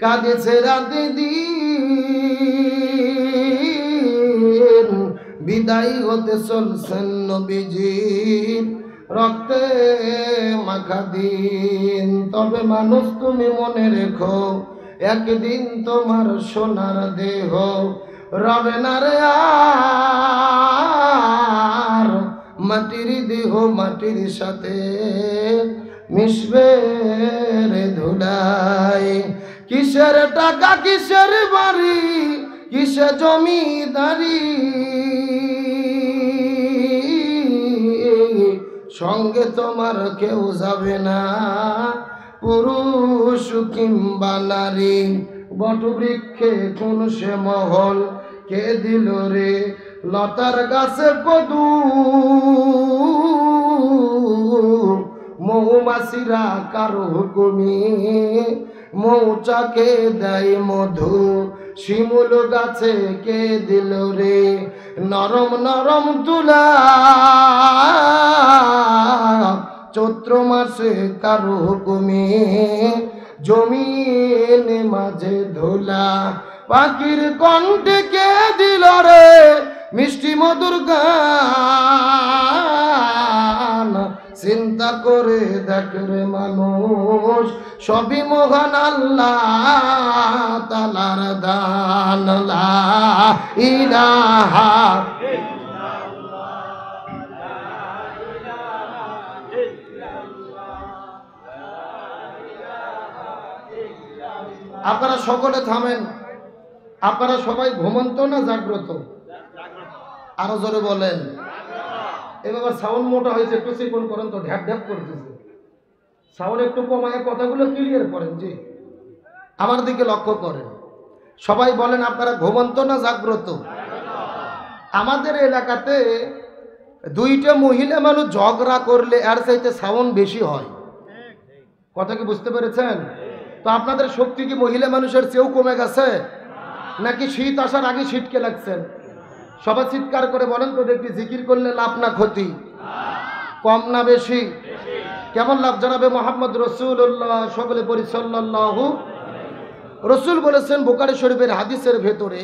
কাঁদেছে রাতে দিন, বিদায় হতে চলছেন নবীজির রক্তে মাখা দিন। তবে মানুষ তুমি মনে রেখো, একদিন তোমার সোনার দেহ রবে না রে আর, মাটির দেহ মাটির সাথে মিশবে রে ধুলাই। কিসের টাকা কিসের বাড়ি কিসে জমিদারি, সঙ্গে তোমার কেউ যাবে না পুরুষ কিংবা নারী। বটবৃক্ষে কোন সে মহল কে দিল রে, লতার গাছে কদু মৌমাছিরা কারো হুকুমি মৌচাকে দেয় মধু। শিমুল গাছে কে দিল রে নরম নরম তুলা, চৈত্র মাসে কারো হুকুমি জমিন মাঝে ধুলা। পাখির কণ্ঠে কে দিল রে মিষ্টি মধুর গান, চিন্তা করে দেখ রে মানুষ সবই মহান আল্লাহ তাআলার দান। লা ইলাহা আপনারা সকলে থামেন। আপনারা সবাই ঘুমন্ত না জাগ্রত? আরো জোরে বলেন। এবার সাউন্ড মোটা হয়েছে, একটু চিকন করেন তো, ঢ্যাপ ঢ্যাপ করতেছে। সাউন্ড একটু কমায় কথাগুলো ক্লিয়ার করেন। জি, আমার দিকে লক্ষ্য করেন। সবাই বলেন আপনারা ঘুমন্ত না জাগ্রত? আমাদের এলাকাতে দুইটা মহিলা মানুষ ঝগড়া করলে এর চাইতে সাউন্ড বেশি হয়। কথা কি বুঝতে পেরেছেন? তো আপনাদের শক্তি কি মহিলা মানুষের চেয়েও কমে গেছে, নাকি শীত আসার আগে শীতকে লাগছেন? সবাই চিৎকার করে বলেন তো দেখি, জিকির করলে লাভ না ক্ষতি, কম না বেশি? কেমন লাভ জানাবে মোহাম্মদ রসুল্লাহ? সকলে পড়ি সাল্লাল্লাহু। রসুল বলেছেন বুখারী শরীফের হাদিসের ভেতরে,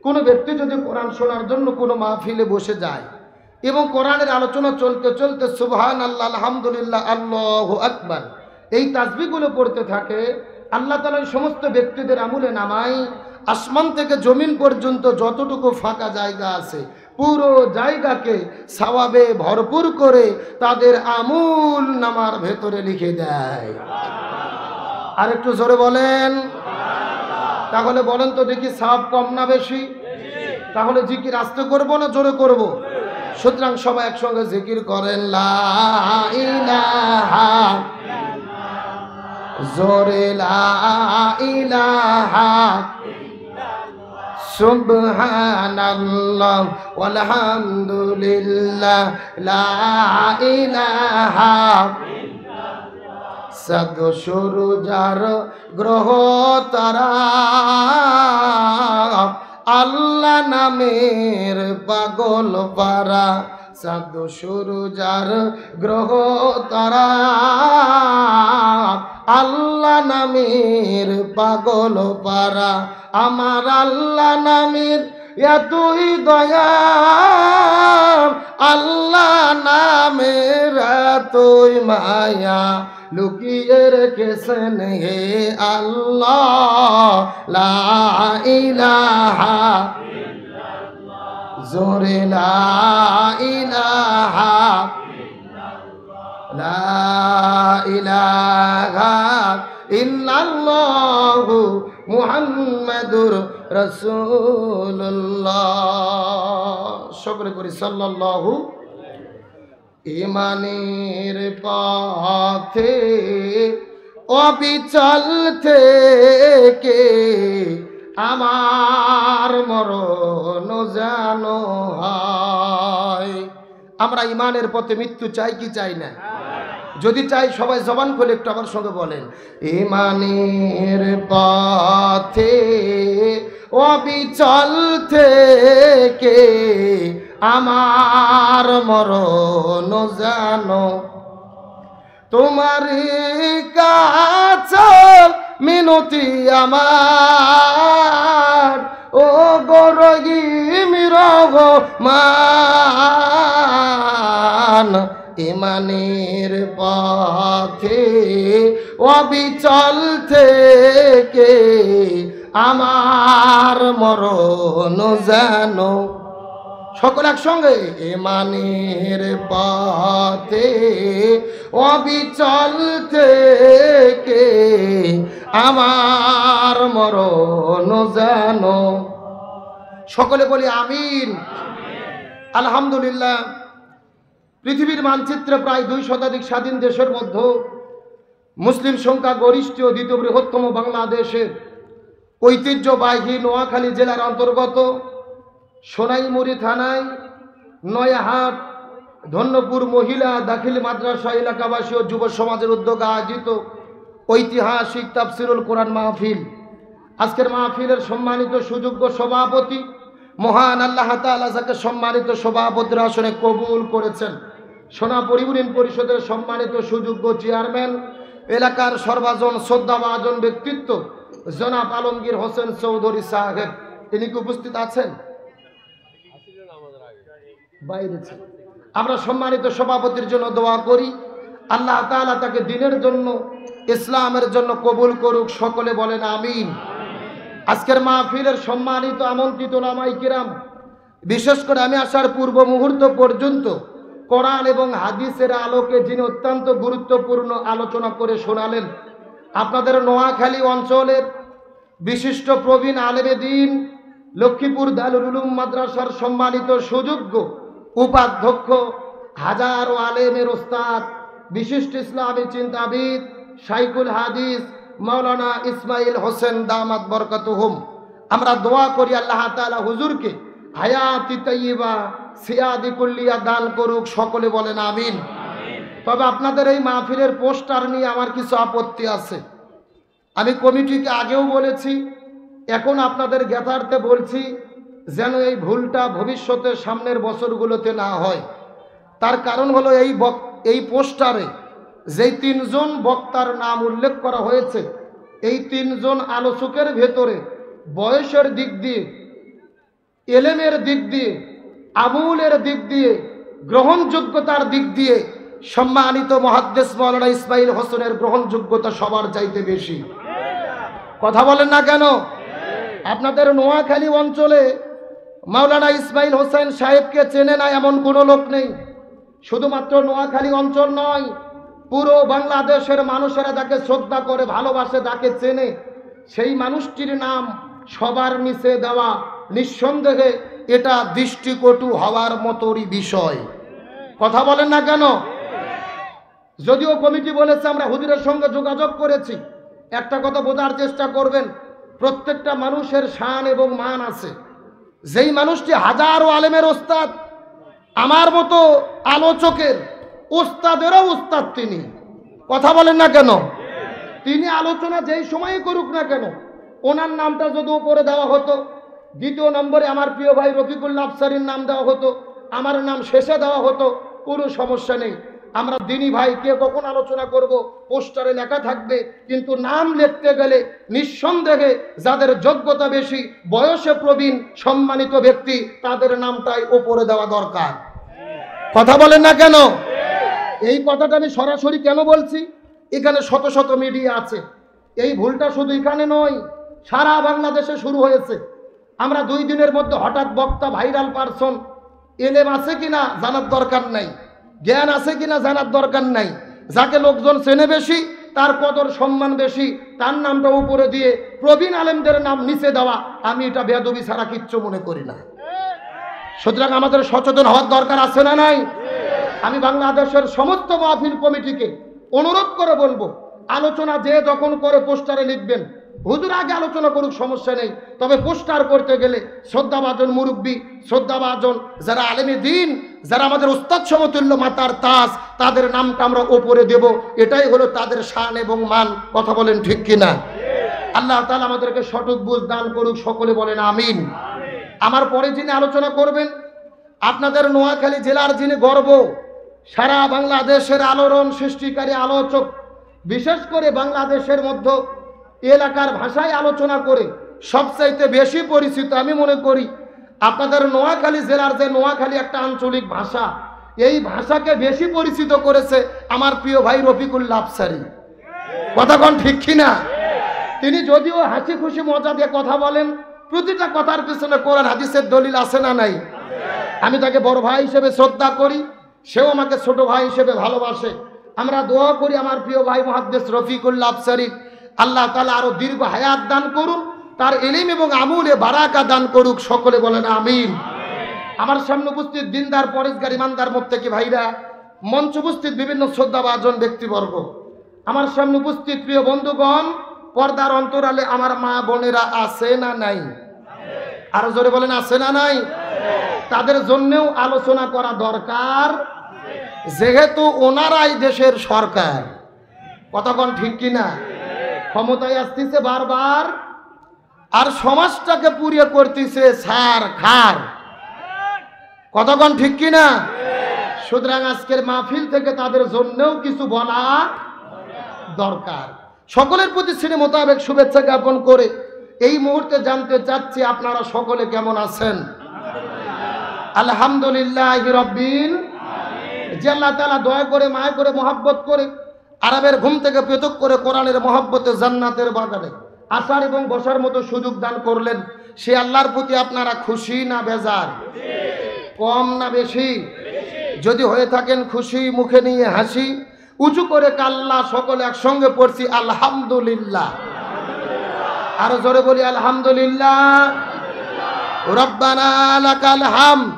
কোনো ব্যক্তি যদি কোরআন শোনার জন্য কোনো মাহফিলে বসে যায় এবং কোরআনের আলোচনা চলতে চলতে সুবহানাল্লাহ, আলহামদুলিল্লাহ, আল্লাহু আকবার এই তাসবিহগুলো পড়তে থাকে, আল্লাহ তাআলা সমস্ত ব্যক্তিদের আমলে নামায় আসমান থেকে জমিন পর্যন্ত যতটুকু ফাঁকা জায়গা আছে পুরো জায়গাকে সওয়াবে ভরপুর করে তাদের আমল নামার ভেতরে লিখে দেয়। আর একটু জোরে বলেন। তাহলে বলেন তো দেখি, সওয়াব কম না বেশি? তাহলে জিকির আস্তে করব না জোরে করব? সুতরাং সবাই একসঙ্গে জিকির করেন, লা ইলাহা, জোরে লা ইলাহা সুবহানাল্লাহ ওয়ালহামদুলিল্লাহ লা ইলাহা। সাদ শুরু যার গ্রহ তারা, আল্লাহ নামের পাগল পারা। সাদ শুরু যার গ্রহ তারা, আল্লাহ নামের পাগল পারা। আমার আল্লাহ নামের এতই দয়া, আল্লাহ নামের এতই মায়া, লুকিয়ে রেখেছেন হে আল্লাহ। লা ইলাহা, জোরে লা ইলাহা, লা ইলাহা ইল্লাল্লাহু মুহাম্মাদুর রাসূলুল্লাহ। সকলে করি সাল্লাল্লাহু। ইমানের পথে অবিচল থেকে আমার মরণ যেন হয়। আমরা ইমানের পথে মৃত্যু চাই কি চাই না? যদি চাই সবাই জবান খুলে একটু আমার সঙ্গে বলেন, ইমানের পথে অবিচল থেকে আমার মরণ যেন তোমার কাছে মিনতি আমার ও গো রহিম রহমান ইমানের পথে অবিচল থেকে আমার মরণ যেন সকল একসঙ্গে ইমানের পথে অবিচল থেকে আমার মরণ যেন সকলে বলি আমিন। আলহামদুলিল্লাহ। পৃথিবীর মানচিত্রে প্রায় 2 শতাধিক স্বাধীন দেশের মধ্যে মুসলিম সংখ্যা গরিষ্ঠ ও দ্বিতীয় বৃহত্তম বাংলাদেশের ঐতিহ্যবাহী নোয়াখালী জেলার অন্তর্গত সোনাইমুড়ি থানায় নয়াহাট ধন্যপুর মহিলা দাখিল মাদ্রাসা এলাকাবাসী ও যুব সমাজের উদ্যোগে আয়োজিত ঐতিহাসিক তাফসিরুল কোরআন মাহফিল। আজকের মাহফিলের সম্মানিত সুযোগ্য সভাপতি মহান আল্লাহ তাআলা যাকে সম্মানিত সভাপতির আসনে কবুল করেছেন, সোনাপুর ইউনিয়ন পরিষদের সম্মানিত সুযোগ্য চেয়ারম্যান, এলাকার সর্বজন শ্রদ্ধাভাজন ব্যক্তিত্ব জনাব আলমগীর হোসেন চৌধুরী সাহেব, তিনি কি উপস্থিত আছেন? বাইরে আমরা সম্মানিত সভাপতির জন্য দোয়া করি, আল্লাহ তাআলা তাকে দিনের জন্য ইসলামের জন্য কবুল করুক। সকলে বলেন আমিন। আজকের মাহফিলের সম্মানিত আমন্ত্রিত উলামায়ে কিরাম, বিশেষ করে আমি আসার পূর্ব মুহূর্ত পর্যন্ত কোরআন এবং হাদিসের আলোকে যিনি অত্যন্ত গুরুত্বপূর্ণ আলোচনা করে শোনালেন, আপনাদের নোয়াখালী অঞ্চলের বিশিষ্ট প্রবীণ আলেমে দ্বীন লক্ষ্মীপুর দারুল উলুম মাদ্রাসার সম্মানিত সুযোগ্য উপাধ্যক্ষ, হাজারো আলেমের ওস্তাদ, বিশিষ্ট ইসলামী চিন্তাবিদ শাইখুল হাদিস মাওলানা ইসমাইল হোসেন দামাত বরকাতুহুম, আমরা দোয়া করি আল্লাহ তাআলা হুজুরকে হায়াতি তাইয়্যিবা সিয়াদি কুল্লিয়া দান করুক। সকলে বলেন আমিন। তবে আপনাদের এই মাহফিলের পোস্টার নিয়ে আমার কিছু আপত্তি আছে। আমি কমিটিকে আগেও বলেছি, এখন আপনাদের জ্ঞাতার্থে বলছি, যেন এই ভুলটা ভবিষ্যতে সামনের বছরগুলোতে না হয়। তার কারণ হলো এই পোস্টারে যেই 3 জন বক্তার নাম উল্লেখ করা হয়েছে, এই 3 জন আলোচকের ভেতরে বয়সের দিক দিয়ে, এলেমের দিক দিয়ে, আমুলের দিক দিয়ে, গ্রহণযোগ্যতার দিক দিয়ে সম্মানিত মুহাদ্দিস মাওলানা ইসমাইল হোসেনের গ্রহণযোগ্যতা সবার চাইতে বেশি। কথা বলেন না কেন? আপনাদের নোয়াখালী অঞ্চলে মাওলানা ইসমাইল হোসেন সাহেবকে চেনে না এমন কোনো লোক নেই। শুধুমাত্র নোয়াখালী অঞ্চল নয়, পুরো বাংলাদেশের মানুষেরা যাকে শ্রদ্ধা করে, ভালোবাসে, যাকে চেনে, সেই মানুষটির নাম সবার নিচে দেওয়া নিঃসন্দেহে এটা দৃষ্টিকটু হওয়ার মতোরই বিষয়। কথা বলেন না কেন? যদিও কমিটি বলেছে, আমরা হুজুরের সঙ্গে যোগাযোগ করেছি, একটা কথা বোঝার চেষ্টা করবেন, প্রত্যেকটা মানুষের শান এবং মান আছে। যেই মানুষটি হাজারো আলেমের ওস্তাদ, আমার মতো আলোচকের ওস্তাদেরও ওস্তাদ তিনি। কথা বলেন না কেন? তিনি আলোচনা যেই সময়ে করুক না কেন, ওনার নামটা যদি উপরে দেওয়া হতো, দ্বিতীয় নম্বরে আমার প্রিয় ভাই রফিকুল্লাহ আফসারির নাম দেওয়া হতো, আমার নাম শেষে দেওয়া হতো, কোনো সমস্যা নেই। আমরা দিনী ভাই কে কখন আলোচনা করব, পোস্টারে লেখা থাকবে, কিন্তু নাম লিখতে গেলে নিঃসন্দেহে যাদের যোগ্যতা বেশি, বয়সে প্রবীণ, সম্মানিত ব্যক্তি, তাদের নামটাই উপরে দেওয়া দরকার। কথা বলেন না কেন? এই কথাটা আমি সরাসরি কেন বলছি? এখানে শত শত মিডিয়া আছে। এই ভুলটা শুধু এখানে নয়, সারা বাংলাদেশে শুরু হয়েছে। আমরা 2 দিনের মধ্যে হঠাৎ বক্তা, ভাইরাল পারসন, এলেম আছে কিনা জানার দরকার নাই, জ্ঞান আছে কিনা জানার দরকার নাই, যাকে লোকজন চেনে বেশি, তার কদর সম্মান বেশি, তার নামটা উপরে দিয়ে প্রবীণ আলেমদের নাম নিচে দেওয়া, আমি এটা বেয়াদবি ছাড়া কিচ্ছু মনে করি না। সুতরাং আমাদের সচেতন হওয়ার দরকার আছে না নাই? আমি বাংলাদেশের সমস্ত মাহফিল কমিটিকে অনুরোধ করে বলবো, আলোচনা যে যখন করে পোস্টারে লিখবেন, হুজুর আগে আলোচনা করুক, সমস্যা নেই, তবে পোস্টার করতে গেলে শ্রদ্ধাভাজন মুরব্বী, শ্রদ্ধাভাজন যারা আলেমে দ্বীন, যারা আমাদের উস্তাদ সমতুল্য মাতার তাজ, তাদের নামটা আমরা ওপরে দেব। এটাই হলো তাদের শান এবং মান। কথা বলেন ঠিক কিনা? আল্লাহ তাআলা আমাদেরকে সঠিক বুঝ দান করুক। সকলে বলেন আমিন। আমার পরে যিনি আলোচনা করবেন, আপনাদের নোয়াখালী জেলার যিনি গর্ব, সারা বাংলাদেশের আলোড়ন সৃষ্টিকারী আলোচক, বিশেষ করে বাংলাদেশের মধ্যে এলাকার ভাষায় আলোচনা করে সবচাইতে বেশি পরিচিত আমি মনে করি আপনাদের নোয়াখালী জেলার যে নোয়াখালী একটা আঞ্চলিক ভাষা, এই ভাষাকে বেশি পরিচিত করেছে আমার প্রিয় ভাই রফিকুল্লাহ আফসারী। কথা কোন ঠিক কিনা? তিনি যদিও হাসি খুশি মজা দিয়ে কথা বলেন, প্রতিটা কথার পিছনে কোরআন হাদিসের দলিল আছে না নাই? আমি তাকে বড় ভাই হিসেবে শ্রদ্ধা করি, সেও আমাকে ছোট ভাই হিসেবে ভালোবাসে। আমরা দোয়া করি আমার প্রিয় ভাই মুহাদ্দিস রফিকুল্লাহ আফসারী আল্লাহ তাআলা আরো দীর্ঘ হায়াত দান করুন, তার ইলম এবং আমলে বারাকা দান করুক, সকলে বলেন আমিন। আমার সামনে উপস্থিত দিনদার পরেশগার ইমানদার মুত্তাকি ভাইরা, মঞ্চ উপস্থিত বিভিন্ন শ্রদ্ধাভাজন ব্যক্তিবর্গ, আমার সামনে উপস্থিত প্রিয় বন্ধুগণ, পর্দার অন্তরালে আমার মা বোনেরা আছে না নাই? আরো জোরে বলেন আছে না নাই? তাদের জন্যও আলোচনা করা দরকার, যেহেতু ওনারাই দেশের সরকার। কতক্ষণ ঠিক কিনা? ক্ষমতায় আসতেছে বারবার, আর সমাজটাকে পুড়িয়ে করতেছে সার খার। কতক্ষণ ঠিক কিনা? সুতরাং আজকের মাহফিল থেকে তাদের জন্যও কিছু বলা দরকার। সকলের প্রতি শ্রেণী মোতাবেক শুভেচ্ছা জ্ঞাপন করে এই মুহূর্তে জানতে চাচ্ছি আপনারা সকলে কেমন আছেন? আলহামদুলিল্লাহ রাব্বিল আলামিন। যে আল্লাহ তাআলা দয়া করে মায়া করে মহব্বত করে আরামের ঘুম থেকে পৃথক করে কোরআনের মহব্বতে জান্নাতের বাগানে আসার এবং বসার মতো সুযোগ দান করলেন, সে আল্লাহর প্রতি আপনারা খুশি না বেজার? কম না বেশি? যদি হয়ে থাকেন খুশি, মুখে নিয়ে হাসি, উঁচু করে কাল্লা সকলে একসঙ্গে পড়ছি আলহামদুলিল্লাহ। আরো জোরে বলি আলহামদুলিল্লাহ। রব্বানা লাকাল হামদ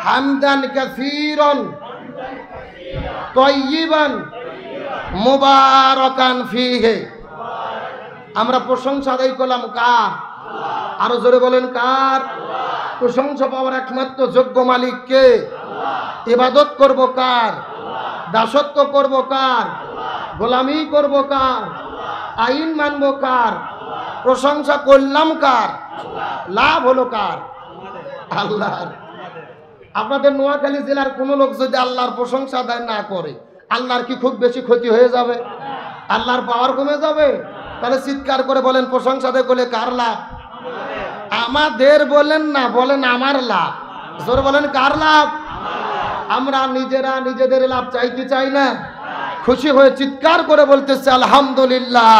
হামদান কাসীরান তাইয়িবান মুবারাকান ফীহি। আমরা প্রশংসা আদায় করলাম কার? আরো জোরে বলেন কার? প্রশংসা পাওয়ার একমাত্র যোগ্য মালিক কে? ইবাদত করব কার? দাসত্ব করব কার? গোলামি করব কার? আইন মানব কার? প্রশংসা করলাম কার? লাভ হলো কার? আল্লাহর। আপনাদের নোয়াখালী জেলার কোনো লোক যদি আল্লাহর প্রশংসা আদায় না করে, আল্লাহর কি খুব বেশি ক্ষতি হয়ে যাবে? আল্লাহর পাওয়ার কমে যাবে? তাহলে চিৎকার করে বলেন প্রশংসা আদায় করলে কার লাভ? আমাদের বলেন না, বলেন আমার লাভ। জোরে বলেন কার লাভ? আমরা নিজেরা নিজেদের লাভ চাইতে চাই না? খুশি হয়ে চিৎকার করে বলতেছে আলহামদুলিল্লাহ।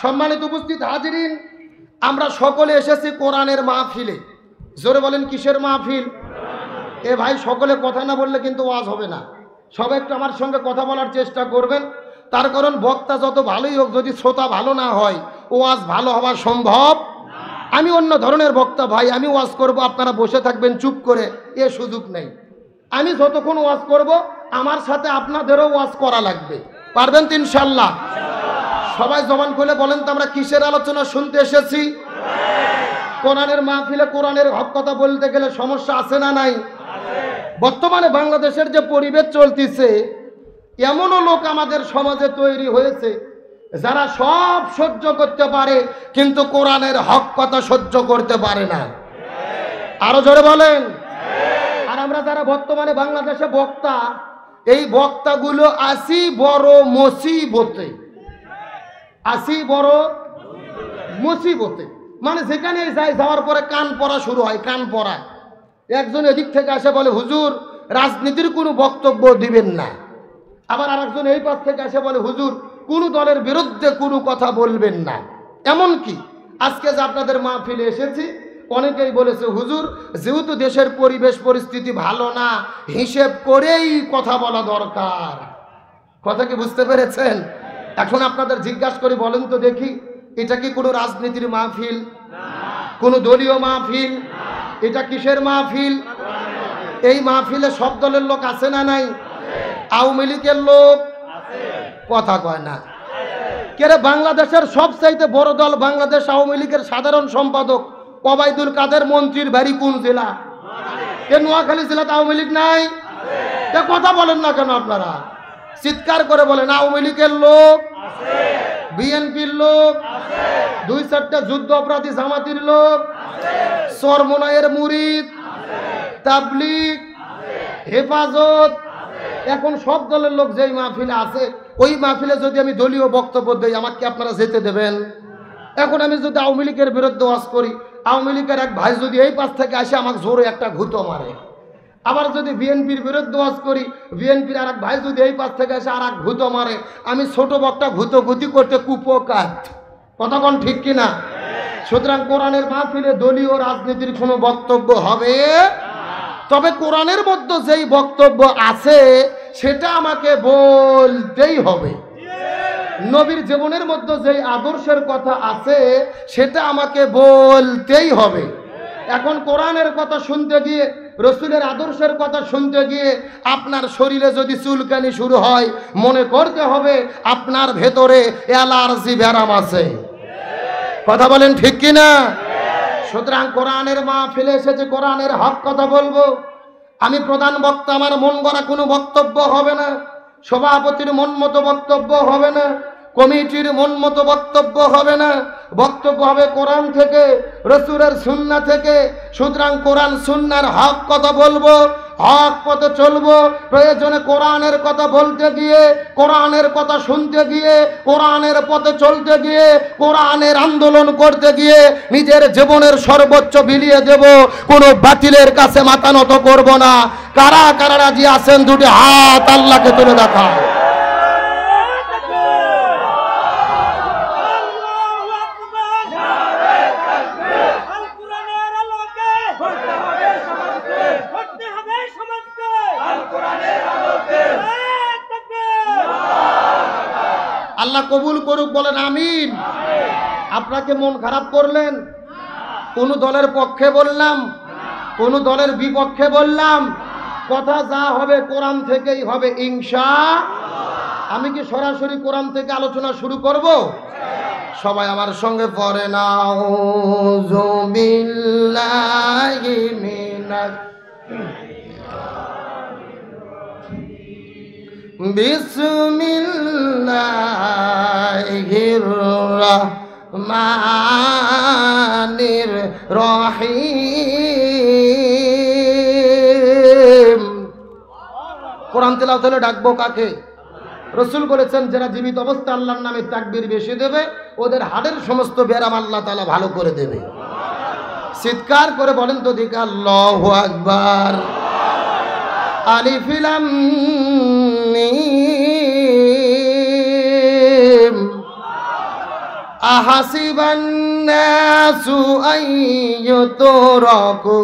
সম্মানিত উপস্থিত হাজিরিন, আমরা সকলে এসেছি কোরআনের মাহফিলে। জোরে বলেন কিসের মাহফিল? এ ভাই সকলে কথা না বললে কিন্তু ওয়াজ হবে না। সবাই একটু আমার সঙ্গে কথা বলার চেষ্টা করবেন, তার কারণ বক্তা যত ভালোই হোক, যদি শ্রোতা ভালো না হয় ওয়াজ ভালো হওয়া সম্ভব। আমি অন্য ধরনের বক্তা ভাই, আমি ওয়াজ করব, আপনারা বসে থাকবেন চুপ করে, এ সুযোগ নেই। আমি যতক্ষণ ওয়াজ করব আমার সাথে আপনাদেরও ওয়াজ করা লাগবে। পারবেন তো ইনশাল্লাহ? সবাই জবান খুলে বলেন তো আমরা কিসের আলোচনা শুনতে এসেছি? কোরআনের মাহফিলে কোরআনের হক কথা বলতে গেলে সমস্যা আছে না নাই? বর্তমানে বাংলাদেশের যে পরিবেশ চলতেছে, এমনও লোক আমাদের সমাজে তৈরি হয়েছে যারা সব সহ্য করতে পারে, কিন্তু কোরআনের হক কথা সহ্য করতে পারে না। আরো জোরে বলেন। আর আমরা যারা বর্তমানে বাংলাদেশে বক্তা, এই বক্তাগুলো আসি বড় মুসিবতে, আসি বড় মুসিবতে। মানে যেখানে যায়, যাওয়ার পরে কান পড়া শুরু হয়, কান পড়া। একজন এদিক থেকে আসে বলে হুজুর রাজনীতির কোনো বক্তব্য দিবেন না, আবার আরেকজন এই পাশ থেকে আসে বলে হুজুর কোনো দলের বিরুদ্ধে কোনো কথা বলবেন না। এমনকি আজকে যে আপনাদের মাহফিলে এসেছি, অনেকেই বলেছে হুজুর যেহেতু দেশের পরিবেশ পরিস্থিতি ভালো না, হিসেব করেই কথা বলা দরকার। কথা কি বুঝতে পেরেছেন? এখন আপনাদের জিজ্ঞাসা করি, বলেন তো দেখি, এটা কি কোনো রাজনীতির মাহফিল? কোনো দলীয় মাহফিল? এটা কিসের মাহফিল? এই মাহফিলে সব দলের লোক আছে না নাই? আওয়ামী লীগের লোক কথা কয় না কেরে? বাংলাদেশের সবচাইতে বড় দল বাংলাদেশ আওয়ামী লীগের সাধারণ সম্পাদক ওবায়দুল কাদের মন্ত্রীর বাড়ি কোন জেলা? নোয়াখালী জেলাতে আওয়ামী লীগ নাই? কথা বলেন না কেন আপনারা? চিৎকার করে বলেন আওয়ামী লীগের লোক, বিএনপির লোক, 2-4টা যুদ্ধ অপরাধী জামাতির লোক, চরমনাইয়ের মুরিদ, তাবলীগ, হেফাজত, এখন সব দলের লোক যেই মাহফিলে আছে ওই মাহফিলে যদি আমি দলীয় বক্তব্য দেই আমাকে আপনারা যেতে দেবেন? এখন আমি যদি আওয়ামী লীগের বিরুদ্ধে ওয়াজ করি, আওয়ামী লীগের এক ভাই যদি এই পাশ থেকে আসে আমাকে জোরে একটা ঘুতো মারে, আবার যদি বিএনপির বিরুদ্ধে ওয়াজ করি, বিএনপির আর এক ভাই যদি এই পাশ থেকে এসে আর এক ঘুতো মারে, আমি ছোট বক্তা ঘুতি করতে কুপকাত। কতক্ষণ ঠিক কিনা? সুতরাং কোরআনের মাহফিলে দলীয় রাজনীতির কোনো বক্তব্য হবে, তবে কোরআনের মধ্যে যেই বক্তব্য আছে সেটা আমাকে বলতেই হবে। নবীর জীবনের মধ্যে যেই আদর্শের কথা আছে সেটা আমাকে বলতেই হবে। এখন কোরআনের কথা শুনতে গিয়ে, রসুলের আদর্শের কথা শুনতে গিয়ে আপনার শরীরে যদি চুলকানি শুরু হয়, মনে করতে হবে আপনার ভেতরে অ্যালার্জি ব্যারাম আছে। কথা বলেন ঠিক কিনা? সুতরাং কোরআনের মাহফিলে এসেছে, কোরআনের হক কথা বলবো। আমি প্রধান বক্তা, আমার মন গড়া কোনো বক্তব্য হবে না, সভাপতির মন মতো বক্তব্য হবে না, কমিটির মন মতো বক্তব্য হবে না, বক্তব্য হবে কোরআন থেকে, রসুলের সুন্নাহ থেকে। সুতরাং কোরআন সুন্নাহর হক কথা বলবো, হক পথে চলবো। প্রয়োজনে কোরআনের কথা বলতে গিয়ে, কোরআনের কথা শুনতে গিয়ে, কোরআনের পথে চলতে গিয়ে, কোরআনের আন্দোলন করতে গিয়ে নিজের জীবনের সর্বোচ্চ বিলিয়ে দেব, কোনো বাতিলের কাছে মাথা নত করব না। কারা কারা রাজি আছেন দুটি হাত আল্লাহকে তুলে দেখায়। আল্লাহ কবুল করুক, বলেন আমিন। আপনাকে মন খারাপ করলেন? কোন দলের পক্ষে বললাম? কোন দলের বিপক্ষে বললাম? কথা যা হবে কোরআন থেকেই হবে ইনশাআল্লাহ। আমি কি সরাসরি কোরআন থেকে আলোচনা শুরু করব? সবাই আমার সঙ্গে পড়ে নাউযু বিল্লাহি মিনাশ বিসমিল্লাহির রহমানির রহিম। কোরআন তেলাওয়াত হলে ডাকবো কাকে? রসুল বলেছেন যারা জীবিত অবস্থা আল্লাহর নামে তাকবীর বেশি দেবে ওদের হাড়ের সমস্ত ব্যারাম আল্লাহ তাআলা ভালো করে দেবে। চিৎকার করে বলেন তো দিকে আল্লাহু আকবার। আলিফ লাম মিম আহাসিবান নাসু আইয়ুতরাকু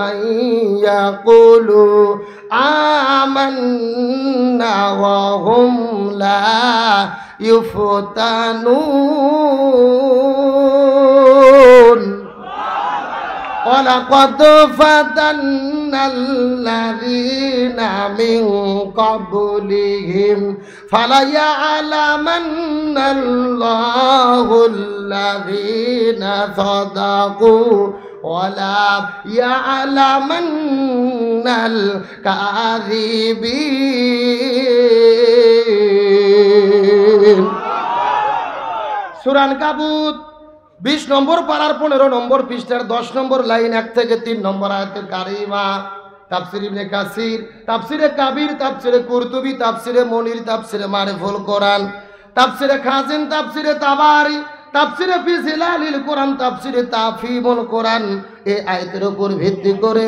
আইয়াকুলু আমান্না ওয়া হুম লা ইফতানুন। ওয়ালাকাদ ফাতান্নাল্লাযীনা মিন ক্বাবলিহিম ফালায়া'লামান্নাল্লাহুল্লাযীনা সাদাকু ওয়ালা ইয়া'লামান্নাল কাযিবিন। সূরা আনকাবুত 20 নম্বর পারার 15 নম্বর পৃষ্ঠার 10 নম্বর লাইন 1 থেকে 3 নম্বর আয়াতের কারিমা। তাফসীর ইবনে কাসির, তাফসীরে কাবির, তাফসীরে কুরতুবী, তাফসীরে মনির, তাফসীরে মারিফুল কোরআন, তাফসীরে খাজিন, তাফসীরে তাবারি, তাফসীরে ফি জিলালিল কোরআন, তাফসীরে তাফহিমুল কোরআন। এই আয়াতের উপর ভিত্তি করে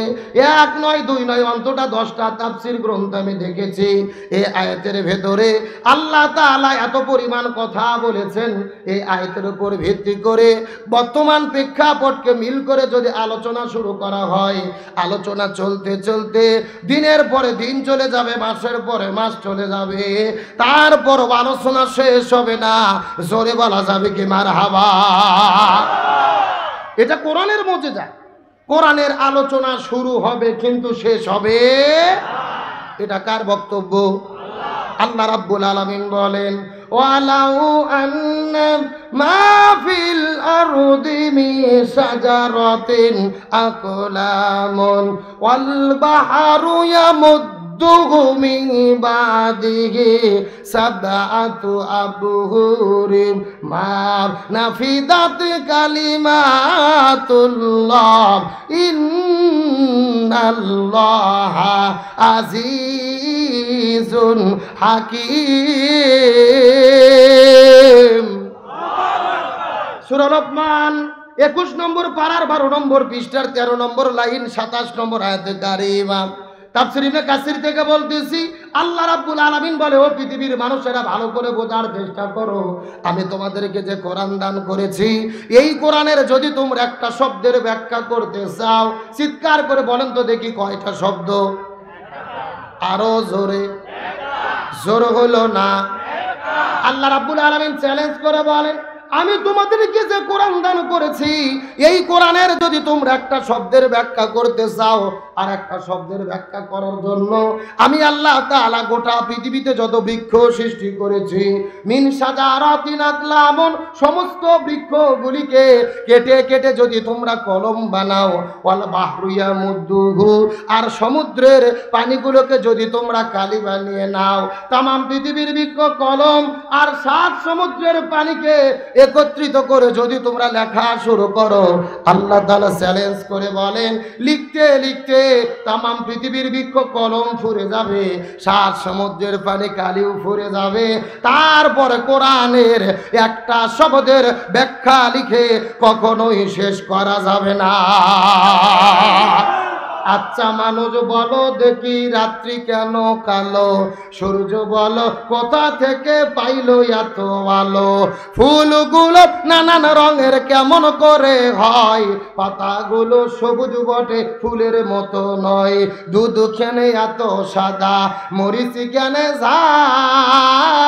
1 নয় 2 নয় অন্তত 10টা তাফসীর গ্রন্থ আমি দেখেছি। এই আয়াতের ভেতরে আল্লাহ তাআলা এত পরিমাণ কথা বলেছেন। এই আয়াতের উপর ভিত্তি করে বর্তমান প্রেক্ষাপটকে মিল করে যদি আলোচনা শুরু করা হয়, আলোচনা চলতে চলতে দিনের পরে দিন চলে যাবে, মাসের পরে মাস চলে যাবে, তারপর আলোচনা শেষ হবে না। জোরে বলা যাবে কি মারহাবা। এটা কোরআনের মুজিজা। কোরআনের আলোচনা শুরু হবে কিন্তু শেষ হবে। এটা কার বক্তব্য? আল্লাহ রাব্বুল আলামিন বলেন ওয়ালাউ আন্না মা ফিল আরদি মিন শাজারাতিন আকলামুন ওয়াল বাহরু ইয়ামুদ উদ্দুহু মিন বাদিহি সাবআতু আবহুরিন মা নাফিদাত কালিমাতুল্লাহ ইন্নাল্লাহা আজিজুন হাকীম। সূরা লোকমান 21 নম্বর পারার 12 নম্বর পৃষ্ঠার 13 নম্বর লাইন 27 নম্বর আয়াতে কারিমা। তাফসীর ইবনে কাসির থেকে বলতেছি, আল্লাহ রাব্বুল আলামিন বলে, ও পৃথিবীর মানুষেরা ভালো করে বোঝার চেষ্টা করো, আমি তোমাদেরকে যে কোরআন দান করেছি, এই কোরআনের যদি তোমরা একটা শব্দের ব্যাখ্যা করতে চাও, চিৎকার করে বলেন তো দেখি কয়টা শব্দ? আরো জোরে। জোর হলো না। আল্লাহ রাব্বুল আলামিন চ্যালেঞ্জ করে বলেন, আমি তোমাদেরকে যে কোরআন দান করেছি, এই কোরআনের যদি তোমরা একটা শব্দের ব্যাখ্যা করতে চাও, আর একটা শব্দের ব্যাখ্যা করার জন্য আমি আল্লাহ তাআলা গোটা পৃথিবীতে যত বৃক্ষ সৃষ্টি করেছি, মিন শাজারাতিন আকলামুন, সমস্ত বৃক্ষগুলিকে কেটে কেটে যদি তোমরা কলম বানাও, ওয়াল বাহরু ইয়ামুদ্দুহু, আর সমুদ্রের পানিগুলোকে যদি তোমরা কালি বানিয়ে নাও, তামাম পৃথিবীর বৃক্ষ কলম আর 7 সমুদ্রের পানিকে একত্রিত করে যদি তোমরা লেখা শুরু করো, আল্লাহ তাআলা চ্যালেঞ্জ করে বলেন, লিখতে লিখতে তামাম পৃথিবীর বৃক্ষ কলম ফুরে যাবে, 7 সমুদ্রের পানি কালিও ফুরে যাবে, তারপরে কোরআনের একটা শব্দের ব্যাখ্যা লিখে কখনোই শেষ করা যাবে না। আচ্ছা মানুষ বলো দেখি, রাত্রি কেন কালো? সূর্য বলো কোথা থেকে পাইলো এত আলো? ফুলগুলো নানান রঙের কেমন করে হয়? পাতাগুলো সবুজ বটে ফুলের মতো নয়। দুধ কেনে এত সাদা, মরিচ কেনে ঝাল?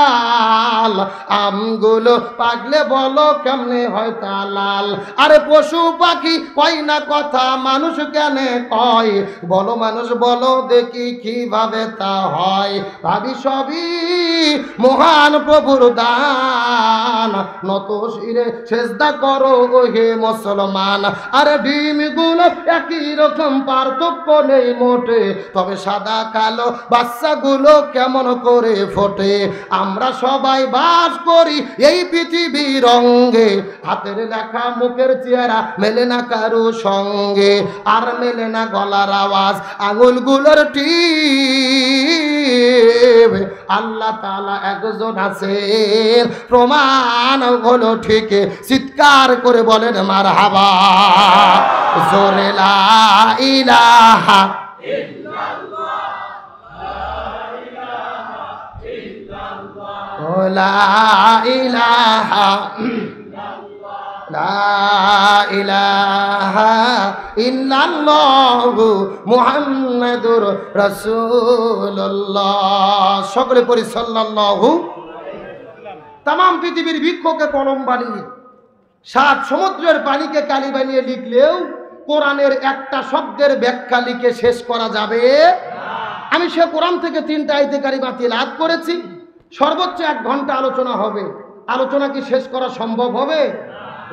আমগুলো পাকলে বলো কেমনে হয় তা লাল? আরে পশু পাখি কয় না কথা, মানুষ কেনে কয়? বলো মানুষ বলো দেখি কিভাবে তা হয়? ভাবি সবই মহান প্রভুর দান, নত শিরে সেজদা করো হে মুসলমান। আরে ডিমগুলো একই রকম, পার্থক্য নেই মোটে, তবে সাদা কালো বাচ্চাগুলো কেমন করে ফোটে? আমরা সবাই বাস করি এই পৃথিবীর রঙে, হাতের লেখা মুখের চেহারা মেলে না কারো সঙ্গে, আর মেলে না গলার আওয়াজ আঙুলগুলোর টিপ। আল্লাহ তাআলা একজন আছেন, প্রমাণ হলো ঠিক, চিৎকার করে বলেন মারহাবা। জোরে লা ইলাহা ইল্লাল্লাহ, লা ইলাহা লা ইলাহা ইল্লাল্লাহু মুহাম্মাদুর রাসূলুল্লাহ। সকলে পড়ি সাল্লাল্লাহু। তামাম পৃথিবীর বৃক্ষকে কলম বানিয়ে 7 সমুদ্রের পানিকে কালি বানিয়ে লিখলেও কোরআনের একটা শব্দের ব্যাখ্যা লিখে শেষ করা যাবে না। আমি সে কোরআন থেকে 3টা আয়াতে কারিমা তিলাওয়াত করেছি, সর্বোচ্চ 1 ঘন্টা আলোচনা হবে। আলোচনা কি শেষ করা সম্ভব হবে?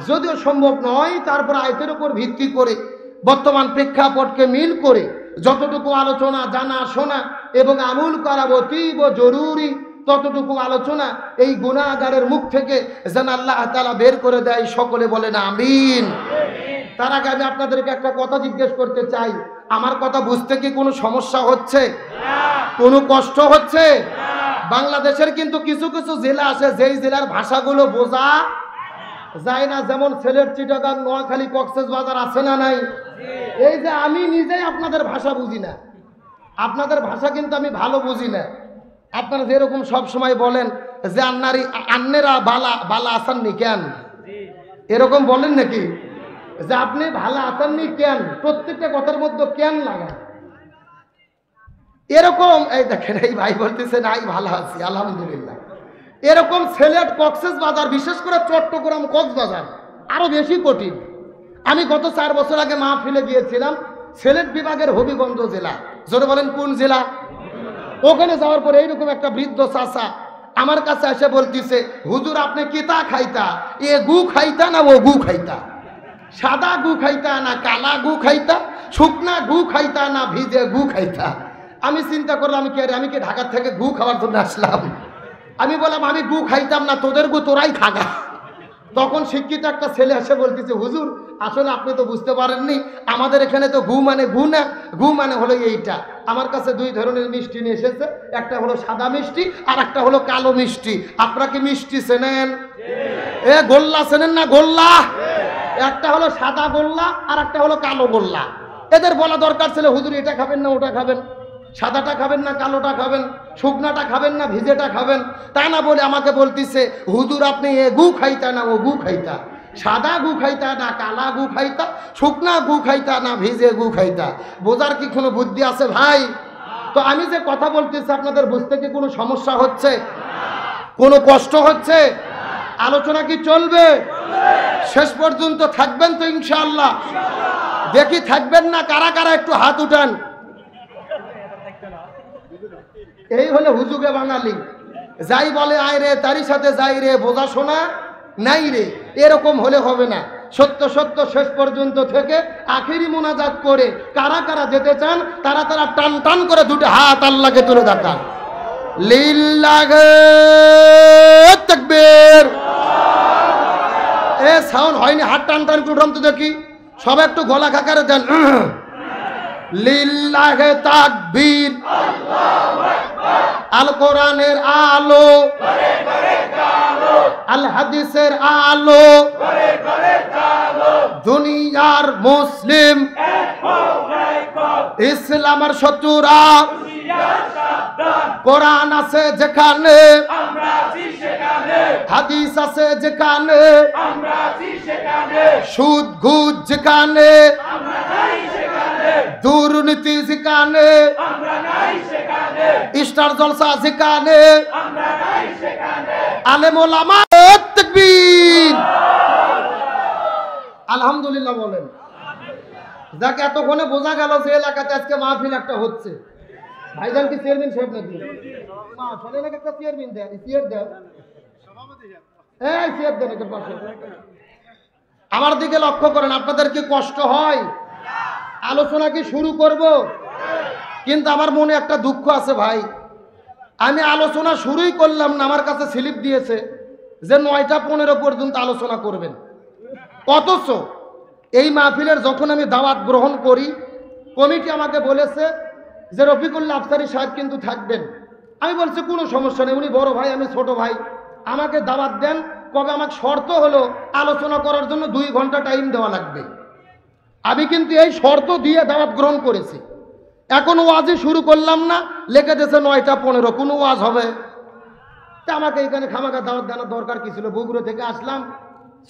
যদিও সম্ভব নয়, তারপর আয়াতের উপর ভিত্তি করে বর্তমান প্রেক্ষাপটকে মিল করে যতটুকু আলোচনা জানা শোনা এবং আমল করা অতীব জরুরি, ততটুকু আলোচনা এই গুনাহগারের মুখ থেকে যেন আল্লাহ তাআলা বের করে দেয়। সকলে বলেন আমিন। তার আগে আমি আপনাদেরকে একটা কথা জিজ্ঞেস করতে চাই, আমার কথা বুঝতে কি কোনো সমস্যা হচ্ছে? কোনো কষ্ট হচ্ছে? বাংলাদেশের কিন্তু কিছু কিছু জেলা আছে যেই জেলার ভাষাগুলো বোঝা যায় না, যেমন সিলেট, চিটাগাং, নোয়াখালী, কক্সবাজার আছে না নাই? এই যে আমি নিজেই আপনাদের ভাষা বুঝি না, আপনাদের ভাষা কিন্তু আমি ভালো বুঝি না। আপনারা যেরকম সব সময় বলেন যে আন্নেরা বালা বালা আসাননি কেন, এরকম বলেন নাকি? যে আপনি ভালো আসাননি কেন, প্রত্যেকটা কথার মধ্যে কেন লাগা এরকম। এই দেখেন এই ভাই বলতেছে নাই ভালো আছি আলহামদুলিল্লাহ। এরকম সিলেট, কক্সবাজার, বিশেষ করে চট্টগ্রাম, কক্সবাজার আরো বেশি কঠিন। আমি গত 4 বছর আগে মাহফিলে গিয়েছিলাম সিলেট বিভাগের হবিগঞ্জ জেলা। জোরে বলেন কোন জেলা? ওখানে যাওয়ার পরে এইরকম একটা বৃদ্ধ চাচা আমার কাছে এসে বলতেছে, হুজুর আপনি কিতা খাইতা? এ গু খাইতা না ও গু খাইতা? সাদা গু খাইতা না কালা গু খাইতা? শুকনা গু খাইতা না ভিজে গু খাইতা? আমি চিন্তা করলাম আমি কি ঢাকা থেকে গু খাওয়ার জন্য আসলাম? আমি বললাম আমি গু খাইতাম না, তোদের গু তোরাই খাগা। তখন শিক্ষিত একটা ছেলে এসে বলতেছে, হুজুর আসলে আপনি তো বুঝতে পারেননি, আমাদের এখানে তো গু মানে গু না, গু মানে হলো এইটা। আমার কাছে দুই ধরনের মিষ্টি নিয়ে এসেছে, একটা হলো সাদা মিষ্টি আর একটা হলো কালো মিষ্টি। আপনারা কি মিষ্টি চেনেন? এ গোল্লা চেনেন না? গোল্লা একটা হলো সাদা গোল্লা আর একটা হলো কালো গোল্লা। এদের বলা দরকার ছিল, হুজুর এটা খাবেন না ওটা খাবেন, সাদাটা খাবেন না কালোটা খাবেন, শুকনাটা খাবেন না ভিজেটা খাবেন, তা না বলে আমাকে বলতেছে, হুজুর আপনি এ গু খাইতা না ও গু খাইতা, সাদা গু খাইতা না কালা গু খাইতা, শুকনা গু খাইতা না ভিজে গু খাইতা। বোঝার কি কোনো বুদ্ধি আছে ভাই? তো আমি যে কথা বলতেছি আপনাদের বুঝতে কি কোনো সমস্যা হচ্ছে? কোনো কষ্ট হচ্ছে? আলোচনা কি চলবে? শেষ পর্যন্ত থাকবেন তো ইনশাআল্লাহ? দেখি থাকবেন না কারা কারা, একটু হাত উঠান। এই হলো হুজুগে বাঙালি, যাই বলে আয় রে তারই সাথে যাই রে, বোঝা শোনা নাই রে, এরকম হলে হবে না। সত্য সত্য শেষ পর্যন্ত থেকে আখেরি মোনাজাত করে কারা কারা যেতে চান তারা তারা টান টান করে দুটো হাত আল্লাহকে তুলে দেখান। লিল্লাহি তাকবীর। এ সাউন্ড হয়নি, হাত টান টান করে উঠান তো দেখি, সবাই একটু গলা খাকারে দেন। লিল্লাহি তাকবীর। আল কোরআনের আলো, আল হাদিসের আলো, দুনিয়ার মুসলিম ইসলামের শত্রুরা, কোরআন আছে যেখানে, হাদিস আছে যেখানে, সুদ ঘুষ যেখানে, দুর্নীতি যেখানে, স্টার জলসা যেখানে, আলেম ওলামা তাকবীর। আলহামদুলিল্লাহ বলেন। যাকে এতক্ষণে বোঝা গেল যে এলাকাতে আজকে মাহফিল একটা হচ্ছে। ভাইজান কি চেয়ারম্যান সাহেব নাকি? মাহফিল এলাকা একটা চেয়ারম্যান দেয়, চেয়ার দেয়, এই চেয়ার দেন এর পাশে। আমার দিকে লক্ষ্য করেন, আপনাদের কি কষ্ট হয়? আলোচনা কি শুরু করব? কিন্তু আমার মনে একটা দুঃখ আছে ভাই, আমি আলোচনা শুরুই করলাম না, আমার কাছে স্লিপ দিয়েছে যে 9টা 15 পর্যন্ত আলোচনা করবেন। অথচ এই মাহফিলের যখন আমি দাওয়াত গ্রহণ করি, কমিটি আমাকে বলেছে যে রফিকুল্লাহ আফসারী সাহেব কিন্তু থাকবেন। আমি বলছি কোনো সমস্যা নেই, উনি বড় ভাই আমি ছোট ভাই, আমাকে দাওয়াত দেন। কবে আমাকে শর্ত হলো আলোচনা করার জন্য 2 ঘন্টা টাইম দেওয়া লাগবে। আমি কিন্তু এই শর্ত দিয়ে দাওয়াত গ্রহণ করেছি। এখন ওয়াজই শুরু করলাম না, লেখে দিয়েছে 9টা 15, কোনো ওয়াজ হবে? তা আমাকে এখানে খামাখা দাওয়াত দেওয়ার দরকার কি ছিল? বগুড়া থেকে আসলাম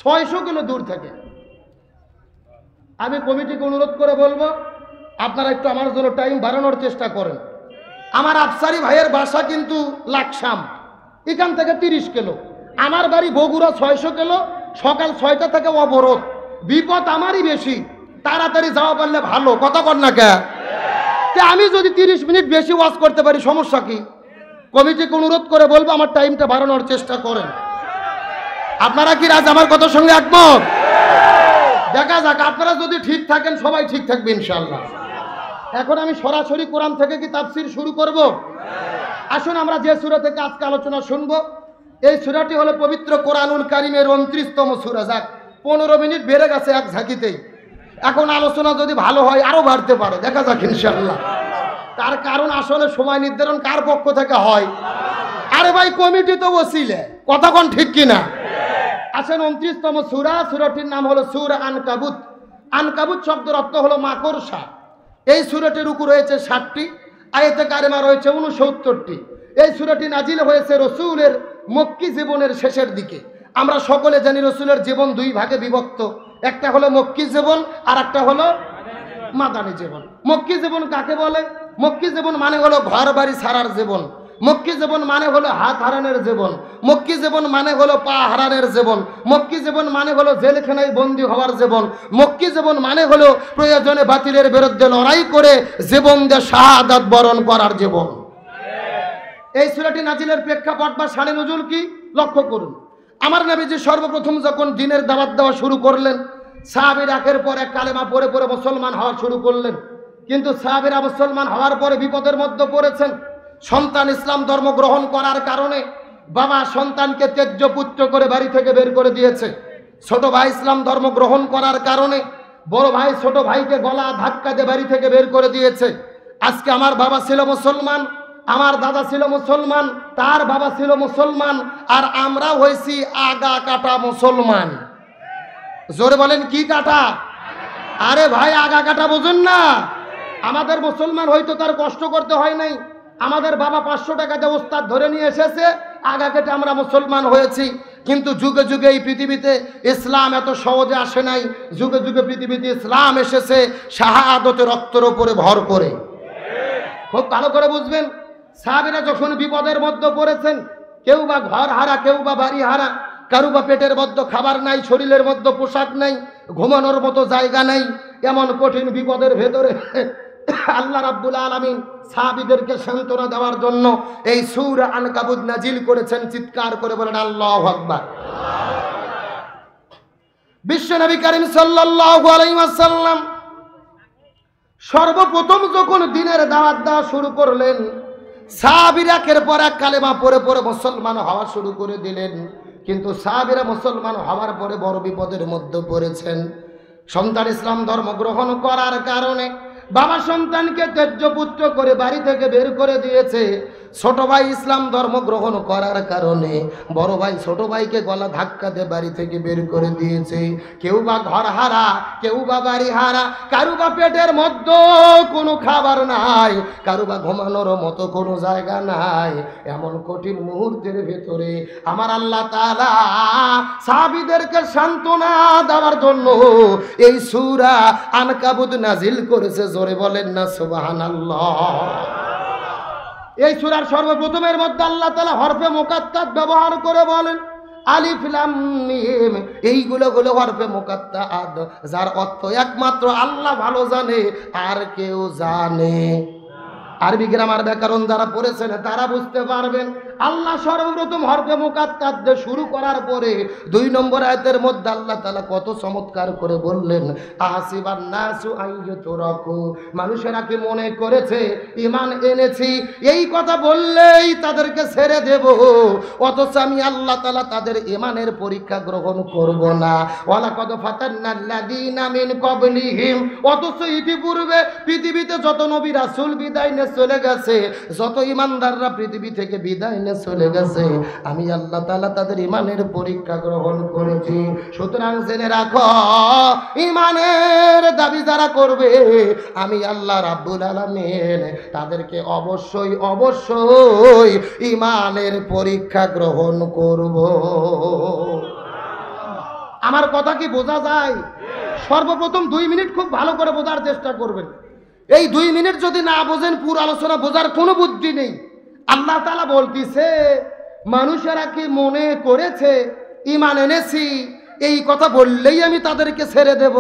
600 কিলো দূর থেকে। আমি কমিটিকে অনুরোধ করে বলবো, আপনারা একটু আমার জন্য টাইম বাড়ানোর চেষ্টা করেন। আমার আফসারি ভাইয়ের বাসা কিন্তু লাকসাম, এখান থেকে 30 কিলো, আমার বাড়ি বগুড়া 600 কিলো। সকাল 6টা থেকে অবরোধ, বিপদ আমারই বেশি, তাড়াতাড়ি যাওয়া পারলে ভালো। কথা কর না কে? আমি যদি 30 মিনিট বেশি ওয়াজ করতে পারি, সমস্যা কি? কমিটিকে অনুরোধ করে বলবো আমার টাইমটা বাড়ানোর চেষ্টা করেন। আপনারা কি রাজ আমার কথার সঙ্গে একমত? দেখা যাক, আপনারা যদি ঠিক থাকেন সবাই ঠিক থাকবে ইনশাআল্লাহ। এখন আমি সরাসরি কোরআন থেকে কি তাফসীর শুরু করব? আসুন আমরা যে সূরা থেকে আজকে আলোচনা শুনবো, এই সূরাটি হলো পবিত্র কোরআনুল কারীমের 29তম সূরা। যাক, 15 মিনিট বেড়ে গেছে এক ঝাঁকিতেই। এখন আলোচনা যদি ভালো হয় আরো বাড়তে পারে, দেখা যাক ইনশাআল্লাহ। তার কারণ আসলে সময় নির্ধারণ কার পক্ষ থেকে হয়? আরে ভাই কমিটি তো বসিলে, কথা কোন ঠিক কিনা? আসেন 29তম সূরা, সূরাটির নাম হলো সূরা আনকাবুত। আনকাবুত শব্দের অর্থ হলো মাকড়সা। এই সূরাটির রুকু রয়েছে 60টি, আয়াতে কারিমা রয়েছে 69টি। এই সূরাটি নাজিল হয়েছে রাসূলের মক্কি জীবনের শেষের দিকে। আমরা সকলে জানি রাসূলের জীবন 2 ভাগে বিভক্ত, একটা হলো মক্কি জীবন আর একটা হলো মাদানী জীবন। মক্কি জীবন কাকে বলে? মক্কি জীবন মানে হলো ঘর বাড়ি ছাড়ার জীবন। মক্কি জীবন মানে হলো হাত হারানোর জীবন। মক্কি জীবন মানে হলো পা হারানোর জীবন। মক্কি জীবন মানে হলো জেলখানায় বন্দী হওয়ার জীবন। মক্কি জীবন মানে হলো প্রয়োজনে বাতিলের বিরুদ্ধে লড়াই করে জীবন দিয়ে শাহাদাত বরণ করার জীবন। এই সূরাটি নাজিলের প্রেক্ষাপট বা শানে নজুল কি লক্ষ্য করুন। আমার নবীজি সর্বপ্রথম যখন দ্বীনের দাওয়াত দেওয়া শুরু করলেন, সাহাবীরা একের পর এক কালেমা পড়ে পড়ে মুসলমান হওয়া শুরু করলেন। কিন্তু সাহাবীরা মুসলমান হওয়ার পরে বিপদের মধ্যে পড়েছেন। সন্তান ইসলাম ধর্ম গ্রহণ করার কারণে বাবা সন্তানকে ত্যায্য পুত্র করে বাড়ি থেকে বের করে দিয়েছে। ছোট ভাই ইসলাম ধর্ম গ্রহণ করার কারণে বড় ভাই ছোট ভাইকে গলা ধাক্কা দিয়ে বাড়ি থেকে বের করে দিয়েছে। আজকে আমার বাবা ছিল মুসলমান, আমার দাদা ছিল মুসলমান, তার বাবা ছিল মুসলমান, আর আমরা হয়েছি আগা কাটা মুসলমান। জোরে বলেন কি কাটা? আরে ভাই আগা কাটা বোঝেন না? আমাদের মুসলমান হয়তো তার কষ্ট করতে হয় নাই, আমাদের বাবা 500 টাকা দিয়ে ওস্তাদ ধরে নিয়ে এসেছে, আগা কেটে আমরা মুসলমান হয়েছি। কিন্তু যুগে যুগে এই পৃথিবীতে ইসলাম এত সহজে আসে নাই। যুগে যুগে পৃথিবীতে ইসলাম এসেছে শাহাদাতের রক্তের উপরে ভর করে। খুব ভালো করে বুঝবেন, সাহাবীরা যখন বিপদের মধ্যে পড়েছেন, কেউ বা ঘর হারা, কেউ বা বাড়ি হারা, কারু বা পেটের মধ্যে খাবার নাই, শরীরের মধ্যে পোশাক নাই, ঘুমানোর মতো জায়গা নাই, এমন কঠিন বিপদের ভেতরে আল্লাহ রাব্বুল আলামিন সাহাবীদেরকে সান্ত্বনা দেওয়ার জন্য এই সূরা আনকাবুত নাজিল করেছেন। চিৎকার করে বলেন আল্লাহু আকবার। বিশ্বনবী করিম সাল্লাল্লাহু আলাইহি ওয়াসাল্লাম সর্বপ্রথম যখন দ্বীনের দাওয়াত দেওয়া শুরু করলেন, সাহাবীরা একের পর এক কালেমা পড়ে পড়ে মুসলমান হওয়া শুরু করে দিলেন। কিন্তু সাহাবীরা মুসলমান হওয়ার পরে বড় বিপদের মধ্যে পড়েছেন। সন্তান ইসলাম ধর্ম গ্রহণ করার কারণে বাবা সন্তানকে ত্যায্য পুত্র করে বাড়ি থেকে বের করে দিয়েছে। ছোট ভাই ইসলাম ধর্ম গ্রহণ করার কারণে বড় ভাই ছোট ভাইকে গলা ধাক্কা দিয়ে বাড়ি থেকে বের করে দিয়েছে। কেউ বা ঘর হারা, কেউ বা বাড়ি হারা, কারু বা পেটের মধ্যে কোনো খাবার নাই, কারু বা ঘুমানোর মতো কোনো জায়গা নাই। এমন কঠিন মুহূর্তের ভেতরে আমার আল্লাহ তাআলা সাহাবীদেরকে সান্ত্বনা দেওয়ার জন্য এই সূরা আনকাবুত নাজিল করেছে। জোরে বলেন না সুবহানাল্লাহ। এই সূরার সর্বপ্রথমের মধ্যে আল্লাহ তাআলা হরফে মুকাত্তাত ব্যবহার করে বলেন আলিফ লাম মিম। এইগুলো হলো হরফে মুকাত্তাত, যার অর্থ একমাত্র আল্লাহ ভালো জানে, আর কেউ জানে। আরবি গ্রামার ব্যাকরণ যারা পড়েছেন তারা বুঝতে পারবেন। আল্লাহ সর্বপ্রথম হরফে মুকাত্তাত দিয়ে শুরু করার পরে 2 নম্বর আয়াতের মধ্যে আল্লাহ তাআলা কত চমৎকার করে বললেন, আহসিবান নাসু আইয়ুতরাকু, মানুষেরা কি মনে করেছে ঈমান এনেছি এই কথা বললেই তাদেরকে ছেড়ে দেব, অথচ আমি আল্লাহ তাআলা তাদের ঈমানের পরীক্ষা গ্রহণ করব না। ওয়ালাকাদ ফাতান্নাল্লাযীনা মিন ক্বাবলিহিম, অথচ ইতিপূর্বে পৃথিবীতে যত নবী রাসূল বিদায় নিয়ে চলে গেছে, যত ঈমানদাররা পৃথিবী থেকে বিদায় নিয়ে চলে গেছে, আমি আল্লাহ তাআলা তাদের ঈমানের পরীক্ষা গ্রহণ করেছি। সুতরাং জেনে রাখো, ঈমানের দাবি যারা করবে আমি আল্লাহ রাব্বুল আলামিন তাদেরকে অবশ্যই অবশ্যই ঈমানের পরীক্ষা গ্রহণ করব। আমার কথা কি বোঝা যায়? সর্বপ্রথম 2 মিনিট খুব ভালো করে বোঝার চেষ্টা করবেন। এই 2 মিনিট যদি না বোঝেন পুরো আলোচনা বোঝার কোনো বুদ্ধি নেই। আল্লাহ তাআলা বলতিছে, মানুষেরা কি মনে করেছে ঈমান এনেছি এই কথা বললেই আমি তাদেরকে ছেড়ে দেব,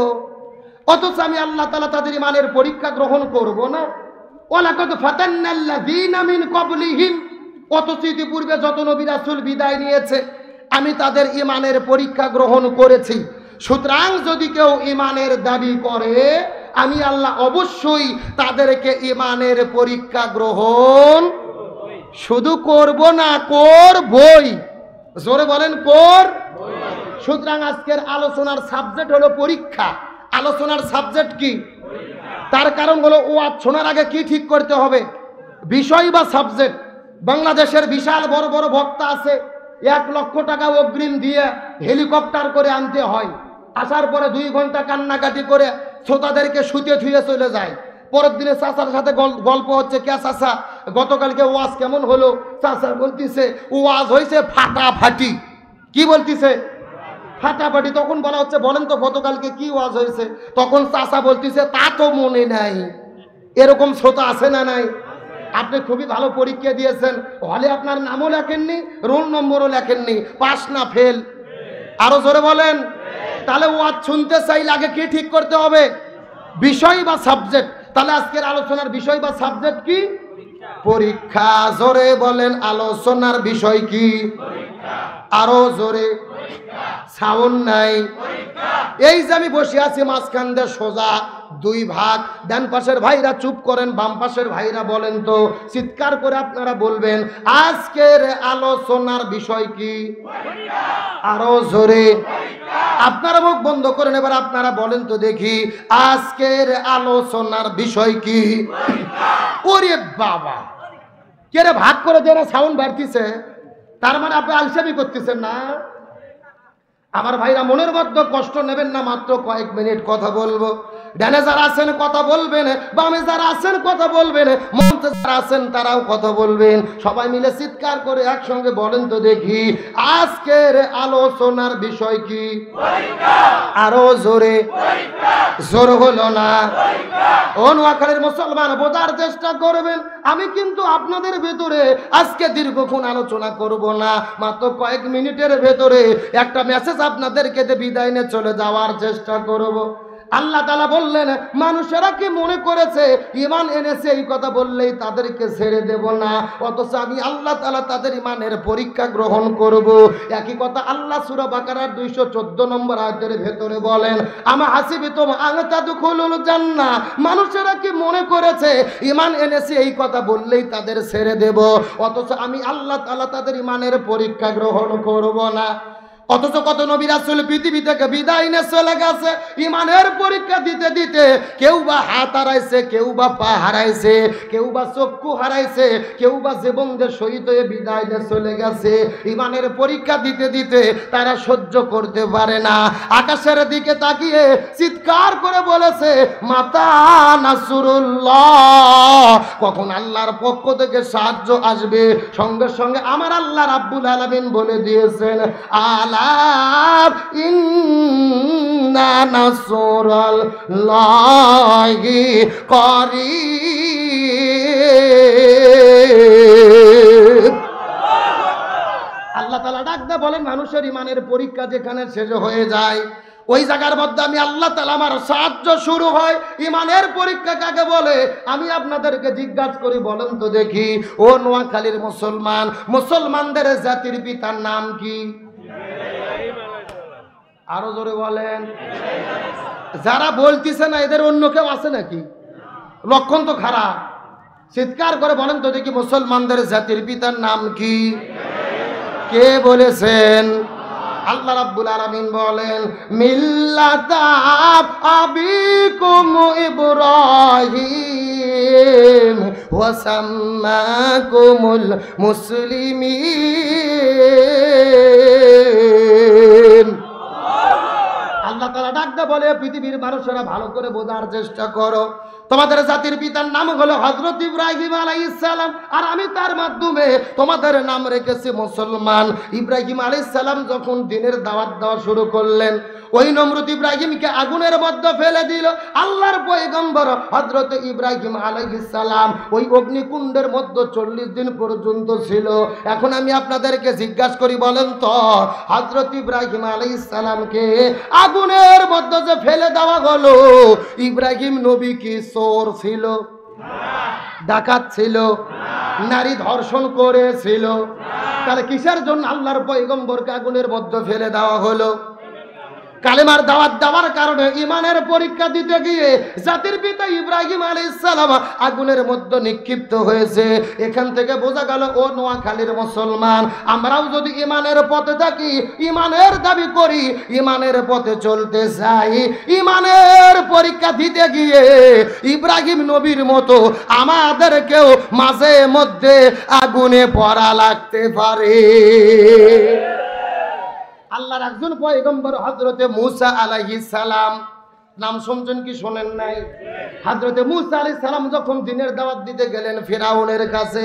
অথচ আমি আল্লাহ তাআলা তাদের ঈমানের পরীক্ষা গ্রহণ করব না। ওয়ালাকাদ ফাতান্নাল্লাযীনা মিন ক্বাবলিহিম, অথচ ইতিপূর্বে যত নবী রাসূল বিদায় নিয়েছে আমি তাদের ঈমানের পরীক্ষা গ্রহণ করেছি। সুতরাং যদি কেউ ঈমানের দাবি করে আমি আল্লাহ অবশ্যই তাদেরকে ঈমানের পরীক্ষা গ্রহণ শুধু করব না, করবই। জোরে বলেন করবই। সুতরাং আজকের আলোচনার সাবজেক্ট হলো পরীক্ষা। আলোচনার সাবজেক্ট কি? তার কারণ হলো ওয়াজ শোনার আগে কি ঠিক করতে হবে, বিষয় বা সাবজেক্ট। বাংলাদেশের বিশাল বড় বড় বক্তা আছে, 1 লক্ষ টাকা অগ্রিম দিয়ে হেলিকপ্টার করে আনতে হয়। আসার পরে 2 ঘন্টা কান্নাকাটি করে শ্রোতাদেরকে শুতে থুয়ে চলে যায়। পরের দিনে চাচার সাথে গল্প হচ্ছে, কে চাচা গতকালকে ওয়াজ কেমন হলো? চাচা বলতিছে ওয়াজ হয়েছে ফাটাফাটি। কি বলতিছে? ফাটাফাটি। তখন বলা হচ্ছে বলেন তো গতকালকে কি ওয়াজ হয়েছে? তখন চাচা বলতিছে তা তো মনে নাই। এরকম শ্রোতা আছে না নাই? আপনি খুবই ভালো পরীক্ষা দিয়েছেন, হলে আপনার নামও লেখেননি, রোল নম্বরও লেখেননি, পাস না ফেল? আরো জোরে বলেন। তাহলে ওয়াজ শুনতে চাইলে আগে কি ঠিক করতে হবে, বিষয় বা সাবজেক্ট। তাহলে আজকের আলোচনার বিষয় বা সাবজেক্ট কি? পরীক্ষা। জোরে বলেন, আলোচনার বিষয় কি? আরো জোরে, সাউন্ড নাই। এই যে আমি বসে আছি মাঝখান দিয়ে সোজা, দুই ভাগ। ডান পাশের ভাইরা চুপ করেন, বাম পাশের ভাইরা বলেন তো, চিৎকার করে আপনারা বলবেন আজকের আলোচনার বিষয় কি? আরো জোরে। আপনারা মুখ বন্ধ করেন, এবার আপনারা বলেন তো দেখি আজকের আলোচনার বিষয় কি? ওরে বাবা, কে রে ভাগ করে যারা সাউন্ড বাড়তিছে, তার মানে আপনি আলসামি করতেছেন না? আমার ভাইরা মনের মধ্যে কষ্ট নেবেন না, মাত্র কয়েক মিনিট কথা বলবো। ডানে যারা আছেন কথা বলবেন, বামে যারা আছেন কথা বলবেন, মঞ্চে যারা আছেন তারাও কথা বলবেন। সবাই মিলে চিৎকার করে একসঙ্গে বলেন তো দেখি আজকের আলোচনার বিষয় কি? আরো জোরে। জোর হলো না? ও নোয়াখালীর মুসলমান, বোঝার চেষ্টা করবেন, আমি কিন্তু আপনাদের ভেতরে আজকে দীর্ঘক্ষণ আলোচনা করব না, মাত্র কয়েক মিনিটের ভেতরে একটা মেসেজ আপনাদেরকে বিদায় নিয়ে চলে যাওয়ার চেষ্টা করব। আল্লাহ তাআলা বললেন মানুষেরা কি মনে করেছে ঈমান এনেছে এই কথা বললেই তাদেরকে ছেড়ে দেব না, অথচ আমি আল্লাহ তাআলা তাদের ঈমানের পরীক্ষা গ্রহণ করব। একই কথা আল্লাহ সূরা বাকারার 214 নম্বর আয়াতের ভেতরে বলেন আমা হাসিবিতুম আন তাদখুলুল জান্নাহ, মানুষেরা কি মনে করেছে ঈমান এনেছে এই কথা বললেই তাদের ছেড়ে দেব, অথচ আমি আল্লাহ তাআলা তাদের ঈমানের পরীক্ষা গ্রহণ করব না। অথচ কত নবী রাসূল পৃথিবী থেকে বিদায় নিয়ে চলে গেছে ঈমানের পরীক্ষা দিতে দিতে, কেউ বা হাত হারাইছে, কেউ বা পা হারাইছে, কেউ বা চক্ষু হারাইছে, কেউ বা জীবনের শহীদ হয়ে বিদায় নিয়ে চলে গেছে। ঈমানের পরীক্ষা দিতে দিতে তারা সহ্য করতে পারে না, আকাশের দিকে তাকিয়ে চিৎকার করে বলেছে মাতা নাসরুল্লাহ, কখন আল্লাহর পক্ষ থেকে সাহায্য আসবে? সঙ্গে সঙ্গে আমার আল্লাহ রাব্বুল আলামিন বলে দিয়েছেন আলা ইন্না নাসরাল্লাহি করিব। আল্লাহ তাআলা ডাক দিয়ে বলেন মানুষের ঈমানের পরীক্ষা যেখানে শেষ হয়ে যায় ওই জায়গার মধ্যে আমি আল্লাহ তাআলা আমার সাহায্য শুরু হয়। ঈমানের পরীক্ষা কাকে বলে আমি আপনাদেরকে জিজ্ঞাসা করি, বলেন তো দেখি ও নোয়াখালীর মুসলমান, মুসলমানদের জাতির পিতার নাম কি? আরো জোরে বলেন। যারা বলতেছে না এদের অন্য কেউ আছে নাকি? লক্ষণ তো খারাপ। চিৎকার করে বলেন তো দেখি মুসলমানদের জাতির পিতার নাম কি? কে বলেছেন? আল্লাহ রাব্বুল আলামিন বলেন মিল্লাতা আবিকুম ইব্রাহিম ওয়া সাম্মাকুমুল মুসলিমিন। আল্লাহ তাআলা ডাকতে বলে পৃথিবীর মানুষেরা ভালো করে বোঝার চেষ্টা করো, তোমাদের জাতির পিতার নাম হলো হযরত ইব্রাহিম আলাইহিস সালাম, আর আমি তার মাধ্যমে তোমাদের নাম রেখেছি মুসলমান। ইব্রাহিম আলাইহিস সালাম যখন দ্বীনের দাওয়াত দেওয়া শুরু করলেন, ওই নমরুদ ইব্রাহিমকে আগুনের মধ্যে ফেলে দিল। আল্লাহর পয়গম্বর হযরত ইব্রাহিম আলাইহিস সালাম ওই অগ্নিকুণ্ডের মধ্যে 40 দিন পর্যন্ত ছিল। এখন আমি আপনাদেরকে জিজ্ঞাসা করি, বলেন তো হযরত ইব্রাহিম আলাইহিস সালামকে আগুনের মধ্যে যে ফেলে দেওয়া হলো, ইব্রাহিম নবী কি চোর ছিল? ডাকাত ছিল? নারী ধর্ষণ করেছিল? তাহলে কিসের জন্য আল্লাহর পয়গম্বরকে আগুনের মধ্যে ফেলে দেওয়া হলো? কালেমার দাওয়াত দেওয়ার কারণে ঈমানের পরীক্ষা দিতে গিয়ে জাতির পিতা ইব্রাহিম আলাইহিস সালাম আগুনের মধ্যে নিক্ষিপ্ত হয়েছে। এখান থেকে বোঝা গেল ও নোয়াখালীর মুসলমান, আমরাও যদি ঈমানের পথে থাকি, ঈমানের দাবি করি, ঈমানের পথে চলতে চাই, ঈমানের পরীক্ষা দিতে গিয়ে ইব্রাহিম নবীর মতো আমাদেরকেও মাঝে মধ্যে আগুনে পড়া লাগতে পারে। আল্লাহর একজন পয়গম্বর হযরতে মূসা আলাইহিস সালাম, নাম শুনছেন কি শোনেন নাই? হযরতে মূসা আলাইহিস সালাম যখন দ্বীনের দাওয়াত দিতে গেলেন ফিরাউনের কাছে,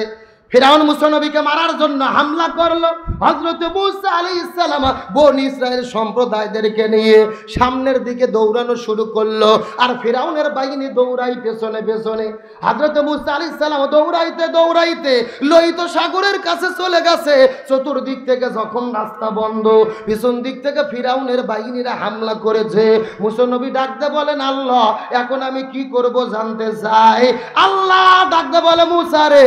ফিরাউন মুসা নবীকে মারার জন্য হামলা করলো। হযরতে মূসা আলাইহিস সালাম বনি ইসরাইল সম্প্রদায়দেরকে নিয়ে সামনের দিকে দৌড়ানো শুরু করলো, আর ফিরাউনের বাহিনী দৌড়াই পেছনে পেছনে। হযরতে মূসা আলাইহিস সালাম দৌড়াইতে দৌড়াইতে লোহিত সাগরের কাছে চলে গেছে। চতুর্দিক থেকে যখন রাস্তা বন্ধ, পিছন দিক থেকে ফিরাউনের বাহিনীরা হামলা করেছে। মুসা নবী ডাকতে বলেন আল্লাহ এখন আমি কি করব জানতে চাই। আল্লাহ ডাকতে বলে মূসা রে,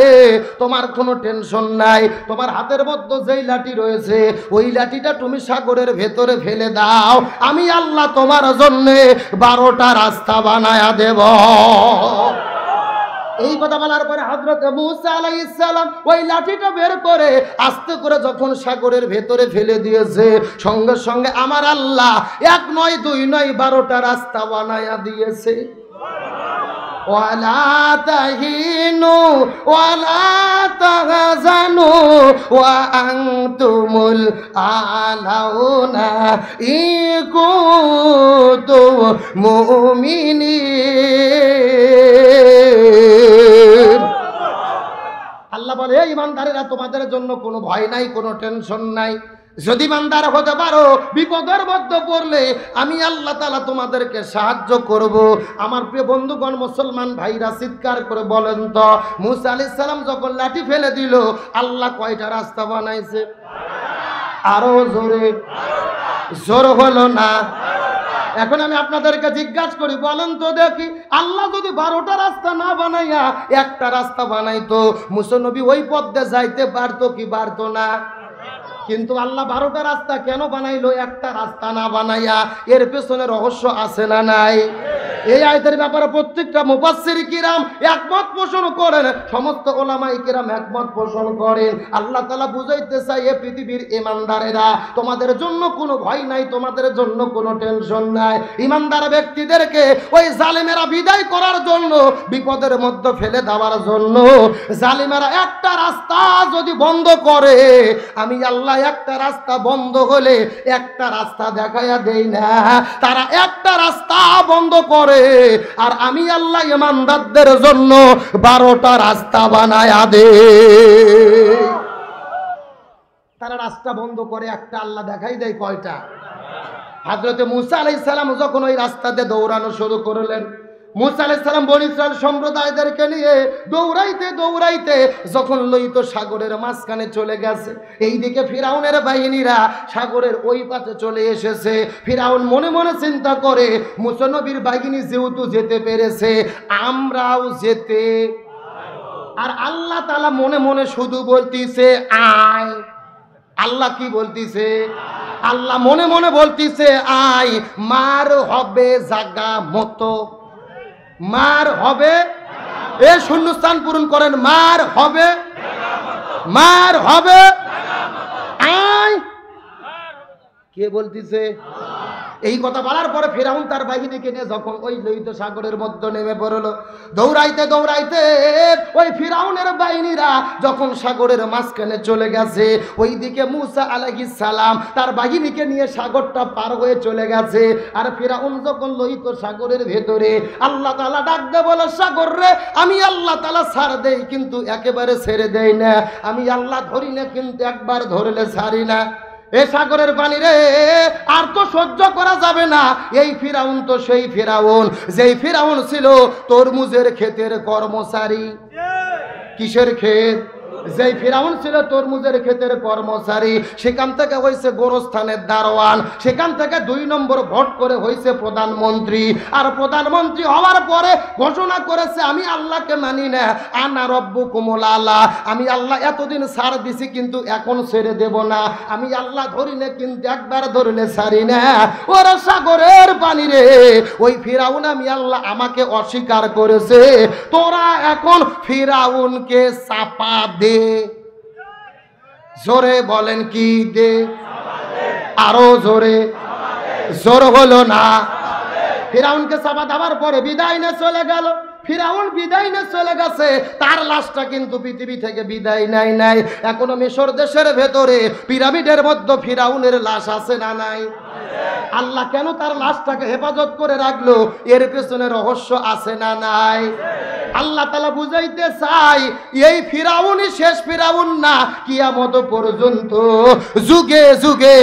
তোমার কোনো টেনশন নাই। তোমার হাতের মধ্যে যেই লাঠি রয়েছে ওই লাঠিটা তুমি সাগরের ভেতরে ফেলে দাও, আমি আল্লাহ তোমার জন্য 12টা রাস্তা বানায়া দেব। এই কথা বলার পরে হযরত মূসা আলাইহিস সালাম ওই লাঠিটা বের করে আস্তে করে যখন সাগরের ভেতরে ফেলে দিয়েছে, সঙ্গে সঙ্গে আমার আল্লাহ 1 নয় 2 নয় 12টা রাস্তা বানায়া দিয়েছে। ওয়ালা তাহিনু ওয়ালা তাহজানু ওয়া আনতুমুল আলাউনা ইন কুনতুম মুমিনিন। আল্লাহ বলে, এই ইমানদারেরা তোমাদের জন্য কোনো ভয় নাই, কোনো টেনশন নাই। যদি ইমানদার হতে পারো, বিপদের মধ্যে পড়লে আমি আল্লাহ তাআলা তোমাদেরকে সাহায্য করব। আমার প্রিয় বন্ধুগণ, মুসলমান ভাইরা চিৎকার করে বলেন তো, মূসা আলাইহিস সালাম যখন লাঠি ফেলে দিল, আল্লাহ কয়টা রাস্তা বানাইছে? আরো জোরে, জোর হলো না। এখন আমি আপনাদেরকে জিজ্ঞাসা করি, বলেন তো দেখি, আল্লাহ যদি 12টা রাস্তা না বানাইয়া একটা রাস্তা বানাইতো, মুসা নবী ওই পথ দিয়ে যাইতে পারতো কি পারতো না? কিন্তু আল্লাহ 12টা রাস্তা কেন বানাইলো, একটা রাস্তা না বানাইয়া? এর পেছনে রহস্য আছে না নাই? এই আয়াতের ব্যাপারে প্রত্যেকটা মুফাসসির কিরাম একমত পোষণ করেন, সমস্ত উলামায়ে কিরাম একমত পোষণ করেন। আল্লাহ তাআলা বুঝাইতে চায়, এ পৃথিবীর ইমানদারেরা, তোমাদের জন্য কোনো ভয় নাই, তোমাদের জন্য কোনো টেনশন নাই। ইমানদার ব্যক্তিদেরকে ওই জালেমেরা বিদায় করার জন্য, বিপদের মধ্যে ফেলে দেওয়ার জন্য, জালেমেরা একটা রাস্তা যদি বন্ধ করে, আমি আল্লাহ একটা রাস্তা বন্ধ হলে একটা রাস্তা দেখাইয়া দেই না, তারা একটা রাস্তা বন্ধ করে, আর আমি আল্লাহ ইমানদারদের জন্য 12টা রাস্তা বানায়া দেই। তারা রাস্তা বন্ধ করে, একটা আল্লাহ দেখাই দেয় কয়টা? হযরত মূসা আলাইহিস সালাম যখন ওই রাস্তাতে দৌড়ানো শুরু করলেন, মূসা আলাইহিস সালাম বনী ইসরাইল সম্প্রদায়দেরকে নিয়ে দৌড়াইতে দৌড়াইতে যখন লোহিত সাগরের মাঝখানে চলে গেছে, এইদিকে ফিরাউনের বাহিনীরা সাগরের ওই পাশে চলে এসেছে। ফিরাউন মনে মনে চিন্তা করে, মূসা নবীর বাহিনী যেহেতু যেতে পেরেছে, আমরাও যেতে। আর আল্লাহ তাআলা মনে মনে শুধু বলতিছে আয়। আল্লাহ কি বলতিছে? আল্লাহ মনে মনে বলতিছে আয়, মার হবে জাগা মতো, মার হবে, এ শূন্যস্থান পূরণ করেন, মার হবে, মার হবে আয়। কে বলতিছে? এই কথা বলার পরে ফিরাউন তার বাহিনীকে নিয়ে যখন ওই লোহিত সাগরের মধ্যে নেমে পড়লো, দৌড়াইতে দৌড়াইতে ওই ফিরাউনের বাহিনীরা যখন সাগরের মাঝখানে চলে গেছে, ওইদিকে মূসা আলাইহিস সালাম তার বাহিনীকে নিয়ে সাগরটা পার হয়ে চলে গেছে। আর ফিরাউন যখন লোহিত সাগরের ভেতরে, আল্লাহ তাআলা ডাক দে বলে, সাগর রে, আমি আল্লাহ তাআলা ছাড় দেই কিন্তু একেবারে ছেড়ে দেই না, আমি আল্লাহ ধরি না কিন্তু একবার ধরলে ছাড়ি না। এ সাগরের পানি রে, আর তো সহ্য করা যাবে না। এই ফিরাউন তো সেই ফিরাউন, যেই ফিরাউন ছিল তরমুজের ক্ষেতের কর্মচারী। কিসের ক্ষেত? যেই ফিরাউন ছিল তরমুজের ক্ষেতের কর্মচারী, সেখান থেকে হয়েছে গোরস্থানের দারোয়ান, সেখান থেকে 2 নম্বর ভোট করে হয়েছে প্রধানমন্ত্রী। আর প্রধানমন্ত্রী হওয়ার পরে ঘোষণা করেছে, আমি আল্লাহকে মানি না, আনা রব্বুকুমুল আলা, আমি আল্লাহ এতদিন ছাড় দিছি কিন্তু এখন ছেড়ে দেব না, আমি আল্লাহ ধরি না কিন্তু একবার ধরলে ছাড়ি না। ওরা সাগরের পানি রে, ওই ফিরাউন আমি আল্লাহ আমাকে অস্বীকার করেছে, তোরা এখন ফিরাউনকে চাপা দে। জোরে বলেন কি দে? আরো জোরে, জোর হলো না। ফিরাউনকে চাপা দেওয়ার পরে বিদায় নিয়ে চলে গেল। ফিরাউন বিদায় নিয়ে চলে গেছে, তার লাশটা কিন্তু পৃথিবী থেকে বিদায় নাই নাই। এখনো মিশর দেশের ভেতরে পিরামিডের মধ্যে ফিরাউনের লাশ আছে না নাই? আল্লাহ কেন তার লাশটাকে হেফাজত করে রাখলো, এর পেছনে রহস্য আছে না নাই? আল্লাহ তাআলা বুঝাইতে চাই, এই ফিরাউনই শেষ ফিরাউন না, কিয়ামত পর্যন্ত যুগে যুগে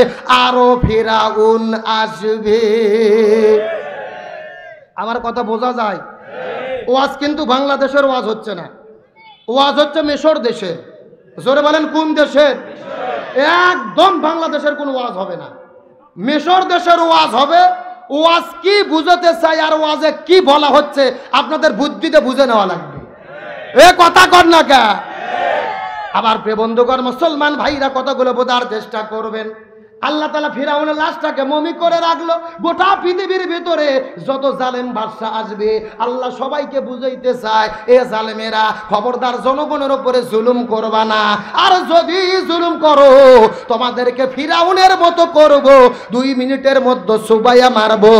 আরো ফিরাউন আসবে। আমার কথা বোঝা যায়? ওয়াজ কিন্তু বাংলাদেশের ওয়াজ হচ্ছে না, ওয়াজ হচ্ছে মিশর দেশের। জোরে বলেন কোন দেশের? একদম বাংলাদেশের কোনো ওয়াজ হবে না, মিশর দেশের ওয়াজ হবে। ওয়াজ কি বুঝাতে চাই আর ওয়াজে কি বলা হচ্ছে আপনাদের বুদ্ধিতে বুঝে নেওয়া লাগবে। এ কথা কর না কে? আবার প্রিয় বন্ধুগণ মুসলমান ভাইরা কথাগুলো বোঝার চেষ্টা করবেন। আল্লাহ তাআলা ফিরাউনের লাশটাকে মমি করে রাখলো। গোটা পৃথিবীর ভিতরে যত জালেম বাদশা আসবে আল্লাহ সবাইকে বুঝাইতে চায়, এ জালেমেরা খবরদার জনগণের উপরে জুলুম করবা না, আর যদি জুলুম করো তোমাদেরকে ফিরাউনের মতো করব, 2 মিনিটের মধ্যে সুবাইয়া মারবো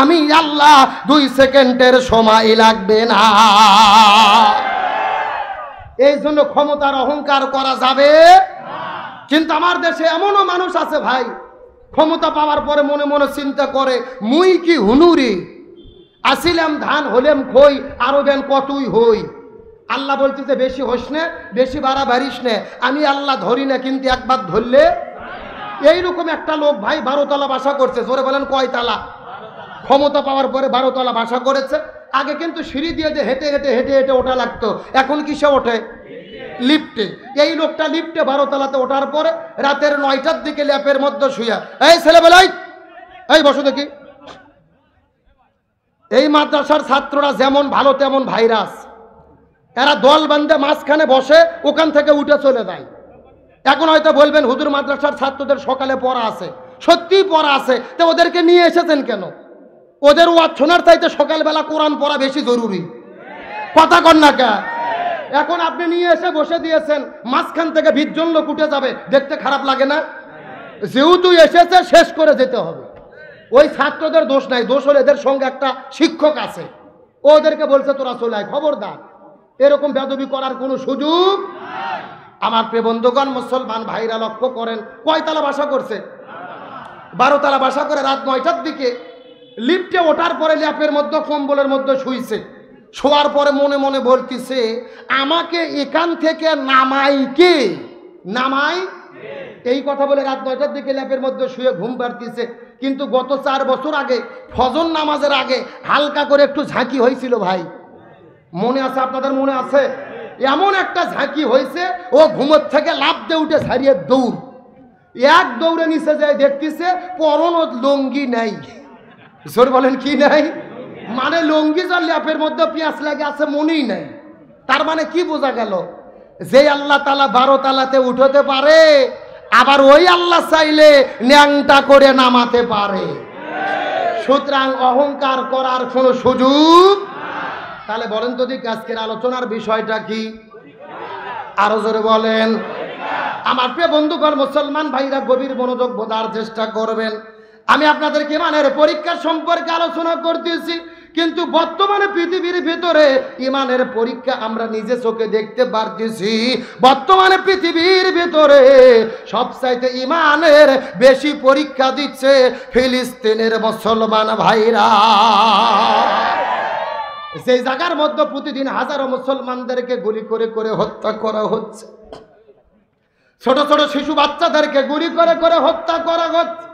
আমি আল্লাহ, 2 সেকেন্ডের সময় লাগবে না। এই জন্য ক্ষমতার অহংকার করা যাবে। কিন্তু আমার দেশে এমনও মানুষ আছে ভাই, ক্ষমতা পাওয়ার পরে মনে মনে চিন্তা করে মুই কি হুনুরি, আসিলাম ধান হলেম খই, আরো দেন কতই হই। আল্লাহ বলছে যে বেশি হোস না, বেশি বাড়াবাড়িস না, আমি আল্লাহ ধরি না, কিন্তু একবার ধরলে। এইরকম একটা লোক ভাই 12 তলা বাসা করছে। জোরে বলেন কয় তালা? ক্ষমতা পাওয়ার পরে 12 তলা বাসা করেছে। আগে কিন্তু সিঁড়ি দিয়ে হেঁটে হেঁটে হেঁটে হেঁটে ওঠা লাগতো, এখন কিসে ওঠে? লিফটে। এই লোকটা লিফটে 12 তলাতে ওঠার পরে রাতের 9টার দিকে ল্যাপের মধ্যে শুয়া, এই ছেলেবেলায় এই বসো দেখি। এই মাদ্রাসার ছাত্ররা যেমন ভালো তেমন ভাইরাস, এরা দল বান্ধে মাঝখানে বসে, ওখান থেকে উঠে চলে যায়। এখন হয়তো বলবেন হুজুর মাদ্রাসার ছাত্রদের সকালে পড়া আছে, সত্যিই পড়া আছে, তো ওদেরকে নিয়ে এসেছেন কেন? ওদের ওয়াজ শোনার চাইতে সকালবেলা কোরআন পড়া বেশি জরুরি, কথা কন না কে? এখন আপনি নিয়ে এসে বসে দিয়েছেন, মাঝখান থেকে 20 জন লোক উঠে যাবে, দেখতে খারাপ লাগে না? যেহেতু এসেছে শেষ করে যেতে হবে। ওই ছাত্রদের দোষ নাই, দোষ হলে এদের সঙ্গে একটা শিক্ষক আছে, ওদেরকে বলছে তোরা চলে আয়, খবরদার এরকম বেদবি করার কোনো সুযোগ। আমার প্রিয় বন্ধুগণ মুসলমান ভাইরা লক্ষ্য করেন, কয়তলা বাসা করছে? 12 তলা বাসা করে রাত 9টার দিকে লিফটে ওঠার পরে ল্যাপের মধ্যে কম্বলের মধ্যে শুইছে। শোয়ার পরে মনে মনে বলতেছে আমাকে এখান থেকে নামাই কে? নামাই এই কথা বলে রাত 9টার দিকে ল্যাপের মধ্যে শুয়ে ঘুম পাড়তেছে। কিন্তু গত 4 বছর আগে ফজর নামাজের আগে হালকা করে একটু ঝাঁকি হয়েছিল ভাই, মনে আছে? আপনাদের মনে আছে? এমন একটা ঝাঁকি হয়েছে, ও ঘুমের থেকে লাফ দিয়ে উঠে ছাড়িয়ে দৌড়, এক দৌড়ে নিচে যায়, দেখতেছে পরনো লুঙ্গি নাই। জোর বলেন কি নাই? মানে লুঙ্গি যার ল্যাপের মধ্যে পেঁয়াজ লাগে আছে মনেই নাই। তার মানে কি বোঝা গেল? যে আল্লাহ তাআলা 12 তালাতে উঠতে পারে, আবার ওই আল্লাহ চাইলে ন্যাংটা করে নামাতে পারে। সুতরাং অহংকার করার কোনো সুযোগ। তাহলে বলেন তো দিক আজকের আলোচনার বিষয়টা কি? আরো জোরে বলেন। আমার প্রিয় বন্ধুগণ মুসলমান ভাইরা গভীর মনোযোগ বোঝার চেষ্টা করবেন। আমি আপনাদেরকে ইমানের পরীক্ষা সম্পর্কে আলোচনা করতেছি, কিন্তু বর্তমানে পৃথিবীর ভিতরে ইমানের পরীক্ষা আমরা নিজে চোখে দেখতে পারতেছি। বর্তমানে পৃথিবীর ভিতরে সবচাইতে ইমানের বেশি পরীক্ষা দিচ্ছে ফিলিস্তিনের মুসলমান ভাইরা। সেই জায়গার মধ্যে প্রতিদিন হাজারো মুসলমানদেরকে গুলি করে করে হত্যা করা হচ্ছে, ছোট ছোট শিশু বাচ্চাদেরকে গুলি করে করে হত্যা করা হচ্ছে,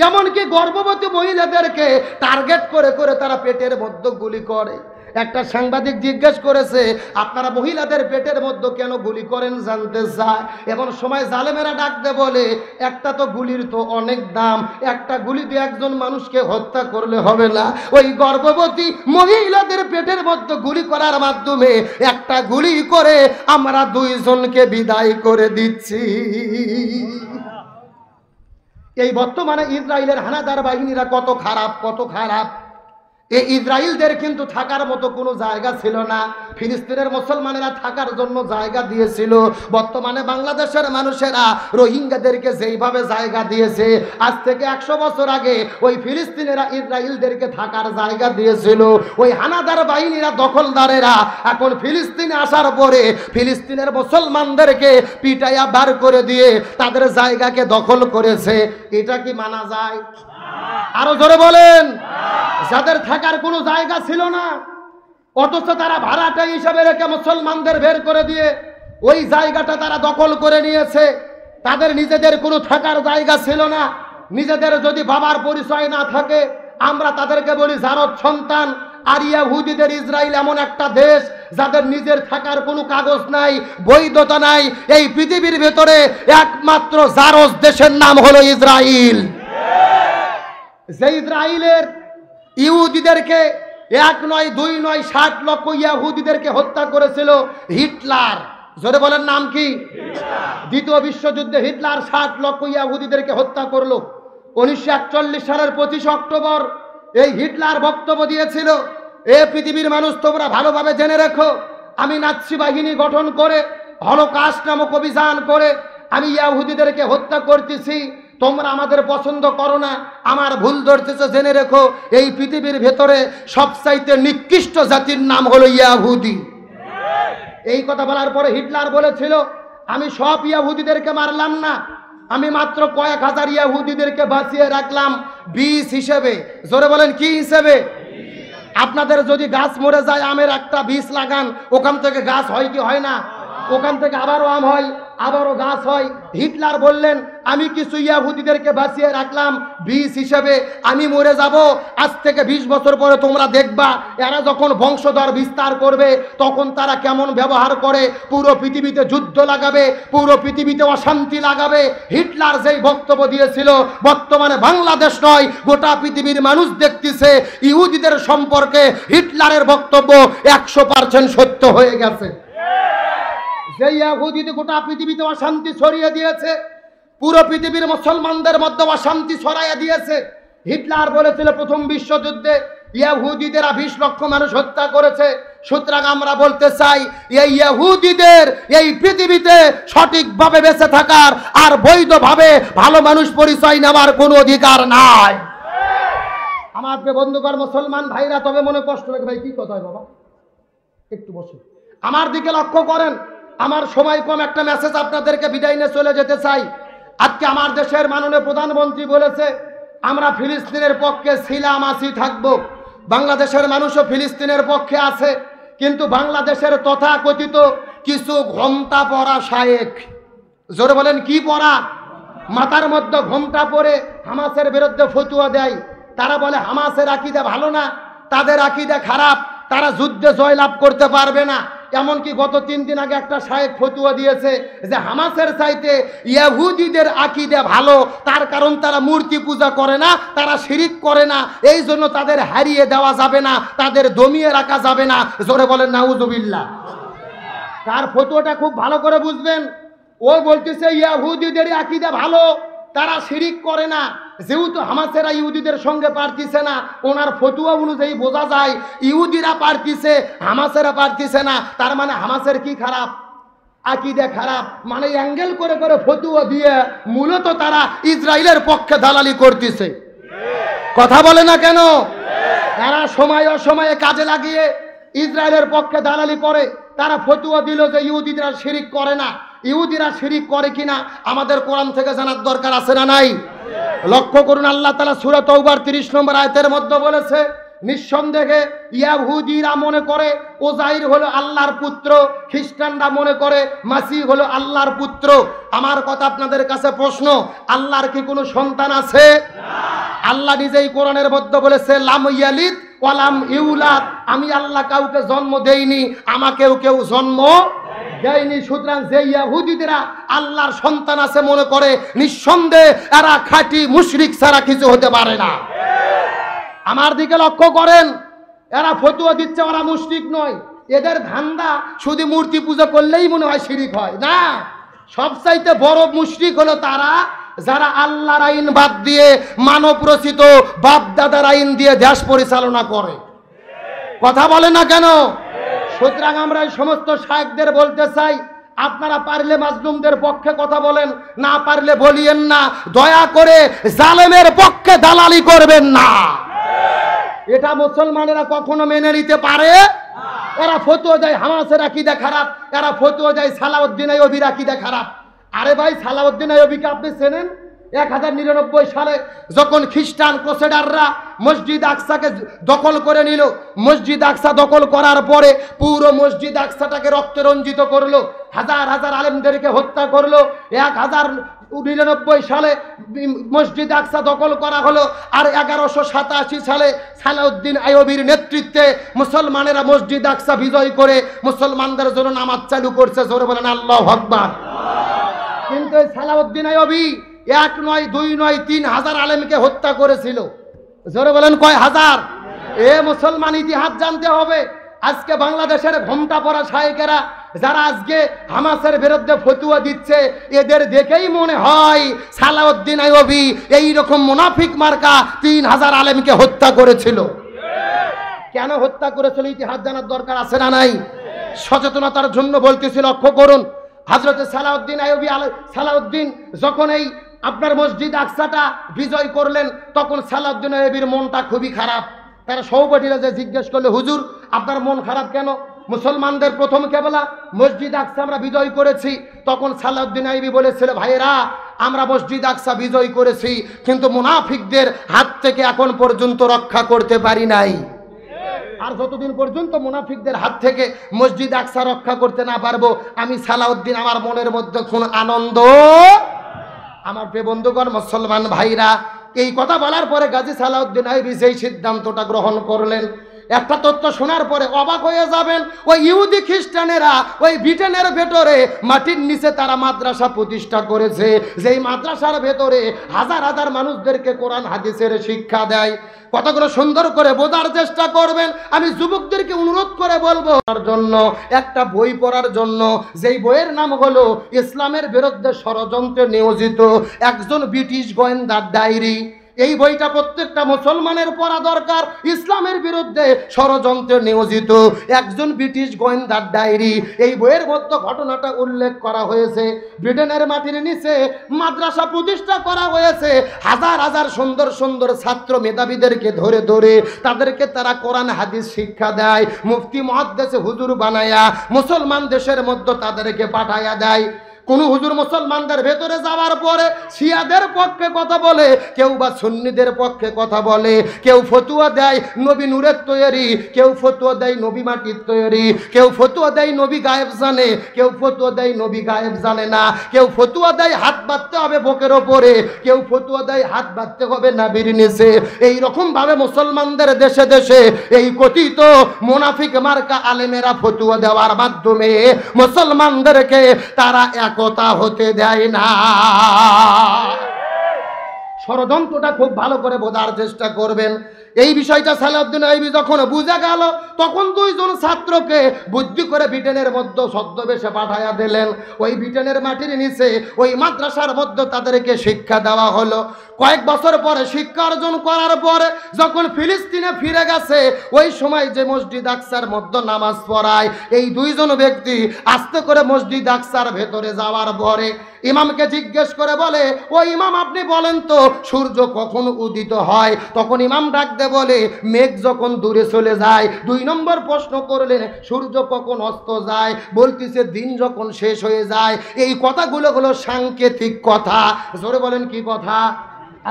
এমনকি গর্ভবতী মহিলাদেরকে টার্গেট করে করে তারা পেটের মধ্যে গুলি করে। একটা সাংবাদিক জিজ্ঞেস করেছে আপনারা মহিলাদের পেটের মধ্যে কেন গুলি করেন জানতে চায়। এমন সময় জালেমেরা ডাকতে বলে একটা তো গুলির তো অনেক দাম, একটা গুলি দিয়ে একজন মানুষকে হত্যা করলে হবে না, ওই গর্ভবতী মহিলাদের পেটের মধ্যে গুলি করার মাধ্যমে একটা গুলি করে আমরা 2 জনকে বিদায় করে দিচ্ছি। এই বর্তমানে ইসরায়েলের হানাদার বাহিনীরা কত খারাপ, কত খারাপ। এই ইসরায়েলদের কিন্তু থাকার মতো কোনো জায়গা ছিল না, ফিলিস্তিনের মুসলমানেরা থাকার জন্য জায়গা দিয়েছিল। বর্তমানে বাংলাদেশের মানুষেরা রোহিঙ্গাদেরকে যেইভাবে জায়গা দিয়েছে, আজ থেকে 100 বছর আগে ওই ফিলিস্তিনেরা ইসরায়েলদেরকে থাকার জায়গা দিয়েছিল। ওই হানাদার বাহিনীরা, দখলদারেরা এখন ফিলিস্তিনে আসার পরে ফিলিস্তিনের মুসলমানদেরকে পিটাইয়া বার করে দিয়ে তাদের জায়গাকে দখল করেছে। এটা কি মানা যায়? আরো জোরে বলেন। যাদের থাকার কোনো জায়গা ছিল না, অথচ তারা ভাড়াটা হিসাবে রেখে মুসলমানদের বের করে দিয়ে ওই জায়গাটা তারা দখল করে নিয়েছে। তাদের নিজেদের কোনো থাকার জায়গা ছিল না। নিজেদের যদি বাবার পরিচয় না থাকে, আমরা তাদেরকে বলি জারদ সন্তান। আর ইহুদিদের ইসরায়েল এমন একটা দেশ যাদের নিজের থাকার কোনো কাগজ নাই, বৈধতা নাই। এই পৃথিবীর ভেতরে একমাত্র জারজ দেশের নাম হলো ইসরায়েল। যে ইসরায়েলের ইহুদিদেরকে 1 নয় 2 নয় 60 লক্ষ ইহুদিদেরকে হত্যা করেছিল হিটলার। জোরে বলেন নাম কি? দ্বিতীয় বিশ্বযুদ্ধে হিটলার 60 লক্ষ ইহুদিদেরকে হত্যা করলো। 1941 সালের 25 অক্টোবর এই হিটলার বক্তব্য দিয়েছিল, এ পৃথিবীর মানুষ তোমরা ভালোভাবে জেনে রেখো, আমি নাৎসি বাহিনী গঠন করে হলোকাস্ট নামক অভিযান করে আমি ইহুদিদেরকে হত্যা করতেছি। তোমরা আমাদের পছন্দ করো না, আমার ভুল ধরতেছো, জেনে রেখো এই পৃথিবীর ভেতরে সবচাইতে নিকৃষ্ট জাতির নাম হলো ইহুদি। এই কথা বলার পরে হিটলার বলেছিল, আমি সব ইহুদিদেরকে মারলাম না, আমি মাত্র কয়েক হাজার ইহুদিদেরকে বাঁচিয়ে রাখলাম বীজ হিসেবে। জোরে বলেন কি হিসেবে? আপনাদের যদি গাছ মরে যায়, আমের একটা বীজ লাগান, ওখান থেকে গাছ হয় কি হয় না? ওখান থেকে আবারও আম হয়, আবারও গাছ হয়। হিটলার বললেন, আমি কিছু ইহুদিদেরকে বাঁচিয়ে রাখলাম বীজ হিসেবে, আমি মরে যাব, আজ থেকে 20 বছর পরে তোমরা দেখবা এরা যখন বংশধর বিস্তার করবে তখন তারা কেমন ব্যবহার করে, পুরো পৃথিবীতে যুদ্ধ লাগাবে, পুরো পৃথিবীতে অশান্তি লাগাবে। হিটলার যেই বক্তব্য দিয়েছিল, বর্তমানে বাংলাদেশ নয় গোটা পৃথিবীর মানুষ দেখতেছে ইহুদিদের সম্পর্কে হিটলারের বক্তব্য 100% সত্য হয়ে গেছে। যে ইহুদিতে গোটা পৃথিবীতে অশান্তি ছড়িয়ে দিয়েছে, পুরো পৃথিবীর মুসলমানদের মধ্যে অশান্তি ছড়াইয়া দিয়েছে। হিটলার বলেছিল প্রথম বিশ্বযুদ্ধে ইহুদিদেরা 20 লক্ষ মানুষ হত্যা করেছে। সুতরাং আমরা বলতে চাই, এই ইহুদিদের এই পৃথিবীতে সঠিকভাবে বেঁচে থাকার আর বৈধভাবে ভালো মানুষ পরিচয় নেওয়ার কোনো অধিকার নাই। আমার বন্ধুগণ মুসলমান ভাইরা, তবে মনে কষ্ট লাগে, ভাই কি কথা হয় বাবা, একটু বসুন, আমার দিকে লক্ষ্য করেন। আমার সময় কম, একটা মেসেজ আপনাদেরকে বিদায় নিয়ে চলে যেতে চাই। আজকে আমার দেশের মাননীয় প্রধানমন্ত্রী বলেছে আমরা ফিলিস্তিনের পক্ষে ছিলাম, আছি, থাকবো। বাংলাদেশের মানুষও ফিলিস্তিনের পক্ষে আছে, কিন্তু বাংলাদেশের তথাকথিত কিছু ঘোমটা পরা শায়েখ, জোরে বলেন কি পরা, মাথার মধ্যে ঘোমটা পরে হামাসের বিরুদ্ধে ফতুয়া দেয়। তারা বলে হামাসের আকীদা ভালো না, তাদের আকীদা খারাপ, তারা যুদ্ধে জয়লাভ করতে পারবে না। এমনকি গত 3 দিন আগে একটা শায়েখ ফতুয়া দিয়েছে যে হামাসের চাইতে ইহুদিদের আকীদা ভালো, তার কারণ তারা মূর্তি পূজা করে না, তারা শিরিক করে না, এই জন্য তাদের হারিয়ে দেওয়া যাবে না, তাদের দমিয়ে রাখা যাবে না। জোরে বলেন নাউজুবিল্লাহ। তার ফতুয়াটা খুব ভালো করে বুঝবেন। ও বলতেছে ইহুদিদের আকীদা ভালো, তারা শিরিক করে না। যেহেতু হামাসেরা ইহুদিদের সঙ্গে পারতিছে না, ওনার ফতুয়া অনুযায়ী বোঝা যায় ইহুদিরা পারতিছে, হামাসেরা পারতিছে না। তার মানে হামাসের কি খারাপ? আকীদা খারাপ। মানে অ্যাঙ্গেল করে করে ফতুয়া দিয়ে মূলত তারা ইসরায়েলের পক্ষে দালালি করতেছে। কথা বলে না কেন? তারা সময় অসময়ে কাজে লাগিয়ে ইসরায়েলের পক্ষে দালালি করে। তারা ফতুয়া দিল যে ইহুদিরা শিরিক করে না। ইহুদিরা শিরিক করে কিনা আমাদের কোরআন থেকে জানার দরকার আছে না নাই? লক্ষ্য করুন, আল্লাহ তাআলা সূরা তাওবার 30 নম্বর আয়াতের মধ্যে বলেছে, নিঃসন্দেহে ইহুদিরা মনে করে ওজাইর হলো আল্লাহর পুত্র, খ্রিস্টানরা মনে করে মাসিহ হলো আল্লাহর পুত্র। আমার কথা আপনাদের কাছে প্রশ্ন, আল্লাহর কি কোনো সন্তান আছে? আল্লাহ নিজেই কোরআনের মধ্যে বলেছে, লাম ইয়ালিদ ওয়া লাম ইউলাদ, আমি আল্লাহ কাউকে জন্ম দেইনি, আমাকেও কেউ জন্ম দেয়নি। সুতরাং যে ইহুদিরা আল্লাহর সন্তান আছে মনে করে, নিঃসন্দেহে এরা খাঁটি মুশরিক ছাড়া কিছু হতে পারে না। আমার দিকে লক্ষ্য করেন, এরা ফতুয়া দিচ্ছে ওরা মুশরিক নয়, এদের ধান্দা শুধু মূর্তি পূজা করলেই মনে হয় শিরিক হয় না। সবচাইতে বড় মুশরিক হলো তারা যারা আল্লাহর আইন বাদ দিয়ে মানব রচিত বাপ দাদার আইন দিয়ে দেশ পরিচালনা করে। কথা বলে না কেন? সুতরাং আমরা এই সমস্ত শায়েখদের বলতে চাই, আপনারা পারলে মাজলুমদের পক্ষে কথা বলেন, না পারলে বলিয়েন না। দয়া করে জালেমের পক্ষে দালালি করবেন না। এটা মুসলমানেরা কখনো মেনে নিতে পারে? এরা ফতুয়া দেয় হামাসের আকীদা খারাপ, এরা ফতুয়া দেয় সালাউদ্দিন আইয়ুবীর আকীদা খারাপ। আরে ভাই, সালাউদ্দিন আইয়ুবীকে আপনি চেনেন? 1099 সালে যখন খ্রিস্টান ক্রুসেডাররা মসজিদ আকসাকে দখল করে নিল, মসজিদ আকসা দখল করার পরে পুরো মসজিদ আকসাটাকে রক্তে রঞ্জিত করলো, হাজার হাজার আলেমদেরকে হত্যা করলো। 1099 সালে মসজিদ আকসা দখল করা হলো। আর 1187 সালে সালাউদ্দিন আইয়ুবীর নেতৃত্বে মুসলমানেরা মসজিদ আকসা বিজয় করে মুসলমানদের জন্য নামাজ চালু করছে। জোরে বলেন আল্লাহু আকবার। কিন্তু সালাউদ্দিন আইয়ুবী 1 নয় 2 নয় 3000 আলেমকে হত্যা করেছিল। জোরে বলেন কয় হাজার? মুসলমান ইতিহাস জানতে হবে। আজকে বাংলাদেশের ঘোমটা পরা শায়েখেরা যারা আজকে হামাসের বিরুদ্ধে ফতুয়া দিচ্ছে এদের দেখেই মনে হয় সালাউদ্দিন আইয়ুবী এই রকম মুনাফিক মার্কা 3000 আলেমকে হত্যা করেছিল। কেন হত্যা করেছিল ইতিহাস জানার দরকার আছে না নাই? সচেতনতার জন্য বলতেছি, লক্ষ্য করুন। হযরত সালাউদ্দিন আইয়ুবী সালাউদ্দিন যখন এই আপনার মসজিদ আকসাটা বিজয় করলেন, তখন সালাউদ্দিন আইয়ুবীর মনটা খুবই খারাপ। তারা সহপাঠীরা যে জিজ্ঞেস করলে, হুজুর আপনার মন খারাপ কেন? মুসলমানদের প্রথম কেবলা মসজিদ আকসা আমরা বিজয় করেছি। তখন সালাউদ্দিন আইয়ুবী বলেছিল, ভাইয়েরা আমরা মসজিদ আকসা বিজয় করেছি, কিন্তু মুনাফিকদের হাত থেকে এখন পর্যন্ত রক্ষা করতে পারি নাই। আর যতদিন পর্যন্ত মুনাফিকদের হাত থেকে মসজিদ আকসা রক্ষা করতে না পারবো, আমি সালাউদ্দিন আমার মনের মধ্যে কোন আনন্দ। আমার প্রিয় বন্ধুগণ, মুসলমান ভাইরা, এই কথা বলার পরে গাজী সালাউদ্দিন আইয়ুবী যেই সিদ্ধান্তটা গ্রহণ করলেন, একটা তথ্য শোনার পরে অবাক হয়ে যাবেন। ওই ইহুদি খ্রিস্টানেরা ওই ব্রিটেনের ভেতরে মাটির নিচে তারা মাদ্রাসা প্রতিষ্ঠা করেছে, যেই মাদ্রাসার ভেতরে হাজার হাজার মানুষদেরকে কোরআন হাদিসের শিক্ষা দেয়। কথাগুলো সুন্দর করে বোঝার চেষ্টা করবেন। আমি যুবকদেরকে অনুরোধ করে বলবো জন্য একটা বই পড়ার জন্য, যেই বইয়ের নাম হলো ইসলামের বিরুদ্ধে ষড়যন্ত্রে নিয়োজিত একজন ব্রিটিশ গোয়েন্দার ডায়েরি। এই বইটা প্রত্যেকটা মুসলমানের পড়া দরকার। ইসলামের বিরুদ্ধে ষড়যন্ত্রে নিয়োজিত একজন ব্রিটিশ গোয়েন্দার ডায়েরি। এই বইয়ের মধ্যে ঘটনাটা উল্লেখ করা হয়েছে। ব্রিটেনের মাটির নিচে মাদ্রাসা প্রতিষ্ঠা করা হয়েছে, হাজার হাজার সুন্দর সুন্দর ছাত্র মেধাবীদেরকে ধরে ধরে তাদেরকে তারা কোরআন হাদিস শিক্ষা দেয়, মুফতি মুহাদ্দিস হুজুর বানায়া মুসলমান দেশের মধ্যে তাদেরকে পাঠায়া দেয়। কোন হুজুর মুসলমানদের ভেতরে যাওয়ার পরে শিয়াদের পক্ষে কথা বলে, কেউ বা সুন্নিদের পক্ষে কথা বলে, কেউ ফতুয়া দেয় নবী নূরের তৈরি, কেউ ফতুয়া দেয় নবী মাটির তৈরি, কেউ ফতুয়া দেয় নবী গায়েব জানে, কেউ ফতুয়া দেয় নবী গায়েব জানে না, কেউ ফতুয়া দেয় হাত বাঁধতে হবে বুকের ওপরে, কেউ ফতুয়া দেয় হাত বাঁধতে হবে নাভির নিচে। এই রকম ভাবে মুসলমানদের দেশে দেশে এই কথিত মুনাফিক মার্কা আলেমেরা ফতুয়া দেওয়ার মাধ্যমে মুসলমানদেরকে তারা একতা হতে দেয় না। ষড়যন্ত্রটা খুব ভালো করে বোঝার চেষ্টা করবেন। এই বিষয়টা সালাউদ্দিন আইয়ুবী যখন বুঝে গেল, তখন দুইজন ছাত্রকে বুদ্ধি করে ব্রিটেনের মধ্যে ছদ্মবেশে পাঠাইয়া দিলেন। ওই ব্রিটেনের মাটির নিচে ওই মাদ্রাসার মধ্যে তাদেরকে শিক্ষা দেওয়া হলো। কয়েক বছর পরে শিক্ষা অর্জন করার পরে যখন ফিলিস্তিনে ফিরে গেছে, ওই সময় যে মসজিদ আকসার মধ্যে নামাজ পড়ায়, এই দুইজন ব্যক্তি আস্তে করে মসজিদ আকসার ভেতরে যাওয়ার পরে ইমামকে জিজ্ঞেস করে বলে, ও ইমাম আপনি বলেন তো সূর্য কখন উদিত হয়? তখন ইমাম ডাকতে বলে, মেঘ যখন দূরে চলে যায়। 2 নম্বর প্রশ্ন করলেন, সূর্য কখন অস্ত যায়? বলতেছে দিন যখন শেষ হয়ে যায়। এই কথাগুলো হলো সাংকেতিক কথা। জোরে বলেন কি কথা?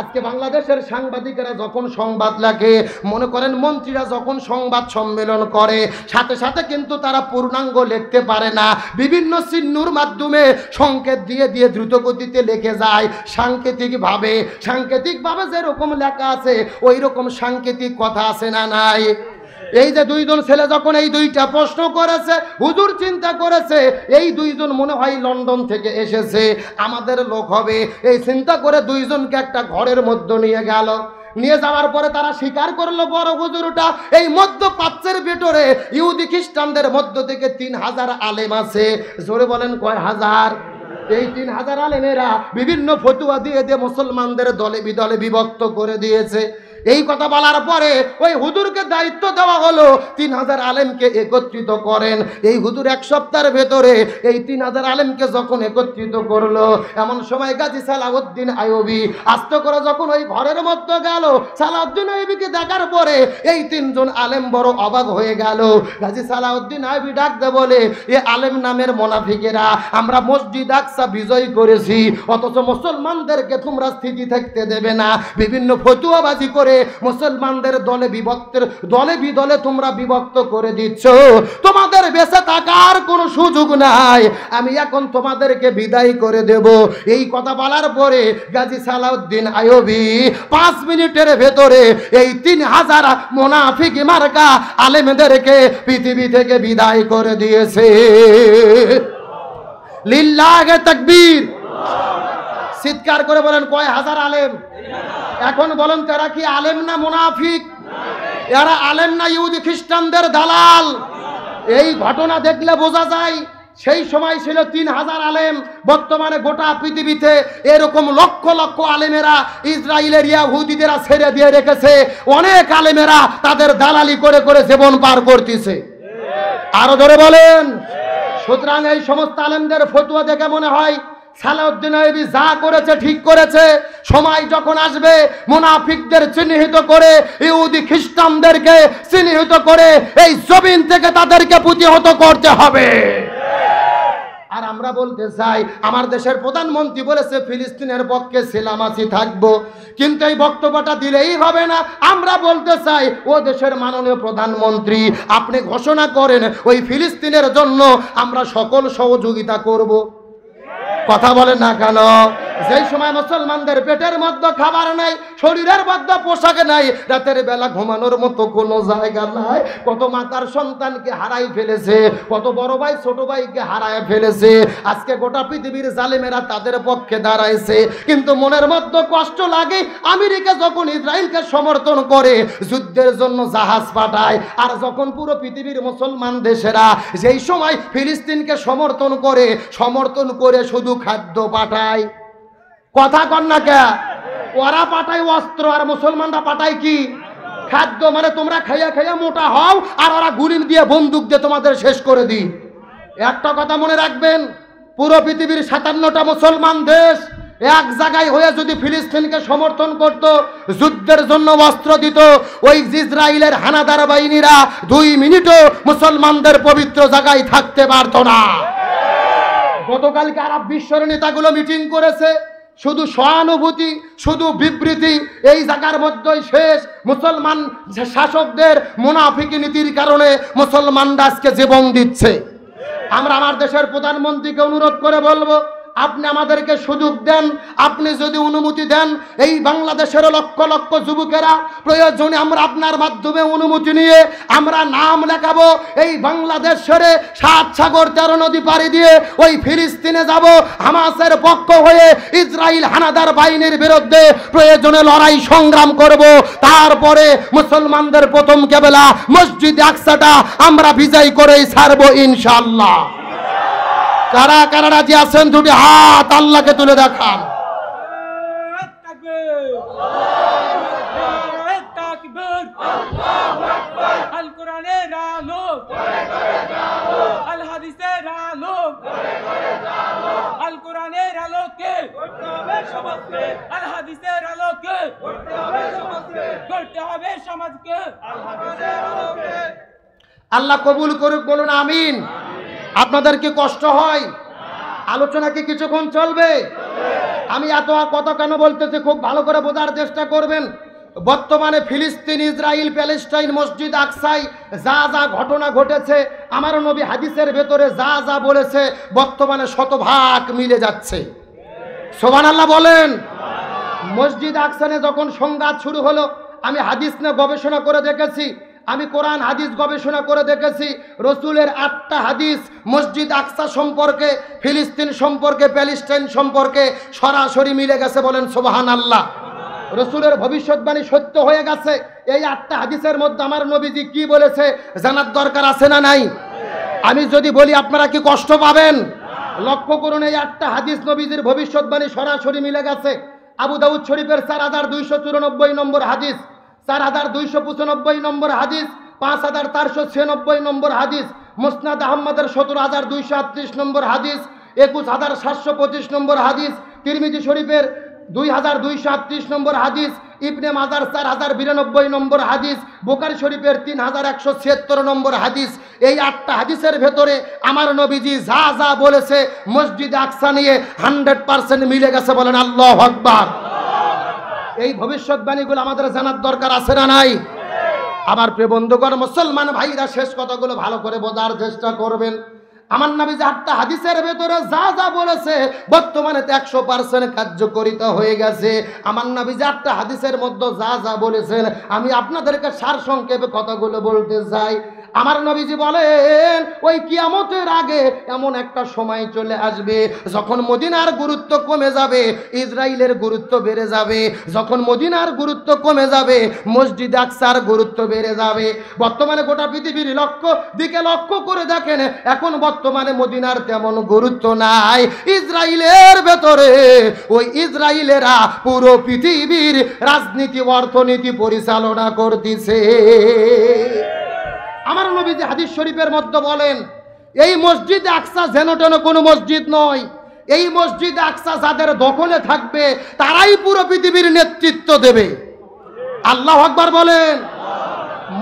আজকে বাংলাদেশের সাংবাদিকেরা যখন সংবাদ লেখে, মনে করেন মন্ত্রীরা যখন সংবাদ সম্মেলন করে, সাথে সাথে কিন্তু তারা পূর্ণাঙ্গ লিখতে পারে না, বিভিন্ন চিহ্নর মাধ্যমে সংকেত দিয়ে দিয়ে দ্রুত গতিতে লিখে যায় সাংকেতিকভাবে। সাংকেতিকভাবে যেরকম লেখা আছে ওই রকম সাংকেতিক কথা আছে না নাই? এই যে দুইজন ছেলে যখন এই দুইটা প্রশ্ন করেছে, হুজুর চিন্তা করেছে এই দুইজন মনে হয় লন্ডন থেকে এসেছে, আমাদের লোক হবে। এই চিন্তা করে দুইজনকে একটা ঘরের মধ্যে নিয়ে গেল। নিয়ে যাওয়ার পরে তারা স্বীকার করলো, বড় হুজুরটা এই মধ্যপ্রাচ্যের ভেতরে ইহুদি খ্রিস্টানদের মধ্য থেকে 3000 আলেম আছে। জোরে বলেন কয় হাজার? এই 3000 আলেমেরা বিভিন্ন ফতুয়া দিয়ে দিয়ে মুসলমানদের দলে বিদলে বিভক্ত করে দিয়েছে। এই কথা বলার পরে ওই হুজুরকে দায়িত্ব দেওয়া হলো 3000 আলেমকে একত্রিত করেন। এই হুজুর 1 সপ্তাহের ভেতরে এই 3000 আলেমকে যখন একত্রিত করলো, এমন সময় গাজী সালাউদ্দিন আইয়ুবী আস্তে করে যখন ওই ঘরের মধ্যে গেল, সালাউদ্দিন আইয়ুবীকে দেখার পরে এই 3 জন আলেম বড় অবাক হয়ে গেল। গাজী সালাউদ্দিন আইয়ুবী ডাকতে বলে, এ আলেম নামের মুনাফিকেরা, আমরা মসজিদ আকসা বিজয় করেছি, অথচ মুসলমানদেরকে তোমরা স্থিতি থাকতে দেবে না, বিভিন্ন ফতুয়াবাজি করে মুসলমানদের দলে বিভক্তের দলে বিদলে তোমরা বিভক্ত করে দিচ্ছ, তোমাদের বেঁচে থাকার কোনো সুযোগ নাই, আমি এখন তোমাদেরকে বিদায় করে দেব। এই কথা বলার পরে গাজী সালাউদ্দিন আইয়ুবী 5 মিনিটের ভেতরে এই 3000 মুনাফিক মার্কা আলেমদেরকে পৃথিবী থেকে বিদায় করে দিয়েছে। লিল্লাহে তাকবীর। চিৎকার করে বলেন কয় হাজার আলেম? এখন বলেন তারা কি আলেম না মুনাফিক? এরা আলেম না ইহুদি খ্রিস্টানদের দালাল? এই ঘটনা দেখলে বোঝা যায় সেই সময় ছিল 3000 আলেম, বর্তমানে গোটা পৃথিবীতে এরকম লক্ষ লক্ষ আলেমেরা ইসরায়েলের ইহুদিদেরা ছেড়ে দিয়ে রেখেছে। অনেক আলেমেরা তাদের দালালি করে করে জীবন পার করতেছে। আরো ধরে বলেন। সুতরাং এই সমস্ত আলেমদের ফতোয়া দেখে মনে হয় সালাউদ্দিন আইয়ুবী যা করেছে ঠিক করেছে। সময় যখন আসবে মুনাফিকদের চিহ্নিত করে, ইহুদি খ্রিস্টানদেরকে চিহ্নিত করে এই জমিন থেকে তাদেরকে প্রতিহত করতে হবে। আর আমরা বলতে চাই, আমার দেশের প্রধানমন্ত্রী বলেছে ফিলিস্তিনের পক্ষে সেলামাসি থাকবো, কিন্তু এই বক্তব্যটা দিলেই হবে না। আমরা বলতে চাই, ও দেশের মাননীয় প্রধানমন্ত্রী, আপনি ঘোষণা করেন ওই ফিলিস্তিনের জন্য আমরা সকল সহযোগিতা করব। কথা বলেন না কেন? যেই সময় মুসলমানদের পেটের মধ্যে খাবার নাই, শরীরের মধ্যে পোশাক নাই, রাতের বেলা ঘুমানোর মতো কোনো জায়গা নাই, কত মাতার সন্তানকে হারাই ফেলেছে, কত বড় ভাই ছোট ভাইকে হারায় ফেলেছে। আজকে গোটা পৃথিবীর জালেমেরা তাদের পক্ষে দাঁড়াইছে, কিন্তু মনের মধ্যে কষ্ট লাগে আমেরিকা যখন ইসরায়েলকে সমর্থন করে, যুদ্ধের জন্য জাহাজ পাঠায়, আর যখন পুরো পৃথিবীর মুসলমান দেশেরা যেই সময় ফিলিস্তিনকে সমর্থন করে শুধু খাদ্য পাঠায়। কথা কন না কে? ওরা পাঠায় অস্ত্র আর মুসলমানরা পাঠায় কি? খাদ্য। মানে তোমরা খাইয়া খাইয়া মোটা হও, আর ওরা গুলি দিয়ে বন্দুক দিয়ে তোমাদের শেষ করে দিই। একটা কথা মনে রাখবেন, পুরো পৃথিবীর 57টা মুসলমান দেশ এক জায়গায় হয়ে যদি ফিলিস্তিনকে সমর্থন করত, যুদ্ধের জন্য অস্ত্র দিত, ওই ইসরায়েলের হানাদার বাহিনীরা 2 মিনিটও মুসলমানদের পবিত্র জায়গায় থাকতে পারত না। গতকালকে আরব বিশ্বের নেতাগুলো মিটিং করেছে, শুধু সহানুভূতি, শুধু বিবৃতি, এই জায়গার মধ্যেই শেষ। মুসলমান শাসকদের মুনাফিকি নীতির কারণে মুসলমানরা আজকে জীবন দিচ্ছে। আমরা আমার দেশের প্রধানমন্ত্রীকে অনুরোধ করে বলবো, আপনি আমাদেরকে সুযোগ দেন, আপনি যদি অনুমতি দেন, এই বাংলাদেশের লক্ষ লক্ষ যুবকেরা প্রয়োজনে আমরা আপনার মাধ্যমে অনুমতি নিয়ে আমরা নাম লেখাবো, এই বাংলাদেশ ছেড়ে 7 সাগর 13 নদী পাড়ি দিয়ে ওই ফিলিস্তিনে যাব, হামাসের পক্ষ হয়ে ইসরায়েল হানাদার বাহিনীর বিরুদ্ধে প্রয়োজনে লড়াই সংগ্রাম করব। তারপরে মুসলমানদের প্রথম কেবলা মসজিদ আকসাটা আমরা বিজয় করেই ছাড়বো ইনশাআল্লাহ। কারা কারা রাজি আছেন? দুটি হাত আল্লাহকে তুলে দেখান। আল কোরআনের আলো, আল হাদিসের আলো, আল কোরআনের আলোকে আল হাদিসের আলোকে গড়তে হবে সমাজকে। আল্লাহ কবুল করুক, বলুন আমিন। আপনাদের কি কষ্ট হয়? আলোচনা কি কিছুক্ষণ চলবে? আমি এত কথা কেন বলতেছি খুব ভালো করে বোঝার চেষ্টা করবেন। বর্তমানে ফিলিস্তিন, ইসরায়েল, প্যালেস্টাইন, মসজিদ আকসায় যা যা ঘটনা ঘটেছে, আমার নবী হাদিসের ভেতরে যা যা বলেছে বর্তমানে শতভাগ মিলে যাচ্ছে। সুবহানাল্লাহ বলেন। মসজিদ আকসানে যখন সংঘাত শুরু হলো, আমি হাদিস নিয়ে গবেষণা করে দেখেছি, আমি কোরআন হাদিস গবেষণা করে দেখেছি, রসুলের 8টা হাদিস মসজিদ আকসা সম্পর্কে, ফিলিস্তিন সম্পর্কে, প্যালেস্টাইন সম্পর্কে সরাসরি মিলে গেছে। বলেন সুবহানাল্লাহ। রসুলের ভবিষ্যৎবাণী সত্য হয়ে গেছে। এই 8টা হাদিসের মধ্যে আমার নবীজি কি বলেছে জানার দরকার আছে না নাই? আমি যদি বলি আপনারা কি কষ্ট পাবেন? লক্ষ্য করুন, এই 8টা হাদিস নবীজির ভবিষ্যৎবাণী সরাসরি মিলে গেছে। আবু দাউদ শরীফের 4294 নম্বর হাদিস, 4295 নম্বর হাদিস, 5496 নম্বর হাদিস, মুসনাদ আহমদের 17238 নম্বর হাদিস, 21725 নম্বর হাদিস, তিরমিজি শরীফের 2238 নম্বর হাদিস, ইবনে মাজার 4092 নম্বর হাদিস, বুখারী শরীফের 3176 নম্বর হাদিস। এই 8টা হাদিসের ভেতরে আমার নবীজি যা যা বলেছে মসজিদ আকসা নিয়ে 100% মিলে গেছে। বলেন আল্লাহু আকবার। এই ভবিষ্যৎবাণীগুলো আমাদের জানার দরকার আছে না নাই? আবার প্রিয় বন্ধুগণ, মুসলমান ভাইরা শেষ কথাগুলো ভালো করে বোঝার চেষ্টা করবেন। আমার নবী যে 8টা হাদিসের ভেতরে যা যা বলেছে বর্তমানে 100% কার্যকরিতা হয়ে গেছে। আমার নবী যে 8টা হাদিসের মধ্যে যা যা বলেছেন, আমি আপনাদেরকে সার সংক্ষেপে কথাগুলো বলতে চাই। আমার নবীজি বলেন ওই কিয়ামতের আগে এমন একটা সময় চলে আসবে যখন মদিনার গুরুত্ব কমে যাবে, ইসরাইলের গুরুত্ব বেড়ে যাবে। যখন মদিনার গুরুত্ব কমে যাবে, মসজিদ আকসার গুরুত্ব বেড়ে যাবে। বর্তমানে গোটা পৃথিবীর দিকে লক্ষ্য করে দেখেন, এখন বর্তমানে মদিনার তেমন গুরুত্ব নাই। ইসরাইলের ভেতরে ওই ইসরাইলেরা পুরো পৃথিবীর রাজনীতি অর্থনীতি পরিচালনা করতেছে। আমার নবীজি হাদিস শরীফের মধ্যে বলেন, এই মসজিদ আকসা যেন তেন কোনো মসজিদ নয়। এই মসজিদ আকসা যাদের দখলে থাকবে তারাই পুরো পৃথিবীর নেতৃত্ব দেবে। আল্লাহু আকবার বলেন।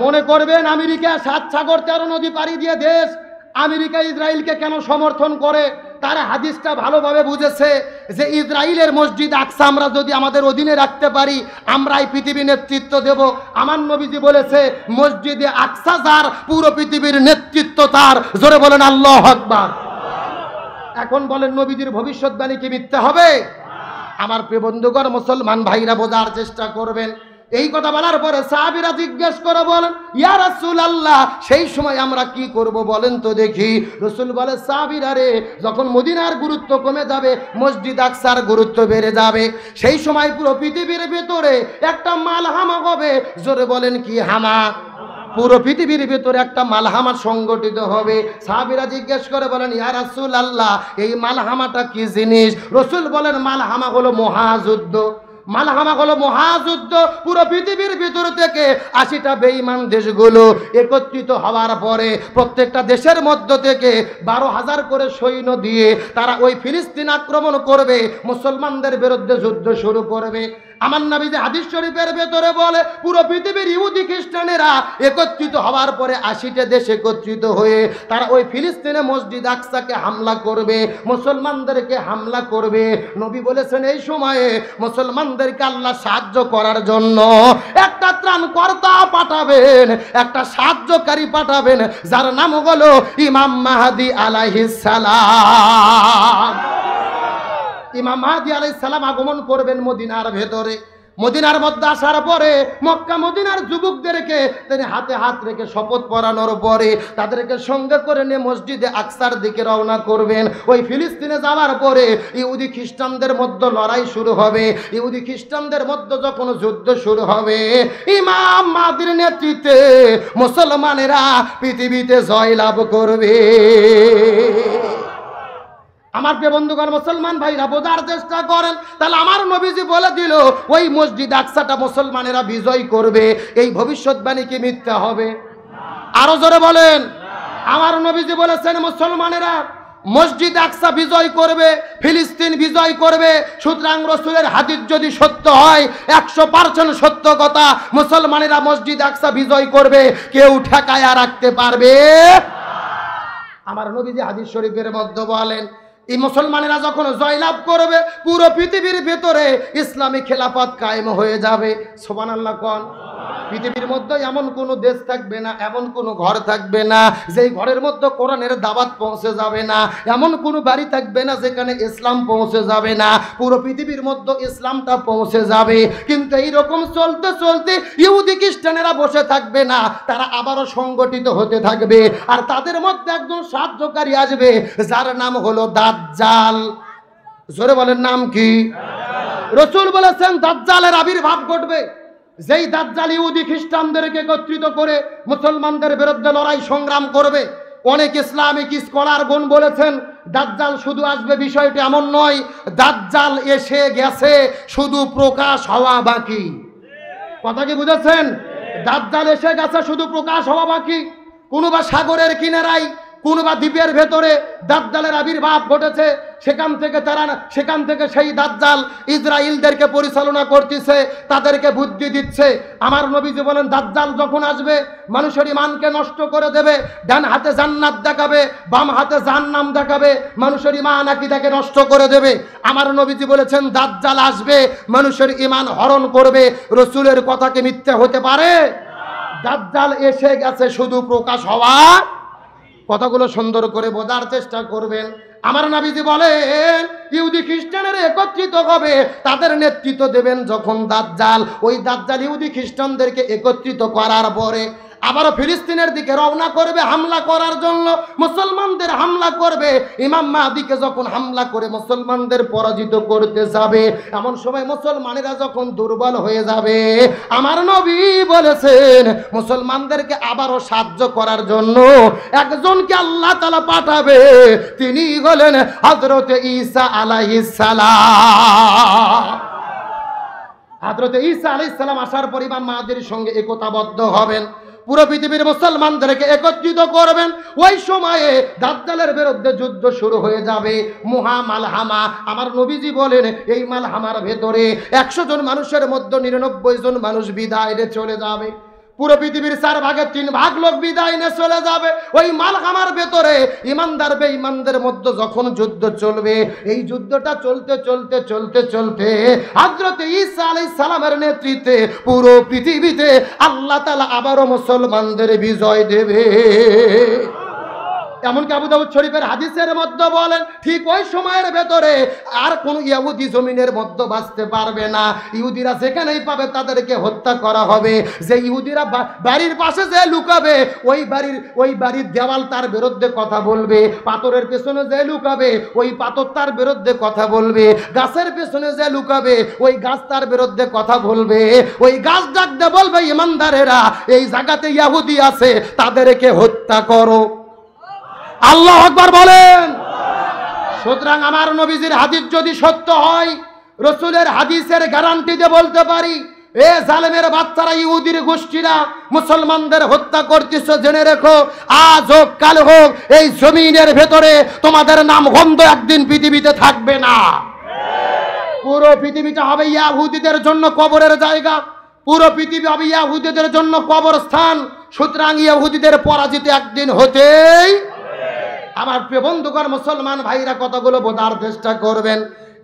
মনে করবেন আমেরিকা 7 সাগর 13 নদী পাড়ি দিয়ে দেশ, আমেরিকা ইসরায়েলকে কেন সমর্থন করে? তারা হাদিসটা ভালোভাবে বুঝেছে যে ইসরায়েলের মসজিদ আকসা আমরা যদি আমাদের অধীনে রাখতে পারি, আমরাই পৃথিবীর নেতৃত্ব দেব। আমার নবীজি বলেছে মসজিদে আকসা যার, পুরো পৃথিবীর নেতৃত্ব তার। জোরে বলেন আল্লাহু আকবার। এখন বলেন নবীজির ভবিষ্যৎবাণী কি মিথ্যা হবে? আমার প্রিয় বন্ধুগণ, মুসলমান ভাইরা বোঝার চেষ্টা করবেন। এই কথা বলার পরে সাহাবীরা জিজ্ঞেস করে বলেন, ইয়া রাসূলুল্লাহ সেই সময় আমরা কি করব বলেন তো দেখি। রাসূল বলে, সাহাবীরা রে, যখন মদিনার গুরুত্ব কমে যাবে, মসজিদ আকসার গুরুত্ব বেড়ে যাবে, সেই সময় পুরো পৃথিবীর ভিতরে একটা মালহামা হবে। জোরে বলেন কি হামা? পুরো পৃথিবীর ভিতরে একটা মালহামা সংগঠিত হবে। সাহাবীরা জিজ্ঞেস করে বলেন, ইয়া রাসূলুল্লাহ এই মালহামাটা কি জিনিস? রাসূল বলেন, মালহামা হলো মহাযুদ্ধ। মালহামা হলো মহাযুদ্ধ। পুরো পৃথিবীর ভিতর থেকে 80টা বেঈমান দেশগুলো একত্রিত হওয়ার পরে প্রত্যেকটা দেশের মধ্য থেকে 12,000 করে সৈন্য দিয়ে তারা ওই ফিলিস্তিন আক্রমণ করবে, মুসলমানদের বিরুদ্ধে যুদ্ধ শুরু করবে। আমার নবী যে হাদিস শরীফের ভেতরে বলে, পুরো পৃথিবীর ইহুদি খ্রিস্টানেরা একত্রিত হওয়ার পরে 80টা দেশ একত্রিত হয়ে তারা ওই ফিলিস্তিনে মসজিদ আকসাকে হামলা করবে, মুসলমানদেরকে হামলা করবে। নবী বলেছেন এই সময়ে মুসলমানদেরকে আল্লাহ সাহায্য করার জন্য একটা ত্রাণকর্তা পাঠাবেন, একটা সাহায্যকারী পাঠাবেন, যার নাম হলো ইমাম মাহদী আলাইহিস সালাম। ইমাম মাহদী আলাইহিস সালাম আগমন করবেন মদিনার ভেতরে। মদিনার মধ্যে আসার পরে মক্কা মদিনার যুবকদেরকে তিনি হাতে হাত রেখে শপথ পরানোর পরে তাদেরকে সঙ্গে করে নিয়ে মসজিদে আকসার দিকে রওনা করবেন। ওই ফিলিস্তিনে যাওয়ার পরে ইহুদি খ্রিস্টানদের মধ্যে লড়াই শুরু হবে। ইহুদি খ্রিস্টানদের মধ্যে যখন যুদ্ধ শুরু হবে, ইমাম মাহদীর নেতৃত্বে মুসলমানেরা পৃথিবীতে জয়লাভ করবে। আমার প্রিয় বন্ধুগণ, মুসলমান ভাইরা বোঝার চেষ্টা করেন। তাহলে আমার নবীজি বলে দিল ওই মসজিদ আকসাটা মুসলমানেরা বিজয় করবে, এই ভবিষ্যৎবাণী কি মিথ্যা হবে? আরো জোরে বলেন। আমার নবীজি বলেছেন মুসলমানেরা মসজিদ আকসা বিজয় করবে, ফিলিস্তিন বিজয় করবে। সুতরাং রাসূলের হাদিস যদি সত্য হয়, 100% সত্য কথা, মুসলমানেরা মসজিদ আকসা বিজয় করবে, কেউ ঠেকায়া রাখতে পারবে। আমার নবীজি হাদিস শরীফের মধ্যে বলেন, এই মুসলমানেরা যখন জয়লাভ করবে, পুরো পৃথিবীর ভেতরে ইসলামী খেলাফত কায়েম হয়ে যাবে। সুবহানাল্লাহ কোন। পৃথিবীর মধ্যে এমন কোনো দেশ থাকবে না, এমন কোনো ঘর থাকবে না যেই ঘরের মধ্যে কোরআনের দাওয়াত পৌঁছে যাবে না, এমন কোনো বাড়ি থাকবে না যেখানে ইসলাম পৌঁছে যাবে না। পুরো পৃথিবীর মধ্যে ইসলামটা পৌঁছে যাবে। কিন্তু এইরকম চলতে চলতে ইহুদি খ্রিস্টানেরা বসে থাকবে না, তারা আবারও সংগঠিত হতে থাকবে। আর তাদের মধ্যে একজন সাহায্যকারী আসবে, যার নাম হলো দাজ্জাল। জোরে বলেন নাম কি? রাসূল বলেছেন দাজ্জালের আবির্ভাব ঘটবে। যেই দাজ্জাল ইহুদি খ্রিস্টানদেরকে একত্রিত করে মুসলমানদের বিরুদ্ধে লড়াই সংগ্রাম করবে। অনেক ইসলামিক স্কলারগণ বলেছেন দাজ্জাল শুধু আসবে বিষয়টি এমন নয়, দাজ্জাল এসে গেছে, শুধু প্রকাশ হওয়া বাকি। কথা কি বুঝেছেন? দাজ্জাল এসে গেছে, শুধু প্রকাশ হওয়া বাকি। কোনো বা সাগরের কিনারায়, কোনো বা দ্বীপের ভেতরে দাজ্জালের আবির্ভাব ঘটেছে। সেখান থেকে সেই দাজ্জাল ইসরায়েলদেরকে পরিচালনা করতেছে, তাদেরকে বুদ্ধি দিচ্ছে। আমার নবীজি বলেন দাজ্জাল যখন আসবে মানুষের ঈমানকে নষ্ট করে দেবে। ডান হাতে জান্নাত দেখাবে, বাম হাতে জাহান্নাম দেখাবে, মানুষের ঈমান আকীদাকে নষ্ট করে দেবে। আমার নবীজি বলেছেন দাজ্জাল আসবে, মানুষের ঈমান হরণ করবে। রাসূলের কথা কি মিথ্যা হতে পারে? দাজ্জাল এসে গেছে, শুধু প্রকাশ হওয়া। কথাগুলো সুন্দর করে বোঝার চেষ্টা করবেন। আমার নবীজি বলেন ইহুদি খ্রিস্টানেরা একত্রিত হবে, তাদের নেতৃত্ব দেবেন যখন দাজ্জাল। ওই দাজ্জাল ইহুদি খ্রিস্টানদেরকে একত্রিত করার পরে আবারও ফিলিস্তিনের দিকে রওনা করবে হামলা করার জন্য, মুসলমানদের হামলা করবে। ইমাম মাহদিকে যখন হামলা করে মুসলমানদের পরাজিত করতে যাবে, এমন সময় মুসলমানেরা যখন দুর্বল হয়ে যাবে, আমার নবী বলেছেন মুসলমানদেরকে আবারও সাহায্য করার জন্য একজনকে আল্লাহ তাআলা পাঠাবে, তিনি হলেন হযরত ঈসা আলাইহিস সালাম। হযরত ঈসা আলাইহিস সালাম আসার পর ইমাম মাহদির সঙ্গে একতাবদ্ধ হবেন, পুরো পৃথিবীর মুসলমানদেরকে একত্রিত করবেন। ওই সময়ে দাজ্জালের বিরুদ্ধে যুদ্ধ শুরু হয়ে যাবে, মালহামা। আমার নবীজি বলেন এই মালহামার ভেতরে 100 জন মানুষের মধ্যে 99 জন মানুষ বিদায় নিয়ে চলে যাবে। পুরো পৃথিবীর 4 ভাগের 3 ভাগ লোক বিদায় নিয়ে চলে যাবে। ওই মালহামার ভেতরে ইমানদার বেঈমানদের মধ্যে যখন যুদ্ধ চলবে, এই যুদ্ধটা চলতে চলতে চলতে চলতে হযরত ঈসা আলাইহিস সালামের নেতৃত্বে পুরো পৃথিবীতে আল্লাহ তাআলা আবারও মুসলমানদের বিজয় দেবে। এমনকি আবু দাউদ শরীফের হাদিসের মধ্যে বলেন ঠিক ওই সময়ের ভেতরে আর কোন ইহুদি জমিনের মধ্যে বাঁচতে পারবে না। ইহুদিরা যেখানেই পাবে তাদেরকে হত্যা করা হবে। যে ইহুদিরা বাড়ির পাশে যে লুকাবে, ওই বাড়ির দেওয়াল তার বিরুদ্ধে কথা বলবে। পাথরের পেছনে যে লুকাবে, ওই পাথর তার বিরুদ্ধে কথা বলবে। গাছের পেছনে যে লুকাবে, ওই গাছ তার বিরুদ্ধে কথা বলবে। ওই গাছ ডাকতে বলবে ইমানদারেরা এই জায়গাতে ইহুদি আছে, তাদেরকে হত্যা করো। আল্লাহু আকবার বলেন। সুতরাং আমার নবীজির হাদিস যদি সত্য হয়, রাসূলের হাদিসের গ্যারান্টি দিয়ে বলতে পারি, এ জালেমের বাচ্চারা ইহুদির গোষ্ঠীরা মুসলমানদের হত্যা করতেছে, জেনে রেখো আজ হোক কাল হোক এই জমিনের ভেতরে তোমাদের নাম গন্ধ একদিন পৃথিবীতে থাকবে না। পুরো পৃথিবীটা হবে ইহুদিদের জন্য কবরের জায়গা, পুরো পৃথিবী হবে ইহুদিদের জন্য কবরস্থান। সুতরাং ইহুদিদের পরাজিত একদিন হতেই। আমার প্রিয় বন্ধুগণ, মুসলমান ভাইরা কথাগুলো বোঝার চেষ্টা করবেন।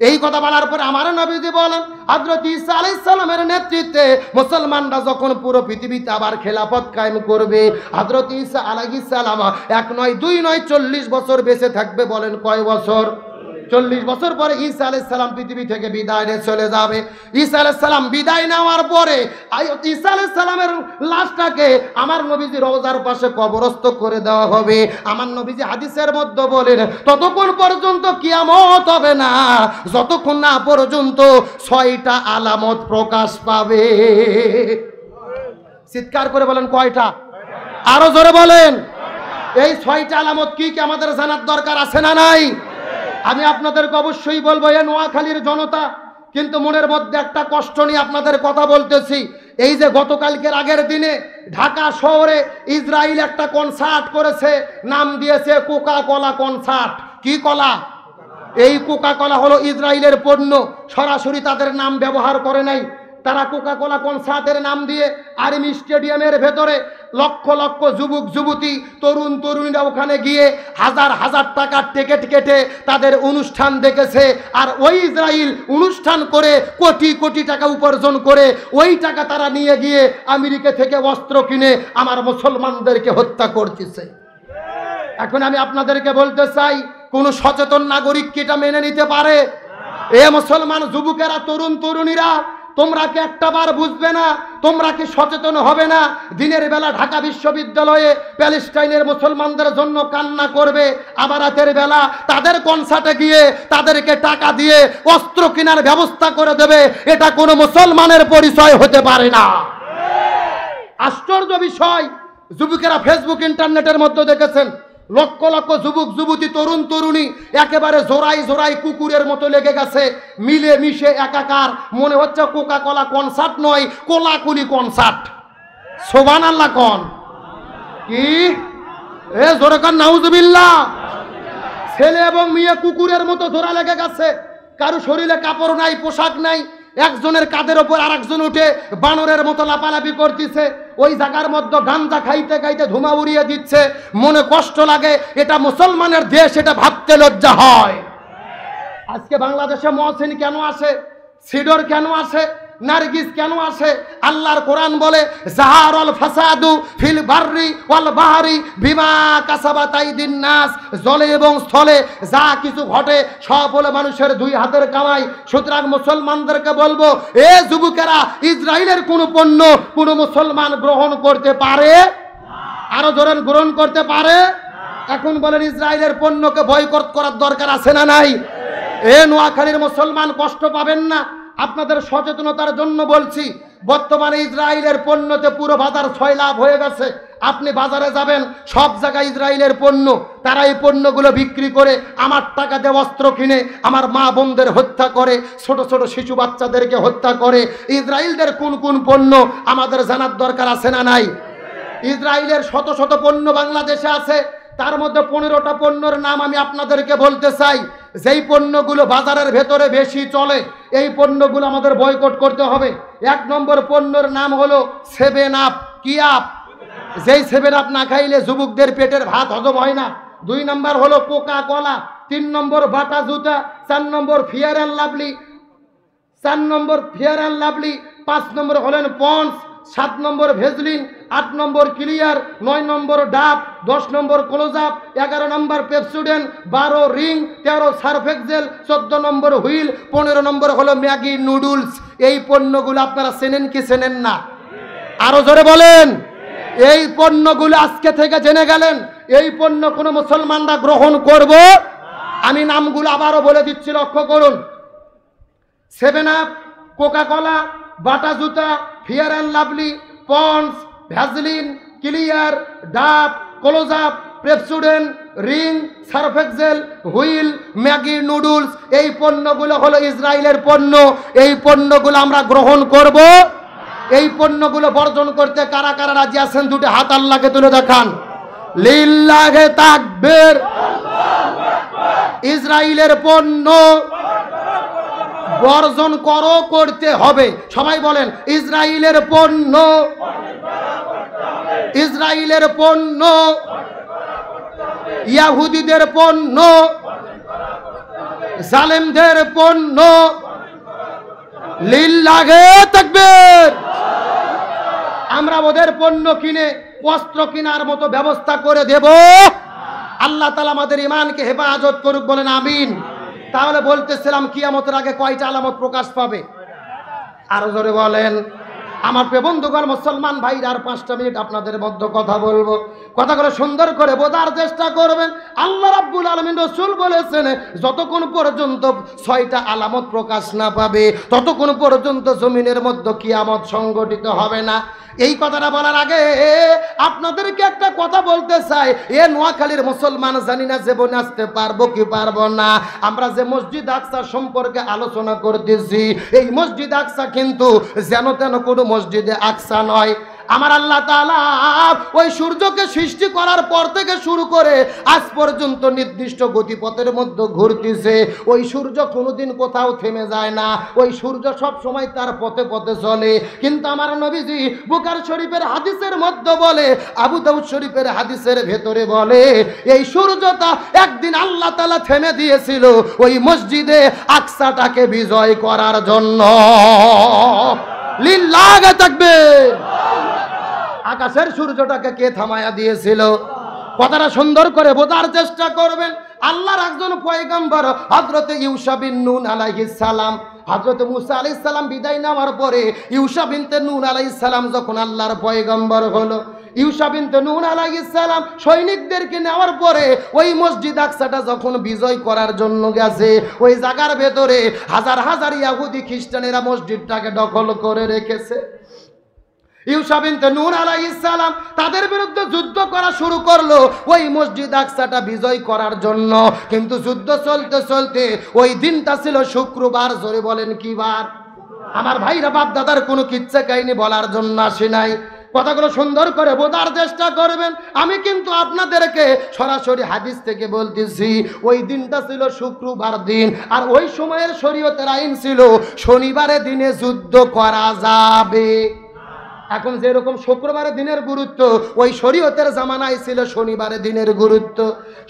এই কথা বলার পরে আমার নবীজি বলেন হযরত ঈসা আলাইহিস সালামের নেতৃত্বে মুসলমানরা যখন পুরো পৃথিবীতে আবার খেলাফত কায়েম করবে, হযরত ঈসা আলাইহিস সালাম 1 নয় 2 নয় 40 বছর বেঁচে থাকবে। বলেন কয় বছর? 40 বছর পরে ঈসা আলাইহিস সালাম পৃথিবী থেকে বিদায় নিয়ে চলে যাবে। ঈসা আলাইহিস সালাম বিদায় নেওয়ার পরে ঈসা আলাইহিস সালামের লাশটাকে আমার নবীজি রওজার পাশে কবরস্থ করে দেওয়া হবে। আমার নবীজি হাদিসের মধ্যে বলেন ততক্ষণ পর্যন্ত কিয়ামত হবে না যতক্ষণ না পর্যন্ত 6টা আলামত প্রকাশ পাবে। চিৎকার করে বলেন কয়টা? আরো জোরে বলেন। এই 6টা আলামত কি কি আমাদের জানার দরকার আছে না নাই? আমি আপনাদেরকে অবশ্যই বলবো, এ নোয়াখালীর জনতা কিন্তু মনের মধ্যে একটা কষ্ট নিয়ে আপনাদের কথা বলতেছি। এই যে গতকালকের আগের দিনে ঢাকা শহরে ইসরায়েল একটা কনসার্ট করেছে, নাম দিয়েছে কোকা কোলা কনসার্ট। কি কলা? এই কোকা কোলা হলো ইসরায়েলের পণ্য, সরাসরি তাদের নাম ব্যবহার করে নাই। তারা কোকা কোলা কনসার্টের নাম দিয়ে আর্মি স্টেডিয়ামের ভেতরে লক্ষ লক্ষ যুবক যুবতী তরুণ তরুণীরা ওখানে গিয়ে হাজার হাজার টাকার টিকিট কেটে তাদের অনুষ্ঠান দেখেছে। আর ওই ইসরায়েল অনুষ্ঠান করে কোটি কোটি টাকা উপার্জন করে ওই টাকা তারা নিয়ে গিয়ে আমেরিকা থেকে অস্ত্র কিনে আমার মুসলমানদেরকে হত্যা করতেছে। এখন আমি আপনাদেরকে বলতে চাই, কোন সচেতন নাগরিক কি এটা মেনে নিতে পারে? এ মুসলমান যুবকেরা, তরুণ তরুণীরা, তোমরা কি একটা বার বুঝবে না? তোমরা কি সচেতন হবে না? দিনের বেলা ঢাকা বিশ্ববিদ্যালয়ে প্যালেস্টাইনের মুসলমানদের জন্য কান্না করবে, আবার রাতের বেলা তাদের কনসার্টে গিয়ে তাদেরকে টাকা দিয়ে অস্ত্র কেনার ব্যবস্থা করে দেবে। এটা কোনো মুসলমানের পরিচয় হতে পারে না। আশ্চর্য বিষয়, যুবকেরা ফেসবুক ইন্টারনেটের মধ্যে দেখেছেন লক্ষ লক্ষ যুবক যুবতী তরুণ তরুণী একেবারে জোড়াই জোড়াই কুকুরের মতো লেগে গেছে, মিলে মিশে একাকার। মনে হচ্ছে কোকা কোলা কনসার্ট নয়, কোলাকুলি কনসার্ট। সুবহানাল্লাহ কোন কি? এ জোরে কোন নাউজুবিল্লাহ। ছেলে এবং মেয়ে কুকুরের মতো জোড়া লেগে গেছে, কারো শরীরে কাপড় নাই, পোশাক নাই, একজনের কাঁধের ওপর আরেকজন উঠে বানরের মতো লাপালাপি করতেছে। ওই জায়গার মধ্যে গাঞ্জা খাইতে খাইতে ধুমা উড়িয়ে দিচ্ছে। মনে কষ্ট লাগে, এটা মুসলমানের দেশ, এটা ভাবতে লজ্জা হয়। আজকে বাংলাদেশে মহসিন কেন আসে? সিডর কেন আসে? নারগিস কেন আসে? আল্লাহর কোরআন বলে জাহারাল ফাসাদু ফিল বাররি ওয়াল বাহরি বিমা কাসাবাত আইদিন নাস। জলে এবং স্থলে যা কিছু ঘটে সব হলো মানুষের 2 হাতের কামাই। সুতরাং মুসলমানদেরকে বলবো, এ যুবকেরা, ইসরায়েলের কোনো পণ্য কোনো মুসলমান গ্রহণ করতে পারে আরো ধরেন গ্রহণ করতে পারে। এখন বলেন ইসরায়েলের পণ্যকে বয়কট করার দরকার আছে না নাই? এ নোয়াখালীর মুসলমান কষ্ট পাবেন না, আপনাদের সচেতনতার জন্য বলছি। বর্তমানে ইসরায়েলের পণ্যতে পুরো বাজার সয়লাভ হয়ে গেছে। আপনি বাজারে যাবেন, সব জায়গায় ইসরায়েলের পণ্য। তারা এই পণ্যগুলো বিক্রি করে আমার টাকা দিয়ে অস্ত্র কিনে আমার মা বোনদের হত্যা করে, ছোট ছোট শিশু বাচ্চাদেরকে হত্যা করে। ইসরায়েলদের কোন কোন পণ্য আমাদের জানার দরকার আছে না নাই? ইসরায়েলের শত শত পণ্য বাংলাদেশে আছে, তার মধ্যে 15টা পণ্যের নাম আমি আপনাদেরকে বলতে চাই। যেই পণ্যগুলো বাজারের ভেতরে বেশি চলে, এই পণ্যগুলো আমাদের বয়কট করতে হবে। 1 নম্বর পণ্যের নাম হলো 7 আপ। কি আপ? যেই 7 আপ না খাইলে যুবকদের পেটের ভাত হজম হয় না। 2 নম্বর হলো কোকা কোলা, 3 নম্বর বাটা জুতা, 4 নম্বর ফেয়ার অ্যান্ড লাভলি, 5 নম্বর হলেন পন্স, 7 নম্বর ভেজলিন, 8 নম্বর ক্লিয়ার, 9 নম্বর ডাব, 10 নম্বর ক্লোজআপ, 11 নম্বর পেপসুডেন্ট, 12 রিং, 13 সার্ফ এক্সেল, 14 নম্বর হুইল, 15 নম্বর হলো ম্যাগি নুডলস। এই পণ্যগুলো আপনারা চেনেন কি চেনেন না? আরো জোরে বলেন। এই পণ্যগুলো আজকে থেকে জেনে গেলেন, এই পণ্য কোনো মুসলমানরা গ্রহণ করব। আমি নামগুলো আবারও বলে দিচ্ছি, লক্ষ্য করুন। 7 আপ, কোকা কোলা, বাটা জুতা, Fair and Lovely, Pond's, Vaseline, Clear, Dove, Closeup, Pepsodent, Rin, Surf Excel, Wheel, Maggi noodles. এই পণ্যগুলো হলো ইসরায়েলের পণ্য। এই পণ্যগুলো আমরা গ্রহণ করব। এই পণ্যগুলো বর্জন করতে কারা কারা রাজি আছেন? দুটো হাত আল্লাহকে তুলে দেখান। লিল্লাহে তাকবীর। ইসরায়েলের পণ্য বর্জন করো, করতে হবে। সবাই বলেন ইসরায়েলের পণ্য, ইসরায়েলের পণ্য, ইহুদিদের পণ্য, জালেমদের পণ্য। লিল্লাহে তাকবীর। আমরা ওদের পণ্য কিনে অস্ত্র কেনার মতো ব্যবস্থা করে দেব। আল্লাহ তাআলা আমাদের ঈমানকে হেফাজত করুক, বলেন আমিন। তাহলে বলতেছিলাম কিয়ামতের আগে কয়টা আলামত প্রকাশ পাবে? আরো জোরে বলেন। আমার প্রিয় বন্ধুগণ, মুসলমান ভাইরা, আর 5টা মিনিট আপনাদের মধ্যে কথা বলবো। কথাগুলো সুন্দর করে বোঝার চেষ্টা করবেন। আল্লাহ রাব্বুল আলামিন, রাসূল বলেছেন, যতক্ষণ পর্যন্ত 6টা আলামত প্রকাশ না পাবে ততক্ষণ পর্যন্ত জমিনের মধ্যে কিয়ামত সংগঠিত হবে না। এই কথাটা বলার আগে আপনাদেরকে একটা কথা বলতে চাই। এ নোয়াখালীর মুসলমান জানি না জীবনে আসতে পারবো কি পারবো না। আমরা যে মসজিদ আকসা সম্পর্কে আলোচনা করতেছি, এই মসজিদ আকসা কিন্তু যেন তেন কোনো মসজিদে আকসা নয়। আমার আল্লাহ তাআলা ওই সূর্যকে সৃষ্টি করার পর থেকে শুরু করে আজ পর্যন্ত নির্দিষ্ট গতিপথের মধ্যে ঘুরতেছে। ওই সূর্য কোনোদিন কোথাও থেমে যায় না। ওই সূর্য সব সময় তার পথে পথে চলে। কিন্তু আমার নবীজি বুখারী শরীফের হাদিসের মধ্যে বলে, আবু দাউদ শরীফের হাদিসের ভেতরে বলে, এই সূর্যটা একদিন আল্লাহ তাআলা থেমে দিয়েছিল ওই মসজিদে আকসাটাকে বিজয় করার জন্য। লিল্লাহে তাকবীর। আকাশের সূর্যটাকে কে থামায়া দিয়েছিল? কথাটা সুন্দর করে বোঝার চেষ্টা করবেন। আল্লাহর একজন পয়গম্বর হযরত ইউসা বিন নূন আলাইহিস সালাম, হযরত মুসা আলাইহিস সালাম বিদায় নেওয়ার পরে ইউসা বিনতে নূন আলাইহিস সালাম যখন আল্লাহর পয়গম্বর হলো, ইউসা বিনতে নূন আলাইহিস সালাম সৈনিকদেরকে নেওয়ার পরে ওই মসজিদ আকসাটা যখন বিজয় করার জন্য গেছে, ওই জায়গার ভেতরে হাজার হাজার ইহুদি খ্রিস্টানেরা মসজিদটাকে দখল করে রেখেছে। ইউসা বিনতে নূন আলাইহিস সালাম তাদের বিরুদ্ধে যুদ্ধ করা শুরু করলো ওই মসজিদ আকসাটা বিজয় করার জন্য। কিন্তু যুদ্ধ চলতে চলতে ওই দিনটা ছিল শুক্রবার। জোরে বলেন কি বার? আমার ভাইরা, বাপ দাদার কোনো কিচ্ছা কাহিনী বলার জন্য আসি নাই। কথাগুলো সুন্দর করে বোঝার চেষ্টা করবেন। আমি কিন্তু আপনাদেরকে সরাসরি হাদিস থেকে বলতেছি, ওই দিনটা ছিল শুক্রবার দিন। আর ওই সময়ের শরীয়তের আইন ছিল শনিবারের দিনে যুদ্ধ করা যাবে। এখন যেরকম শুক্রবারের দিনের গুরুত্ব, ওই শরীয়তের জামানায় ছিল শনিবারের দিনের গুরুত্ব।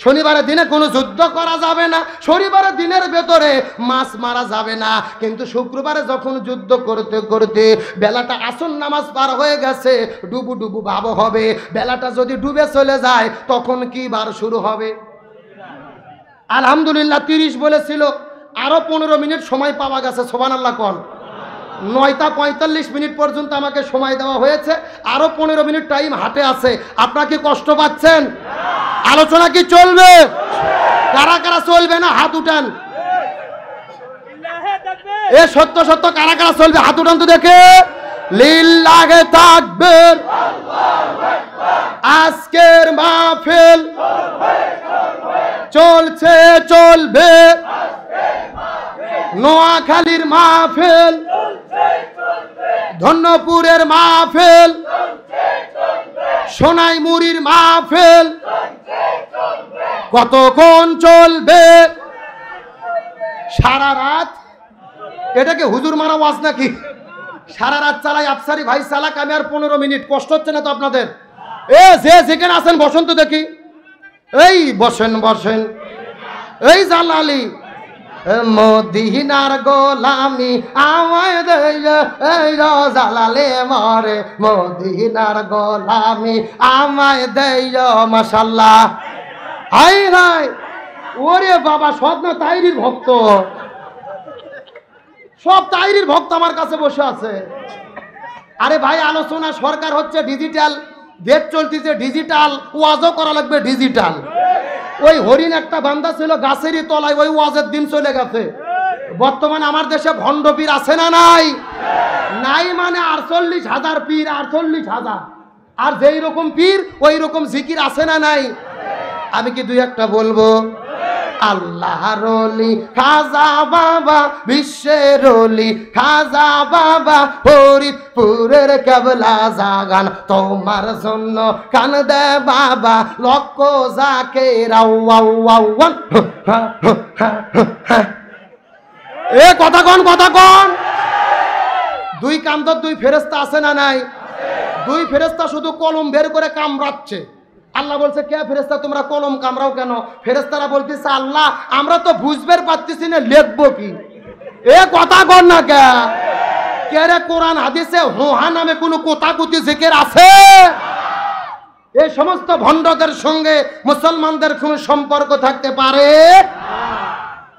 শনিবারের দিনে কোনো যুদ্ধ করা যাবে না, শনিবারের দিনের ভেতরে মাছ মারা যাবে না। কিন্তু শুক্রবারে যখন যুদ্ধ করতে করতে বেলাটা আসর নামাজ পার হয়ে গেছে, ডুবু ডুবু ভাব হবে। বেলাটা যদি ডুবে চলে যায় তখন কি বার শুরু হবে? আলহামদুলিল্লাহ 30 বলেছিল, আরো 15 মিনিট সময় পাওয়া গেছে। সুবহানাল্লাহ কোন। 9টা 45 মিনিট পর্যন্ত আমাকে সময় দেওয়া হয়েছে, আরো 15 মিনিট টাইম হাতে আছে। আপনারা কি কষ্ট পাচ্ছেন? আলোচনা কি চলবে? কারা কারা চলবে না হাত উঠান। এ সত্য সত্য কারা কারা চলবে হাত উঠান তো দেখে। লিল্লাহে তাকবীর। আজকের মাহফিল চলছে চলবে, নোয়াখালীর মাহফিল, ধন্যপুরের মাহফিল, সোনাইমুড়ির মাহফিল কতক্ষণ চলবে? সারা রাত। এটাকে হুজুর মারা ওয়াজ নাকি? সারা রাত চালাই আফসারি ভাই চালাক, আমি আর 15 মিনিট। কষ্ট হচ্ছে না তো আপনাদের? এ যে যেখানে আছেন বসেন তো দেখি। এই বসেন বসেন। এই জালালি মদিনার গোলামি আমায় দেয়, এই জালালে মরে মদিনার গোলামি আমায় দেয়। মাশাআল্লাহ। হাই হাই, ওরে বাবা, সব না তাইরির ভক্ত, সব তাইরির ভক্ত আমার কাছে বসে আছে। আরে ভাই, আলোচনা সরকার হচ্ছে ডিজিটাল, দেশ চলতেছে ডিজিটাল, ওয়াজও করা লাগবে ডিজিটাল। ওই হরিণ একটা বান্দা ছিল গাছেরই তলায়, ওই ওয়াজের দিন চলে গেছে। বর্তমানে আমার দেশে ভণ্ড পীর আছে না নাই? নাই মানে 48,000 পীর, 48,000। আর যেই রকম পীর ওই রকম জিকির আছে না নাই? আমি কি দুই একটা বলবো? আল্লাহর ওলি খাজা বাবা, বিশ্বের ওলি খাজা বাবা, ফরিদপুরের কেবলা জাগান তোমার জন্য কান দে বাবা, লক্ষ জাকের আওয়াওয়াওয়ান। এ কথা কোন কথা কোন? দুই কান্দর দুই ফেরেশতা আছে না নাই? দুই ফেরেশতা শুধু কলম বের করে কামড়াচ্ছে। আল্লাহ বলছে, কে ফেরেশতা তোমরা কলম কামড়াও কেন? ফেরেশতারা বলতেছে, আল্লাহ আমরা তো বুঝবার পারতেছি না লিখবো কি। এ কথা কর না কে? কে রে, কোরআন হাদিসে হোহা নামে কোনো কোতাকুতি জিকির আছে? এই সমস্ত ভণ্ডদের সঙ্গে মুসলমানদের কোনো সম্পর্ক থাকতে পারে?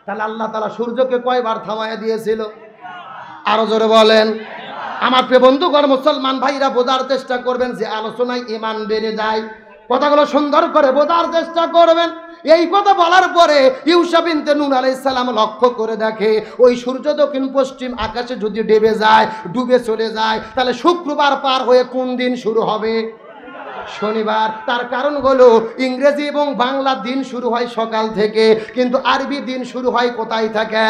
তাহলে আল্লাহ তাআলা সূর্যকে কয়বার থামায়া দিয়েছিল? আরো জোরে বলেন। আমার প্রিয় বন্ধুগণ, মুসলমান ভাইরা বোঝার চেষ্টা করবেন যে আলোচনায় ঈমান বেড়ে যায়। কথাগুলো সুন্দর করে বোঝার চেষ্টা করবেন। এই কথা বলার পরে ইউসা বিনতে নূন আলাইহিস সালাম লক্ষ্য করে দেখে, ওই সূর্য দক্ষিণ পশ্চিম আকাশে যদি ডুবে যায়, ডুবে চলে যায়, তাহলে শুক্রবার পার হয়ে কোন দিন শুরু হবে? শনিবার। তার কারণ হলো ইংরেজি এবং বাংলা দিন শুরু হয় সকাল থেকে, কিন্তু আরবি দিন শুরু হয় কোথায় থাকে?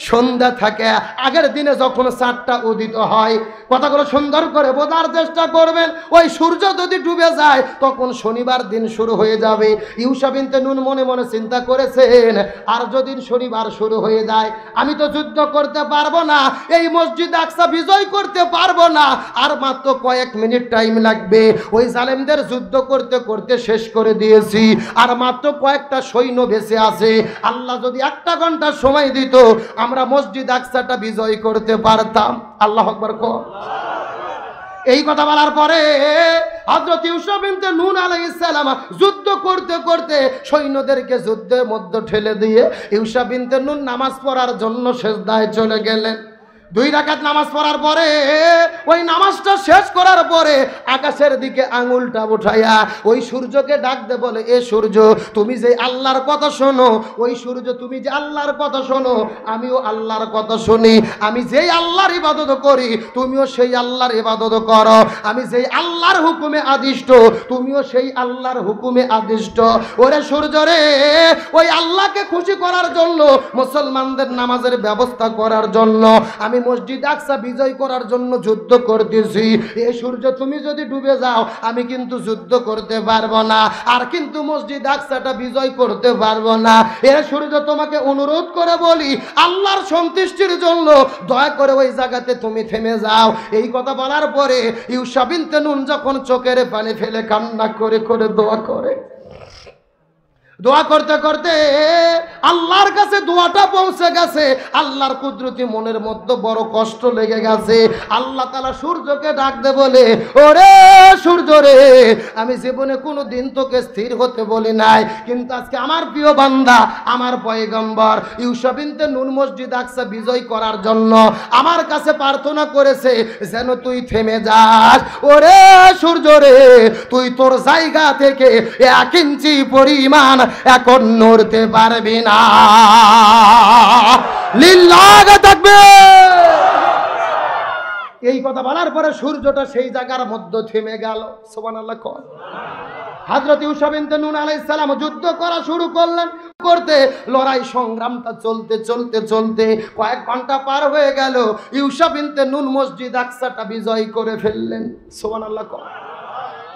সন্ধ্যা থাকে। আগের দিনে যখন চাঁদটা উদিত হয়। কথাগুলো সুন্দর করে বোঝার চেষ্টা করবেন। ওই সূর্য যদি ডুবে যায় তখন শনিবার দিন শুরু হয়ে যাবে। ইউসা বিনতে নূন মনে মনে চিন্তা করেছেন, আর যদি শনিবার শুরু হয়ে যায়, আমি তো যুদ্ধ করতে পারবো না, এই মসজিদ আকসা বিজয় করতে পারবো না, আর মাত্র কয়েক মিনিট টাইম লাগবে। ওই জালেমদের যুদ্ধ করতে করতে শেষ করে দিয়েছি, আর মাত্র কয়েকটা সৈন্য বেঁচে আছে। আল্লাহ যদি 1 ঘন্টা সময় দিত, আমরা মসজিদ আকসাটা বিজয় করতে পারতাম। আল্লাহু আকবার কো। এই কথা বলার পরে হযরত ইউসুফ বিনতে নূন আলাইহিস সালাম যুদ্ধ করতে করতে সৈন্যদেরকে যুদ্ধের মধ্যে ঠেলে দিয়ে ইউসুফ বিনতে নূন নামাজ পড়ার জন্য সিজদায় চলে গেলেন। 2 রাকাত নামাজ পড়ার পরে, ওই নামাজটা শেষ করার পরে আকাশের দিকে আঙুলটা উঠাইয়া ওই সূর্যকে ডাক দে, বলে, এ সূর্য তুমি যে আল্লাহর কথা শোনো, ওই সূর্য তুমি যে আল্লাহর কথা শোনো, আমিও আল্লাহর কথা শুনি। আমি যেই আল্লাহর ইবাদত করি, তুমিও সেই আল্লাহর ইবাদত করো। আমি যেই আল্লাহর হুকুমে আদিষ্ট, তুমিও সেই আল্লাহর হুকুমে আদিষ্ট। ওরে সূর্য রে, ওই আল্লাহকে খুশি করার জন্য, মুসলমানদের নামাজের ব্যবস্থা করার জন্য, আমি মসজিদ আকসা বিজয় করার জন্য যুদ্ধ করতেছি। এই সূর্য তুমি যদি ডুবে যাও, আমি কিন্তু যুদ্ধ করতে পারবো না, আর কিন্তু মসজিদ আকসাটা বিজয় করতে পারবো না। এ সূর্য, তোমাকে অনুরোধ করে বলি, আল্লাহর সন্তুষ্টির জন্য দয়া করে ওই জায়গাতে তুমি থেমে যাও। এই কথা বলার পরে ইউসা বিনতে নূন যখন চোখের পানি ফেলে কান্না করে করে দোয়া করে, দোয়া করতে করতে আল্লাহর কাছে দোয়াটা পৌঁছে গেছে। আল্লাহর কুদরতি মনের মধ্যে বড় কষ্ট লেগে গেছে। আল্লাহ তাআলা সূর্যকে ডাক দে বলে, ওরে সূর্য রে, আমি জীবনে কোনো দিন তোকে স্থির হতে বলি নাই, কিন্তু আজকে আমার প্রিয় বান্দা, আমার পয়গম্বর ইউসুফ বিনতে নুন মসজিদ আকসা বিজয় করার জন্য আমার কাছে প্রার্থনা করেছে যেন তুই থেমে যাস। ওরে সূর্য রে, তুই তোর জায়গা থেকে 1 ইঞ্চি পরিমাণ এখন নড়তে পারবি না। লিল্লাহ তাকবীর। এই কথা বলার পরে সূর্যটা সেই জায়গার মধ্যে থেমে গেল। সুবহানাল্লাহ। হযরত ইউসুফ বিনতে নুন আলাইহিস সালাম যুদ্ধ করা শুরু করলেন। করতে লড়াই সংগ্রামটা চলতে চলতে চলতে কয়েক ঘন্টা পার হয়ে গেল। ইউসুফ বিনতে নুন মসজিদ আকসাটা বিজয় করে ফেললেন। সুবহানাল্লাহ।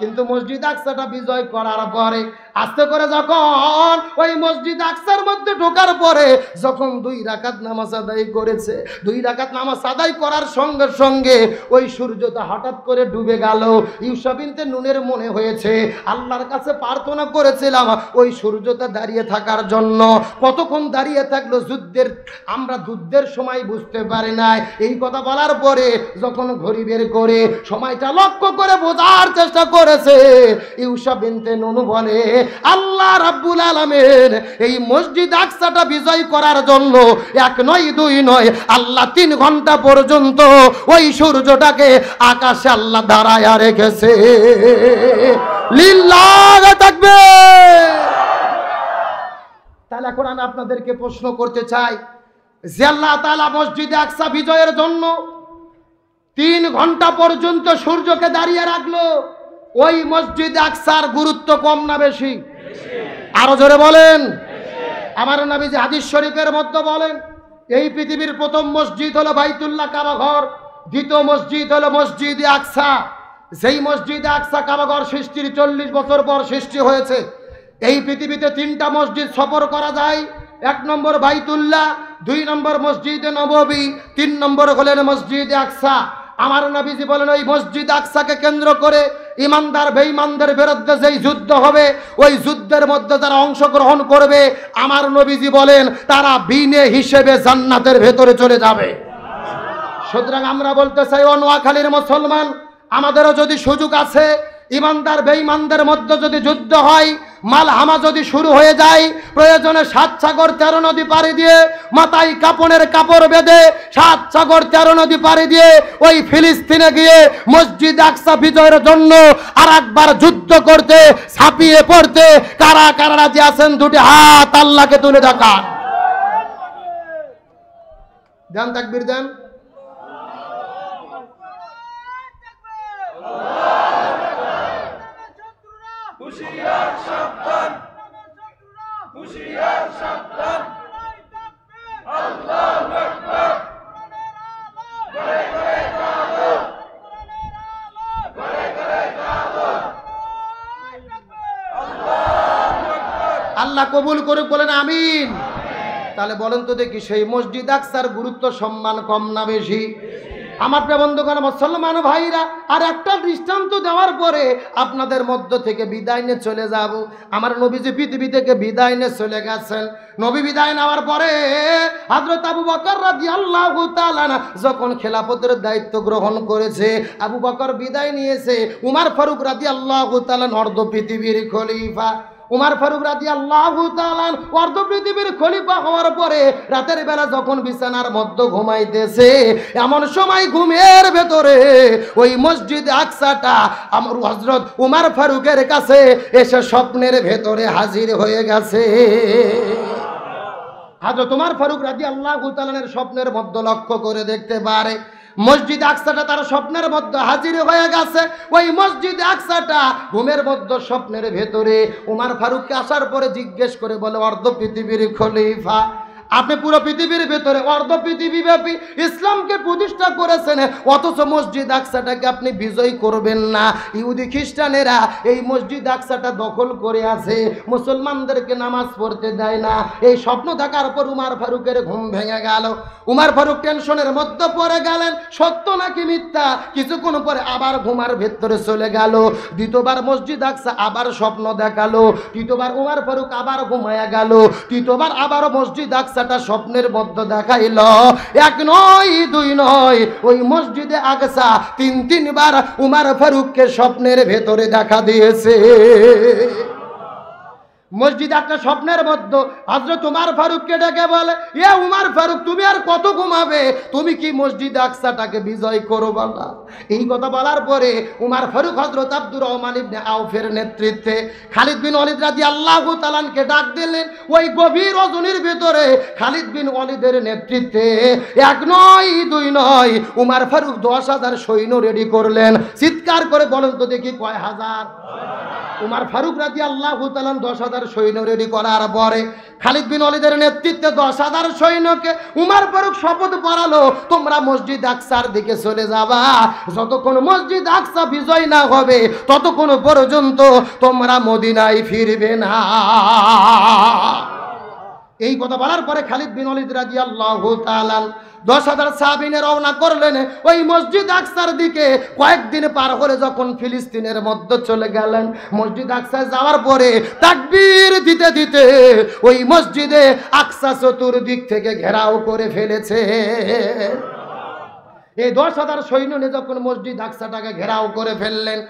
কিন্তু মসজিদ আকসাটা বিজয় করার পরে আস্তে করে যখন ওই মসজিদ আকসার মধ্যে ঢোকার পরে যখন 2 রাকাত নামাজ আদায় করেছে, 2 রাকাত নামাজ আদায় করার সঙ্গে সঙ্গে ওই সূর্যটা হঠাৎ করে ডুবে গেল। ইউসুফ বিনতে নুনের মনে হয়েছে আল্লাহর কাছে প্রার্থনা করেছিলাম ওই সূর্যটা দাঁড়িয়ে থাকার জন্য। কতক্ষণ দাঁড়িয়ে থাকলো আমরা যুদ্ধের সময় বুঝতে পারি নাই। এই কথা বলার পরে যখন ঘড়ি বের করে সময়টা লক্ষ্য করে বোঝার চেষ্টা করেছে, ইউসুফ বিনতে নুন বলে, আল্লাহ রাব্বুল আলামিন এই মসজিদ আকসাটা বিজয় করার জন্য 1 নয় 2 নয়, আল্লাহ 3 ঘন্টা পর্যন্ত ওই সূর্যটাকে আকাশে আল্লাহ দাঁড়ায়া রেখেছে। লিল্লাহ তাকবীর। তাহলে এখন আমি আপনাদেরকে প্রশ্ন করতে চাই যে আল্লাহ তাআলা মসজিদে আকসা বিজয়ের জন্য 3 ঘন্টা পর্যন্ত সূর্যকে দাঁড়িয়ে রাখলো, ওই মসজিদ আকসার গুরুত্ব কম না বেশি? আরো জোরে বলেন। আমার নবীজি হাদিস শরীফের মধ্যে বলেন, এই পৃথিবীর প্রথম মসজিদ হলো বাইতুল্লাহ কাবা ঘর, দ্বিতীয় মসজিদ হলো মসজিদে আকসা। যেই মসজিদে আকসা কাবা ঘর সৃষ্টির 40 বছর পর সৃষ্টি হয়েছে। এই পৃথিবীতে 3টা মসজিদ সফর করা যায়। 1 নম্বর বাইতুল্লাহ, 2 নম্বর মসজিদে নববী, 3 নম্বর হলেন মসজিদে আকসা। আমার নবীজি বলেন ওই মসজিদ আকসাকে কেন্দ্র করে ইমানদার বেঈমানদের বিরুদ্ধে যেই যুদ্ধ হবে, ওই যুদ্ধের মধ্যে যারা অংশগ্রহণ করবে, আমার নবীজি বলেন তারা বিনে হিসেবে জান্নাতের ভেতরে চলে যাবে। সুতরাং আমরা বলতে চাই, ও নোয়াখালীর মুসলমান, আমাদেরও যদি সুযোগ আছে, ইমানদার বেঈমানদের মধ্যে যদি যুদ্ধ হয়, মালহামা যদি শুরু হয়ে যায়, প্রয়োজনে 7 সাগর 13 নদী পাড়ি দিয়ে, মাথায় কাপড়ের কাপড় বেঁধে 7 সাগর 13 নদী পাড়ি দিয়ে ওই ফিলিস্তিনে গিয়ে মসজিদ আকসা বিজয়ের জন্য আরেকবার যুদ্ধ করতে, ছাপিয়ে পড়তে কারা কারা রাজি আছেন? 2টি হাত আল্লাহকে তুলে দেখান। দেন তাকবীর দেন। হুশিয়ার সাবধান, হুশিয়ার সাবধান, আল্লাহু আকবার। ঘরে ঘরে জালো, ঘরে ঘরে জালো, আল্লাহু আকবার। আল্লাহ কবুল করুক, বলেন আমিন। তাহলে বলেন তো দেখি, সেই মসজিদ আকসার গুরুত্ব সম্মান কম না বেশি? আমার প্রিয় বন্ধুগণ, মুসলমান ভাইরা, আর একটা দৃষ্টান্ত দেওয়ার পরে আপনাদের মধ্য থেকে বিদায় নিয়ে চলে যাব। আমার নবীজি পৃথিবী থেকে বিদায় নিয়ে চলে গেছেন। নবী বিদায় নেওয়ার পরে হযরত আবু বকর রাদিয়াল্লাহু তাআলা যখন খেলাফতের দায়িত্ব গ্রহণ করেছে, আবু বকর বিদায় নিয়েছে, উমর ফারুক রাদিয়াল্লাহু তাআলা অর্ধ পৃথিবীর খলিফা। উমর ফারুক রাদিয়াল্লাহু তাআলা অর্ধ পৃথিবীর খলিফা হওয়ার পরে রাতের বেলা যখন বিছানার মধ্যে ঘুমাইতেছে, এমন সময় ঘুমের ভেতরে ওই মসজিদ আকসাটা আমার হযরত উমর ফারুকের কাছে এসে স্বপ্নের ভেতরে হাজির হয়ে গেছে। হযরত উমর ফারুক রাদিয়াল্লাহু তাআলার স্বপ্নের মধ্যে লক্ষ্য করে দেখতে পারে মসজিদ আকসাটা তার স্বপ্নের মধ্যে হাজির হয়ে গেছে। ওই মসজিদ আকসাটা ঘুমের মধ্যে স্বপ্নের ভেতরে উমর ফারুককে আসার পরে জিজ্ঞেস করে বলে, অর্ধ পৃথিবীর খলিফা, আপনি পুরো পৃথিবীর ভেতরে অর্ধ পৃথিবীব্যাপী ইসলামকে প্রতিষ্ঠা করেছেন, অথচ মসজিদ আকসাটাকে আপনি বিজয় করবেন না। ইহুদি খ্রিস্টানেরা এই মসজিদ আকসাটা দখল করে আছে, মুসলমানদেরকে নামাজ পড়তে দেয় না। এই স্বপ্ন থাকার পর উমার ফারুকের ঘুম ভেঙে গেল। উমার ফারুক টেনশনের মধ্যে পড়ে গেলেন, সত্য নাকি মিথ্যা। কিছুক্ষণ পরে আবার ঘুমার ভেতরে চলে গেল। দ্বিতীয়বার মসজিদ আকসা আবার স্বপ্ন দেখালো। তৃতীয়বার উমার ফারুক আবার ঘুমায়া গেল। তৃতীয়বার আবার মসজিদ আকসাটা স্বপ্নের মধ্যে দেখাইল। এক নয় দুই নয়, ওই মসজিদে আকসা তিনবার উমার ফারুককে স্বপ্নের ভেতরে দেখা দিয়েছে। মসজিদ একটা স্বপ্নের মধ্যে হযরত উমর ফারুককে ডেকে বলে, এ উমর ফারুক, তুমি আর কত ঘুমাবে? তুমি কি মসজিদ আকসাটাকে বিজয় করবে না? এই কথা বলার পরে উমর ফারুক হযরত আব্দুর রহমান ইবনে আউফের নেতৃত্বে খালিদ বিন ওয়ালিদ রাদিয়াল্লাহু তাআলাকে ডাক দিলেন। ওই গভীর রজনীর ভিতরে খালিদ বিন ওয়ালিদের নেতৃত্বে এক নয় দুই নয়, উমর ফারুক 10,000 সৈন্য রেডি করলেন। চিৎকার করে বলেন তো দেখি, কয় হাজার? উমর ফারুক রাদিয়াল্লাহু তাআলা 10,000 সৈন্য রেডি করার পরে খালিদ বিন ওয়ালিদের নেতৃত্বে 10,000 সৈন্যকে উমর ফারুক শপথ পড়ালো, তোমরা মসজিদ আকসার দিকে চলে যাবা। যতক্ষণ মসজিদ আকসা বিজয় না হবে ততক্ষণ পর্যন্ত তোমরা মদিনায় ফিরবে না। এই কথা বলার পরে খালিদ বিন ওয়ালিদ রাদিয়াল্লাহু তাআলা 10,000 সাহাবীনে রওনা করলেন ওই মসজিদ আকসার দিকে। কয়েকদিন পার করে যখন ফিলিস্তিনের মধ্যে চলে গেলেন, মসজিদ আকসায় যাওয়ার পরে তাকবীর দিতে দিতে ওই মসজিদে আকসা চতুর্দিক থেকে ঘেরাও করে ফেলেছে। এই 10,000 সৈন্য নিয়ে যখন মসজিদ আকসাটাকে ঘেরাও করে ফেললেন,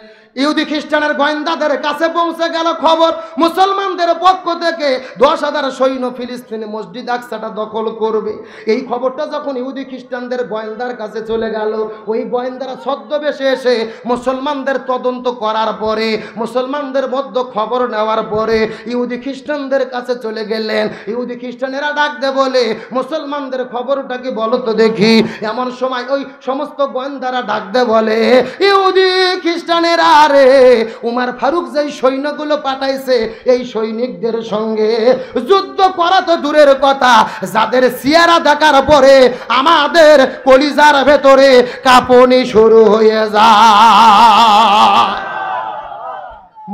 ইহুদি খ্রিস্টানের গোয়েন্দাদের কাছে পৌঁছে গেল খবর, মুসলমানদের পক্ষ থেকে 10,000 সৈন্য ফিলিস্তিনে মসজিদ আকসাটা দখল করবে। এই খবরটা যখন ইহুদি খ্রিস্টানদের গোয়েন্দার কাছে চলে গেল, ওই গোয়েন্দারা ছদ্মবেশে এসে মুসলমানদের তদন্ত করার পরে, মুসলমানদের মধ্যে খবর নেওয়ার পরে ইহুদি খ্রিস্টানদের কাছে চলে গেলেন। ইহুদি খ্রিস্টানেরা ডাকতে বলে, মুসলমানদের খবরটা কি বলো তো দেখি। এমন সময় ওই সমস্ত গোয়েন্দারা ডাকতে বলে, ইহুদি খ্রিস্টানেরা আরে উমর ফারুক যেই সৈন্যগুলো পাঠাইছে, এই সৈনিকদের সঙ্গে যুদ্ধ করা তো দূরের কথা, যাদের চেহারা দেখার পরে আমাদের কলিজার ভেতরে কাঁপুনি শুরু হয়ে যায়।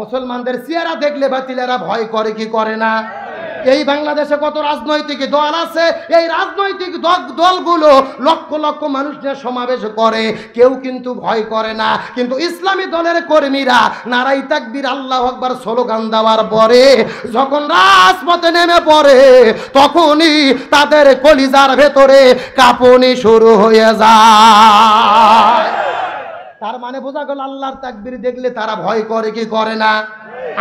মুসলমানদের চেহারা দেখলে বাতিলেরা ভয় করে কি করে না? এই বাংলাদেশে কত রাজনৈতিক দল আছে, এই রাজনৈতিক দলগুলো লক্ষ লক্ষ মানুষ নিয়ে সমাবেশ করে, কেউ কিন্তু ভয় করে না। কিন্তু ইসলামী দলের কর্মীরা নারাই তাকবীর আল্লাহু আকবার স্লোগান দেওয়ার পরে যখন রাজপথে নেমে পড়ে, তখনই তাদের কলিজার ভেতরে কাঁপুনি শুরু হয়ে যায়। তার মানে বোঝা গেল আল্লাহর তাকবীর দেখলে তারা ভয় করে কি করে না?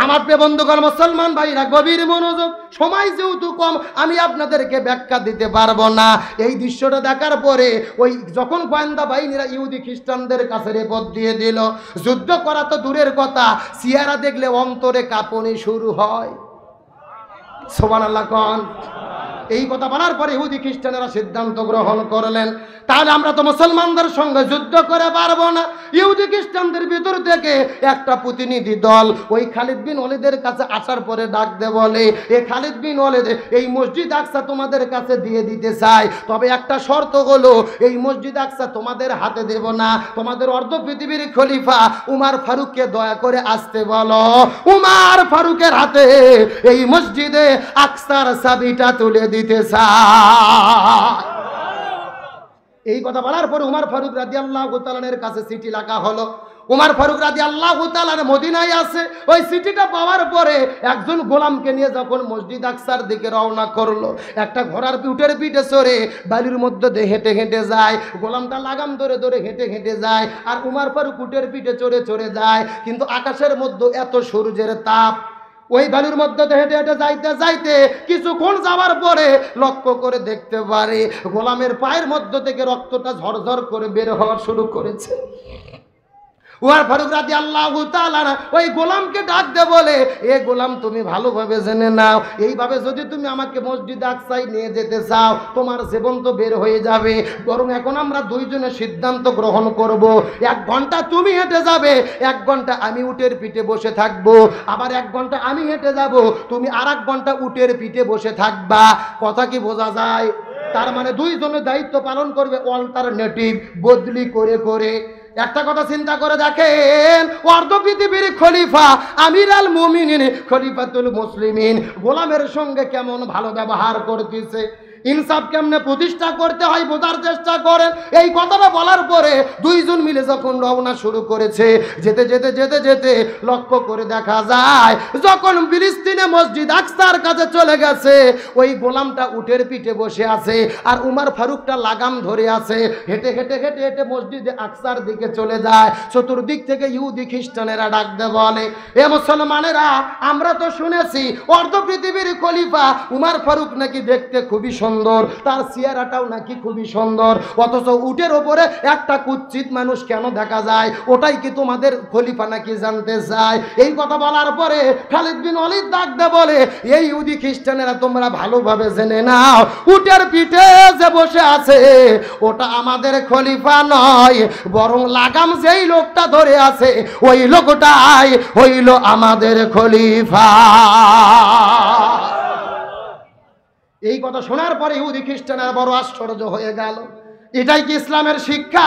আমার প্রিয় বন্ধুগণ, মুসলমান ভাইরা, গভীর মনোযোগ। সময় যেহেতু কম, আমি আপনাদেরকে ব্যাখ্যা দিতে পারবো না। এই দৃশ্যটা দেখার পরে ওই যখন গোয়েন্দা বাহিনীরা ইহুদি খ্রিস্টানদের কাছে রেপদ দিয়ে দিল, যুদ্ধ করা তো দূরের কথা, চেহারা দেখলে অন্তরে কাঁপুনি শুরু হয়। সুবহানাল্লাহ কোন। এই কথা বলার পরে ইহুদি খ্রিস্টানেরা সিদ্ধান্ত গ্রহণ করলেন, তাহলে আমরা তো মুসলমানদের সঙ্গে যুদ্ধ করে পারবো না। ইহুদি খ্রিস্টানদের ভিতর থেকে একটা প্রতিনিধি দল ওই খালিদ বিন ওয়ালিদের কাছে আসার পরে ডাকতে বলে, এ খালিদ বিন ওয়ালিদ, এই মসজিদ আকসা তোমাদের কাছে দিয়ে দিতে চাই, তবে একটা শর্ত হলো, এই মসজিদ আকসা তোমাদের হাতে দেব না, তোমাদের অর্ধ পৃথিবীর খলিফা উমর ফারুককে দয়া করে আসতে বলো, উমর ফারুকের হাতে এই মসজিদে আকসার চাবিটা তুলে দিতে চাই। এই কথা বলার পর উমর ফারুক রাদিয়াল্লাহু তাআলার কাছে চিঠি লেখা হলো। উমর ফারুক রাদিয়াল্লাহু তাআলা মদিনায় আছে। ওই চিঠিটা পাওয়ার পরে একজন গোলামকে নিয়ে যখন মসজিদ আকসার দিকে রওনা করলো, একটা ঘোড়ার পিঠের পিঠে চড়ে বালির মধ্যে দিয়ে হেঁটে হেঁটে যায়, গোলামটা লাগাম ধরে ধরে হেঁটে হেঁটে যায়, আর উমর ফারুক উটের পিঠে চড়ে চড়ে যায়। কিন্তু আকাশের মধ্যে এত সূর্যের তাপ, ওই বালুর মধ্যে হেঁটে হেঁটে যাইতে যাইতে কিছুক্ষণ যাওয়ার পরে লক্ষ্য করে দেখতে পারে গোলামের পায়ের মধ্য থেকে রক্তটা ঝরঝর করে বের হওয়া শুরু করেছে। উমর ফারুক রাদিয়াল্লাহু তাআলা ওই গোলামকে ডাক দে বলে, এ গোলাম তুমি ভালোভাবে জেনে নাও, এইভাবে যদি তুমি আমাকে মসজিদ আকসায় নিয়ে যেতে চাও তোমার জীবন তো বের হয়ে যাবে, বরং এখন আমরা দুইজনে সিদ্ধান্ত গ্রহণ করব, 1 ঘন্টা তুমি হেঁটে যাবে, 1 ঘন্টা আমি উটের পিঠে বসে থাকবো, আবার 1 ঘন্টা আমি হেঁটে যাব, তুমি আর 1 ঘন্টা উটের পিঠে বসে থাকবা। কথা কি বোঝা যায়? তার মানে দুইজনের দায়িত্ব পালন করবে অল্টারনেটিভ, বদলি করে করে। একটা কথা চিন্তা করে দেখেন, অর্ধ পৃথিবীর খলিফা আমির আল মুমিনিন খলিফাতুল মুসলিমিন গোলামের সঙ্গে কেমন ভালো ব্যবহার করতেছে, ইনসাফ কেমনে প্রতিষ্ঠা করতে হয় বোঝার চেষ্টা করেন। এই কথাটা বলার পরে দুইজন মিলে যখন রওনা শুরু করেছে, যেতে যেতে যেতে যেতে লক্ষ্য করে দেখা যায় যখন ফিলিস্তিনে মসজিদ আকসার কাছে চলে গেছে, ওই গোলামটা উটের পিঠে বসে আছে আর উমর ফারুকটা লাগাম ধরে আছে, হেঁটে হেঁটে হেঁটে হেঁটে মসজিদে আকসার দিকে চলে যায়। চতুর্দিক থেকে ইহুদি খ্রিস্টানেরা ডাক দে বলে, এ মুসলমানেরা, আমরা তো শুনেছি অর্ধ পৃথিবীর খলিফা উমর ফারুক নাকি দেখতে খুবই সুন্দর, তার চেহারাটাও নাকি খুবই সুন্দর, অথচ উটের ওপরে একটা কুৎসিত মানুষ কেন দেখা যায়? ওটাই কি তোমাদের খলিফা নাকি জানতে চায়? এই কথা বলার পরে খালিদ বিন ওয়ালিদ ডাক দে বলে, এই ইহুদি খ্রিস্টানেরা তোমরা ভালোভাবে জেনে নাও, উটের পিঠে যে বসে আছে ওটা আমাদের খলিফা নয়, বরং লাগাম যেই লোকটা ধরে আছে ওই লোকটাই হইল আমাদের খলিফা। এই কথা শোনার পরে ইহুদি খ্রিস্টানেরা বড় আশ্চর্য হয়ে গেল। এটাই কি ইসলামের শিক্ষা?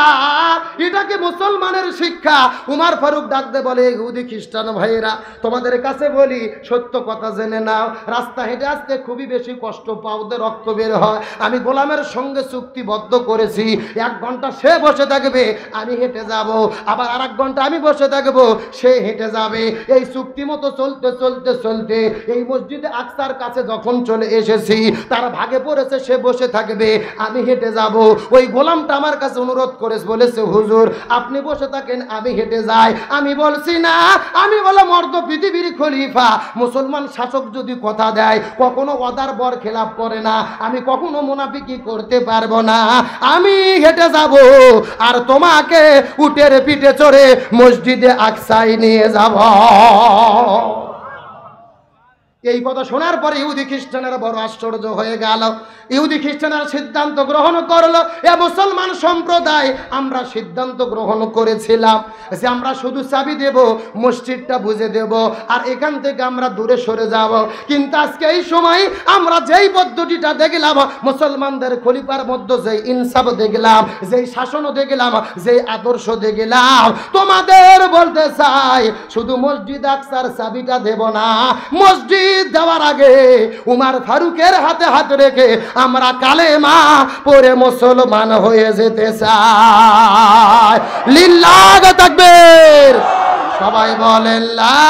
এটা কি মুসলমানের শিক্ষা? উমর ফারুক ডাকতে বলে, ইহুদি খ্রিস্টান ভাইয়েরা, তোমাদের কাছে বলি সত্য কথা জেনে নাও, রাস্তা হেঁটে আসতে খুবই বেশি কষ্ট পাও, ওদের রক্ত বের হয়, আমি গোলামের সঙ্গে চুক্তিবদ্ধ করেছি 1 ঘন্টা সে বসে থাকবে, আমি হেঁটে যাব, আবার আর 1 ঘন্টা আমি বসে থাকবো, সে হেঁটে যাবে। এই চুক্তি মতো চলতে চলতে চলতে এই মসজিদে আকসার কাছে যখন চলে এসেছি, তার ভাগে পড়েছে সে বসে থাকবে, আমি হেঁটে যাব। ওই গোলামটা আমার কাছে অনুরোধ করেছে, বলেছে, হুজুর আপনি বসে থাকেন, আমি হেঁটে যাই। আমি বলছি না, আমি বললাম অর্ধ পৃথিবীর খলিফা মুসলমান শাসক যদি কথা দেয় কখনো ওয়াদার বর খেলাপ করে না, আমি কখনো মুনাফিকি করতে পারবো না, আমি হেঁটে যাব আর তোমাকে উটের পিঠে চড়ে মসজিদে আকসায় নিয়ে যাব। এই কথা শোনার পরে ইহুদি খ্রিস্টানেরা বড় আশ্চর্য হয়ে গেল। ইহুদি খ্রিস্টানেরা সিদ্ধান্ত গ্রহণ করলো, এ মুসলমান সম্প্রদায়, আমরা সিদ্ধান্ত গ্রহণ করেছিলাম যে আমরা শুধু চাবি দেব, মসজিদটা বুঝে দেব, আর এখান থেকে আমরা দূরে সরে যাব। কিন্তু আজকে এই সময় আমরা যেই পদ্ধতিটা দেখলাম, মুসলমানদের খলিফার মধ্যে যেই ইনসাফ দেখলাম, যেই শাসনও দেখলাম, যেই আদর্শ দেখলাম, তোমাদের বলতে চাই শুধু মসজিদ আকসার চাবিটা দেব না, মসজিদ দেওয়ার আগে উমর ফারুকের হাতে হাত রেখে আমরা কালেমা পড়ে মুসলমান হয়ে যেতে চাই। লিল্লাহ তাকবীর, সবাই বলেন লা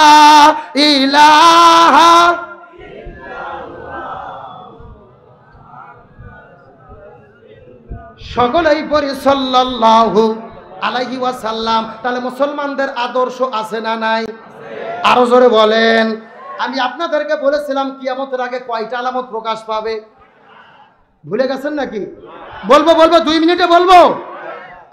ইলাহা। সকলেই পড়ি সাল্লাল্লাহু আলাইহি ওয়াসাল্লাম। তাহলে মুসলমানদের আদর্শ আছে না নাই? আরো জোরে বলেন। আমি আপনাদেরকে বলেছিলাম কিয়ামতের আগে কয়টা আলামত প্রকাশ পাবে, ভুলে গেছেন নাকি? বলবো 2 মিনিটে বলবো।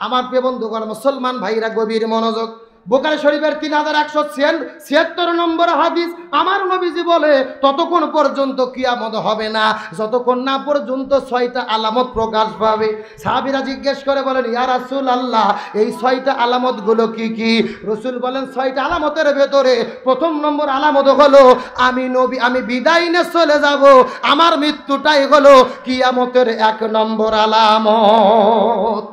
আমার প্রিয় বন্ধুগণ, মুসলমান ভাইরা গভীর মনোযোগ। বুখারী শরীফের 3176 নম্বর হাদিস, আমার নবীজি বলে ততক্ষণ পর্যন্ত কিয়ামত হবে না যতক্ষণ না পর্যন্ত 6টা আলামত প্রকাশ পাবে। সাহাবীরা জিজ্ঞেস করে বলেন, ইয়া রাসূলুল্লাহ, এই 6টা আলামত গুলো কি কি? রাসূল বলেন, 6টা আলামতের ভেতরে প্রথম নম্বর আলামত হলো আমি বিদায় নিয়ে চলে যাব, আমার মৃত্যুটাই হলো কিয়ামতের 1 নম্বর আলামত।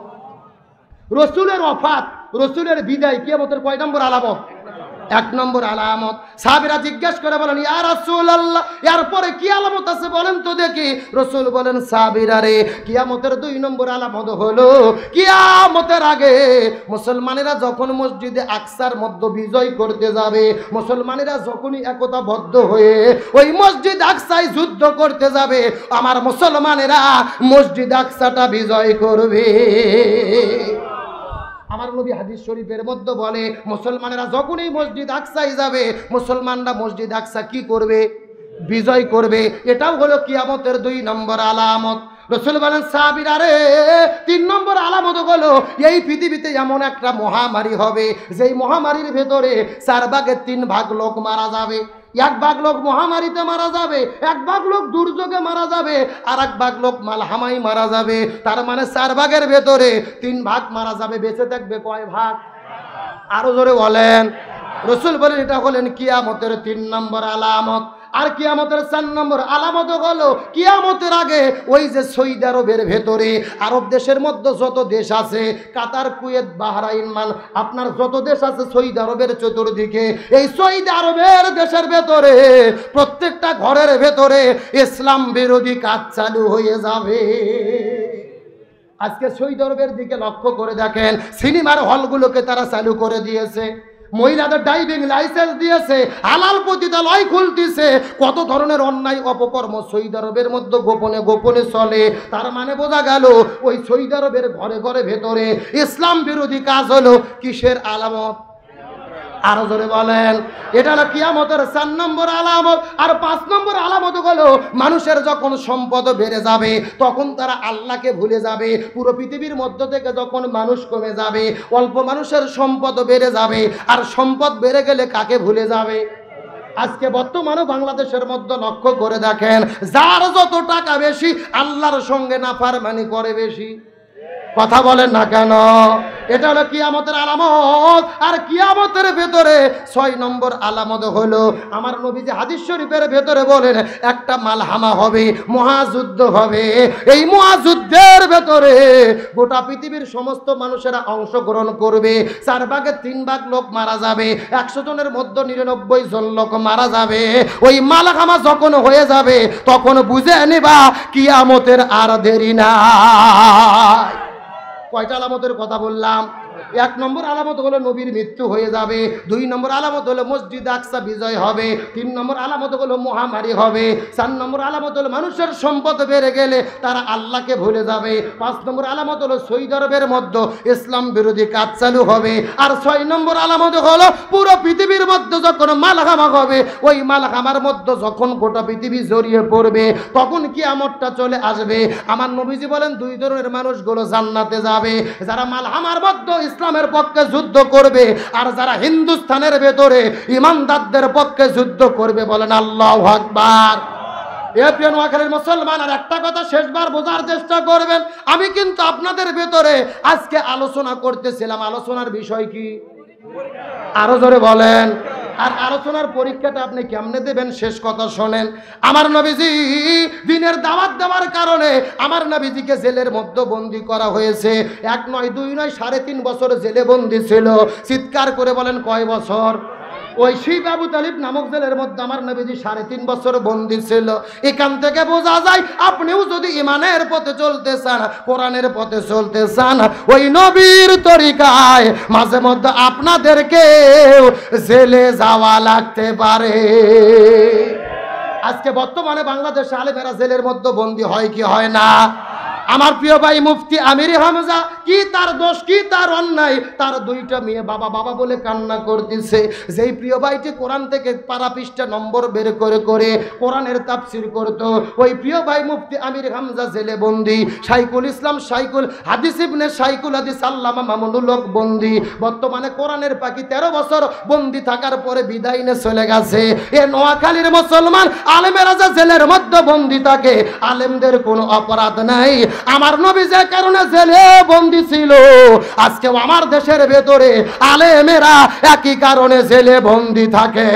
রাসূলের ওফাত, রাসূলের বিদায় কিয়ামতের কয় নম্বর আলামত? 1 নম্বর আলামত। সাহাবীরা জিজ্ঞেস করে বলেন, ইয়া রাসূলুল্লাহ, এরপরে কি আলামত আছে বলেন তো দেখি। রাসূল বলেন, সাহাবীরা রে, কিয়ামতের 2 নম্বর আলামত হলো কিয়ামতের আগে মুসলমানেরা যখন মসজিদে আকসার মধ্যে বিজয় করতে যাবে, মুসলমানেরা যখনই একতাবদ্ধ হয়ে ওই মসজিদ আকসায় যুদ্ধ করতে যাবে, আমার মুসলমানেরা মসজিদ আকসাটা বিজয় করবে। আমার নবী হাদিস শরীফের মধ্যে বলে, মুসলমানেরা যখনই মসজিদ আকসায় যাবে, মুসলমানরা মসজিদ আকসা কি করবে? বিজয় করবে। এটাও হলো কিয়ামতের 2 নম্বর আলামত। রাসূল বলেন সাহাবীরা রে 3 নম্বর আলামত হলো এই পৃথিবীতে এমন একটা মহামারী হবে যেই মহামারীর ভেতরে 4 ভাগের 3 ভাগ লোক মারা যাবে। 1 ভাগ লোক মহামারীতে মারা যাবে, 1 ভাগ লোক দুর্যোগে মারা যাবে, আর 1 ভাগ লোক মালহামায় মারা যাবে। তার মানে 4 ভাগের ভেতরে 3 ভাগ মারা যাবে, বেঁচে থাকবে কয় ভাগ? আরো জোরে বলেন। রাসূল বলেন এটা হলেন কিয়ামতের 3 নম্বর আলামত। আর কিয়ামতের 4 নম্বর আলামত হলো কিয়ামতের আগে ওই যে সৌদি আরবের ভেতরে আরব দেশের মধ্যে যত দেশ আছে, কাতার, কুয়েত, বাহরাইন, মান আপনার যত দেশ আছে সৌদি আরবের চতুর্দিকে, এই সৌদি আরবের দেশের ভেতরে প্রত্যেকটা ঘরের ভেতরে ইসলাম বিরোধী কাজ চালু হয়ে যাবে। আজকে সৌদি আরবের দিকে লক্ষ্য করে দেখেন, সিনেমার হলগুলোকে তারা চালু করে দিয়েছে, মহিলাদের ড্রাইভিং লাইসেন্স দিয়েছে, হালাল পতিতালয় খুলতেছে, কত ধরনের অন্যায় অপকর্ম সৌদি আরবের মধ্যে গোপনে গোপনে চলে। তার মানে বোঝা গেল ওই সৌদি আরবের ঘরে ঘরে ভেতরে ইসলাম বিরোধী কাজ হলো কিসের আলামত? আরো জোরে বলেন। এটা হলো কিয়ামতের 4 নম্বর আলামত। আর 5 নম্বর আলামত হলো মানুষের যখন সম্পদ বেড়ে যাবে তখন তারা আল্লাহকে ভুলে যাবে। পুরো পৃথিবীর মধ্য থেকে যখন মানুষ কমে যাবে, অল্প মানুষের সম্পদ বেড়ে যাবে, আর সম্পদ বেড়ে গেলে কাকে ভুলে যাবে? আজকে বর্তমানে বাংলাদেশের মধ্যে লক্ষ্য করে দেখেন, যার যত টাকা বেশি আল্লাহর সঙ্গে নাফরমানি করে বেশি। কথা বলেন না কেন? এটা হলো কিয়ামতের আলামত। আর কিয়ামতের ভেতরে 6 নম্বর আলামত হলো আমার নবীজি হাদিস শরীফের ভেতরে বলেন একটা মালহামা হবে, মহাযুদ্ধ হবে। এই মহাযুদ্ধের ভেতরে গোটা পৃথিবীর সমস্ত মানুষেরা অংশগ্রহণ করবে। 4 ভাগের 3 ভাগ লোক মারা যাবে, 100 জনের মধ্যে 99 জন লোক মারা যাবে। ওই মালহামা যখন হয়ে যাবে তখন বুঝে নিবা কিয়ামতের আর দেরি নাই। কয়টা আলামতের কথা বললাম? 1 নম্বর আলামত হলো নবীর মৃত্যু হয়ে যাবে, 2 নম্বর আলামত হলো মসজিদ আকসা বিজয় হবে, 3 নম্বর আলামত হলো মহামারী হবে, 4 নম্বর আলামত হলো মানুষের সম্পদ বেড়ে গেলে তারা আল্লাহকে ভুলে যাবে, 5 নম্বর আলামত হলো সৌদি আরবের মধ্যে ইসলাম বিরোধী কাজ চালু হবে, আর 6 নম্বর আলামত হলো পুরো পৃথিবীর মধ্যে যখন মালহামা হবে, ওই মালহামার মধ্যে যখন গোটা পৃথিবী জড়িয়ে পড়বে তখন কিয়ামতটা চলে আসবে। আমার নবীজি বলেন 2 ধরনের মানুষগুলো জান্নাতে যাবে, যারা মালহামার মধ্যে ইসলামের পক্ষে যুদ্ধ করবে আর যারা হিন্দুস্তানের ভেতরে ইমানদারদের পক্ষে যুদ্ধ করবে। বলেন আল্লাহু আকবার। প্রিয় নোয়াখালীর মুসলমান, আর একটা কথা শেষবার বোঝার চেষ্টা করবেন, আমি কিন্তু আপনাদের ভেতরে আজকে আলোচনা করতেছিলাম, আলোচনার বিষয় কি? আরো জোরে বলেন। আর আলোচনার পরীক্ষাটা আপনি কেমনে দেবেন? শেষ কথা শোনেন। আমার নবীজি দিনের দাওয়াত দেওয়ার কারণে আমার নবীজিকে জেলের মধ্যে বন্দী করা হয়েছে। 1 নয় 2 নয় 3.5 বছর জেলে বন্দী ছিল। চিৎকার করে বলেন কয় বছর? ওই শিব আবু তালিব নামক জেলের মধ্যে আমার নবীজি 3.5 বছর বন্দী ছিল। এখান থেকে বোঝা যায় আপনিও যদি ইমানের পথে চলতে চান, কোরআনের পথে চলতে চান, ওই নবীর তরিকায় মাঝে মধ্যে আপনাদেরকে জেলে যাওয়া লাগতে পারে। আজকে বর্তমানে বাংলাদেশে আলেমেরা জেলের মধ্যে বন্দী হয় কি হয় না? আমার প্রিয় ভাই মুফতি আমির হামজা, কি তার দোষ, কি তার অন্যায়? তার 2টা মেয়ে বাবা বাবা বলে কান্না করতেছে। যেই প্রিয় ভাইটি কোরআন থেকে পারা পৃষ্ঠা নম্বর বের করে করে কোরআনের তাফসীর করত, ওই প্রিয় ভাই মুফতি আমির হামজা জেলে বন্দী। শাইখুল ইসলাম শাইখুল হাদিস ইবনে শাইখুল হাদিস আল্লামা মামুনুল হক বন্দী। বর্তমানে কোরআনের পাখি 13 বছর বন্দী থাকার পরে বিদায় নিয়ে চলে গেছে। এ নোয়াখালীর মুসলমান, আলেমেরা যে জেলের মধ্যে বন্দী থাকে, আলেমদের কোনো অপরাধ নাই। আমার নবী যে কারণে জেলে বন্দী ছিল, আজকে আমার দেশের ভেতরে আলেমেরা একই কারণে জেলে বন্দী থাকে।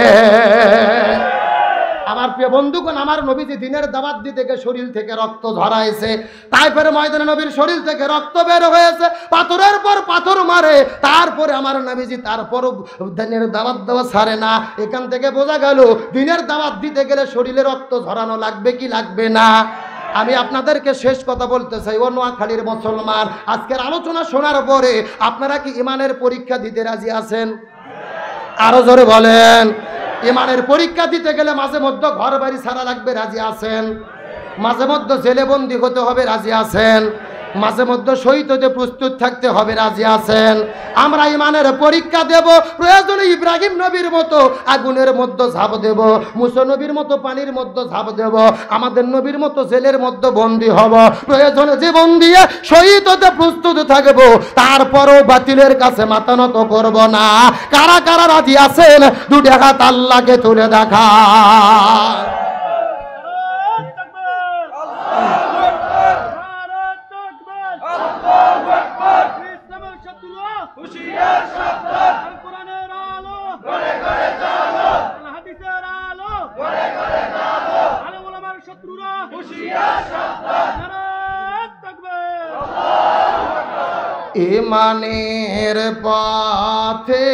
আমার প্রিয় বন্ধুগণ, আমার নবীজি দিনের দাওয়াত দিতে গিয়ে শরীর থেকে রক্ত ঝরাইছে। তাইফের ময়দানে নবীর শরীর থেকে রক্ত বের হয়েছে, পাথরের পর পাথর মারে, তারপরে আমার নবীজি তারপরও দিনের দাওয়াত দেওয়া ছাড়ে না। এখান থেকে বোঝা গেল দিনের দাওয়াত দিতে গেলে শরীরে রক্ত ঝরানো লাগবে কি লাগবে না? আমি আপনাদেরকে শেষ কথা বলতে চাই, ও নোয়াখালীর মুসলমান, আজকের আলোচনা শোনার পরে আপনারা কি ইমানের পরীক্ষা দিতে রাজি আছেন? আরো জোরে বলেন। ইমানের পরীক্ষা দিতে গেলে মাঝে মধ্যে ঘর বাড়ি ছাড়া লাগবে, রাজি আছেন? মাঝে মধ্যে জেলে বন্দী হতে হবে, রাজি আছেন? মাঝে মধ্যে শহীদ হতে প্রস্তুত থাকতে হবে, রাজি আছেন? আমরা ইমানের পরীক্ষা দেব, প্রয়োজনে ইব্রাহিম নবীর মতো আগুনের মধ্যে ঝাঁপ দেব, মুসা নবীর মতো পানির মধ্যে ঝাঁপ দেব, আমাদের নবীর মতো জেলের মধ্যে বন্দী হব, প্রয়োজনে জীবন দিয়ে শহীদ হতে প্রস্তুত থাকব, তারপরও বাতিলের কাছে মাথা নত করব না। কারা কারা রাজি আছেন দুটি হাত আল্লাহকে তুলে দেখা। ইমানের পথে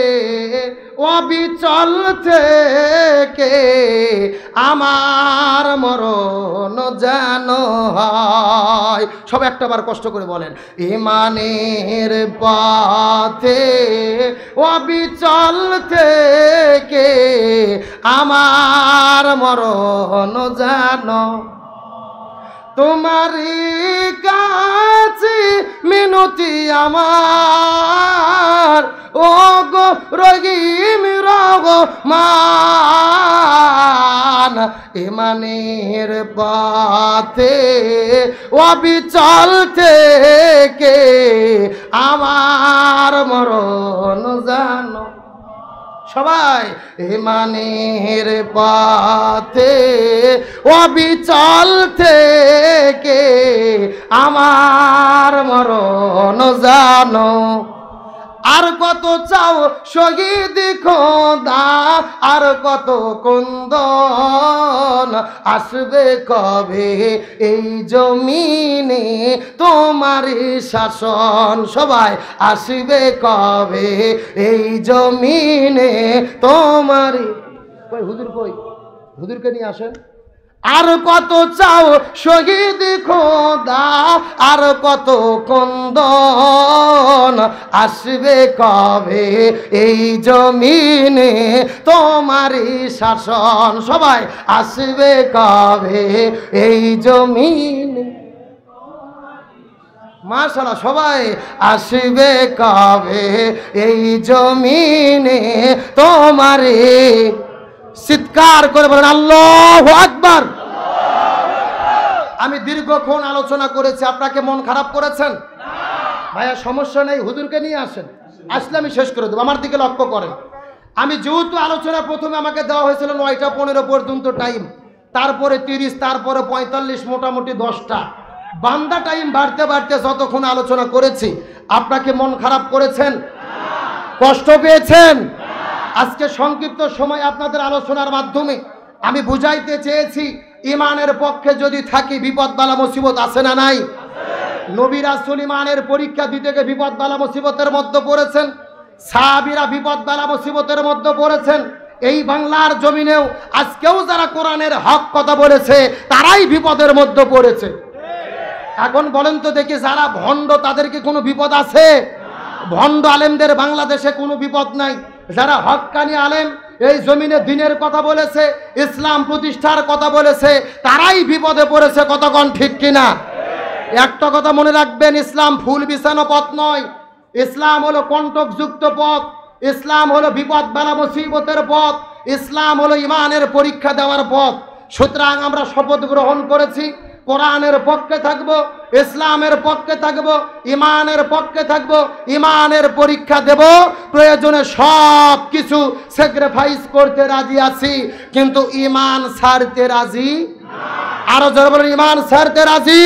অবিচল থেকে আমার মরণ যেন হয়। সব একটাবার কষ্ট করে বলেন, ইমানের পথে অবিচল থেকে আমার মরণ যেন তোমারই কাছে মিনতি আমার, ও গো রহিম রহমান। ইমানের পথে অবিচল থেকে আমার মরণ জানো। সবাই ইমানের পথে অবিচল থেকে আমার মরণ জানো। আর কত চাও শহীদ খোদা, আর কত কুন্দন, আসবে কবে এই জমিনে তোমারই শাসন। সবাই আসবে কবে এই জমিনে তোমারই। কই হুজুর, কই হুজুরকে নিয়ে আসেন। আর কত চাও শহীদ খোদা, আর কত কুন্দন, আসবে কবে এই জমিনে তোমারই শাসন। সবাই আসবে কবে এই জমিনে। মাশাআল্লাহ, সবাই আসবে কবে এই জমিনে তোমারই। চিৎকার করে বলেন আল্লাহু আকবার। আমি দীর্ঘক্ষণ আলোচনা করেছি, আপনাকে মন খারাপ করেছেন? ভাইয়া সমস্যা নেই, হুজুরকে নিয়ে আসেন, আসলে আমি শেষ করে দেবো। আমার দিকে লক্ষ্য করেন। আমি যেহেতু আলোচনা প্রথমে আমাকে দেওয়া হয়েছিল 9টা 15 পর্যন্ত টাইম, তারপরে 30, তারপরে 45, মোটামুটি 10টা। বান্দা টাইম বাড়তে বাড়তে যতক্ষণ আলোচনা করেছি, আপনাকে মন খারাপ করেছেন? কষ্ট পেয়েছেন? আজকে সংক্ষিপ্ত সময় আপনাদের আলোচনার মাধ্যমে আমি বুঝাইতে চেয়েছি, ইমানের পক্ষে যদি থাকি বিপদ বালা মুসিবত আছে না নাই? নবী রাসূল ইমানের পরীক্ষা দিতে গিয়ে বিপদ বালা মুসিবতের মধ্যে পড়েছেন, সাহাবীরা বিপদ বালা মুসিবতের মধ্যে পড়েছেন। এই বাংলার জমিনেও আজকেও যারা কোরআনের হক কথা বলেছে তারাই বিপদের মধ্যে পড়েছে। এখন বলেন তো দেখি, যারা ভণ্ড তাদের কি কোনো বিপদ আছে? ভণ্ড আলেমদের বাংলাদেশে কোনো বিপদ নাই। যারা হক্কানি আলেম এই জমিনে দিনের কথা বলেছে, ইসলাম প্রতিষ্ঠার কথা বলেছে, তারাই বিপদে পড়েছে। কতক্ষণ ঠিক কিনা? একটা কথা মনে রাখবেন, ইসলাম ফুল বিছানো পথ নয়। ইসলাম হলো কণ্টকযুক্ত পথ, ইসলাম হলো বিপদ বালা মুসিবতের পথ, ইসলাম হলো ইমানের পরীক্ষা দেওয়ার পথ। সুতরাং আমরা শপথ গ্রহণ করেছি, কোরআনের পক্ষে থাকব, ইসলামের পক্ষে থাকব, ইমানের পক্ষে থাকব, ইমানের পরীক্ষা দেব, প্রয়োজনে সব কিছু স্যাক্রিফাইস করতে রাজি আছি, কিন্তু ইমান ছাড়তে রাজি। আরো জোরে বলেন, ইমান ছাড়তে রাজি।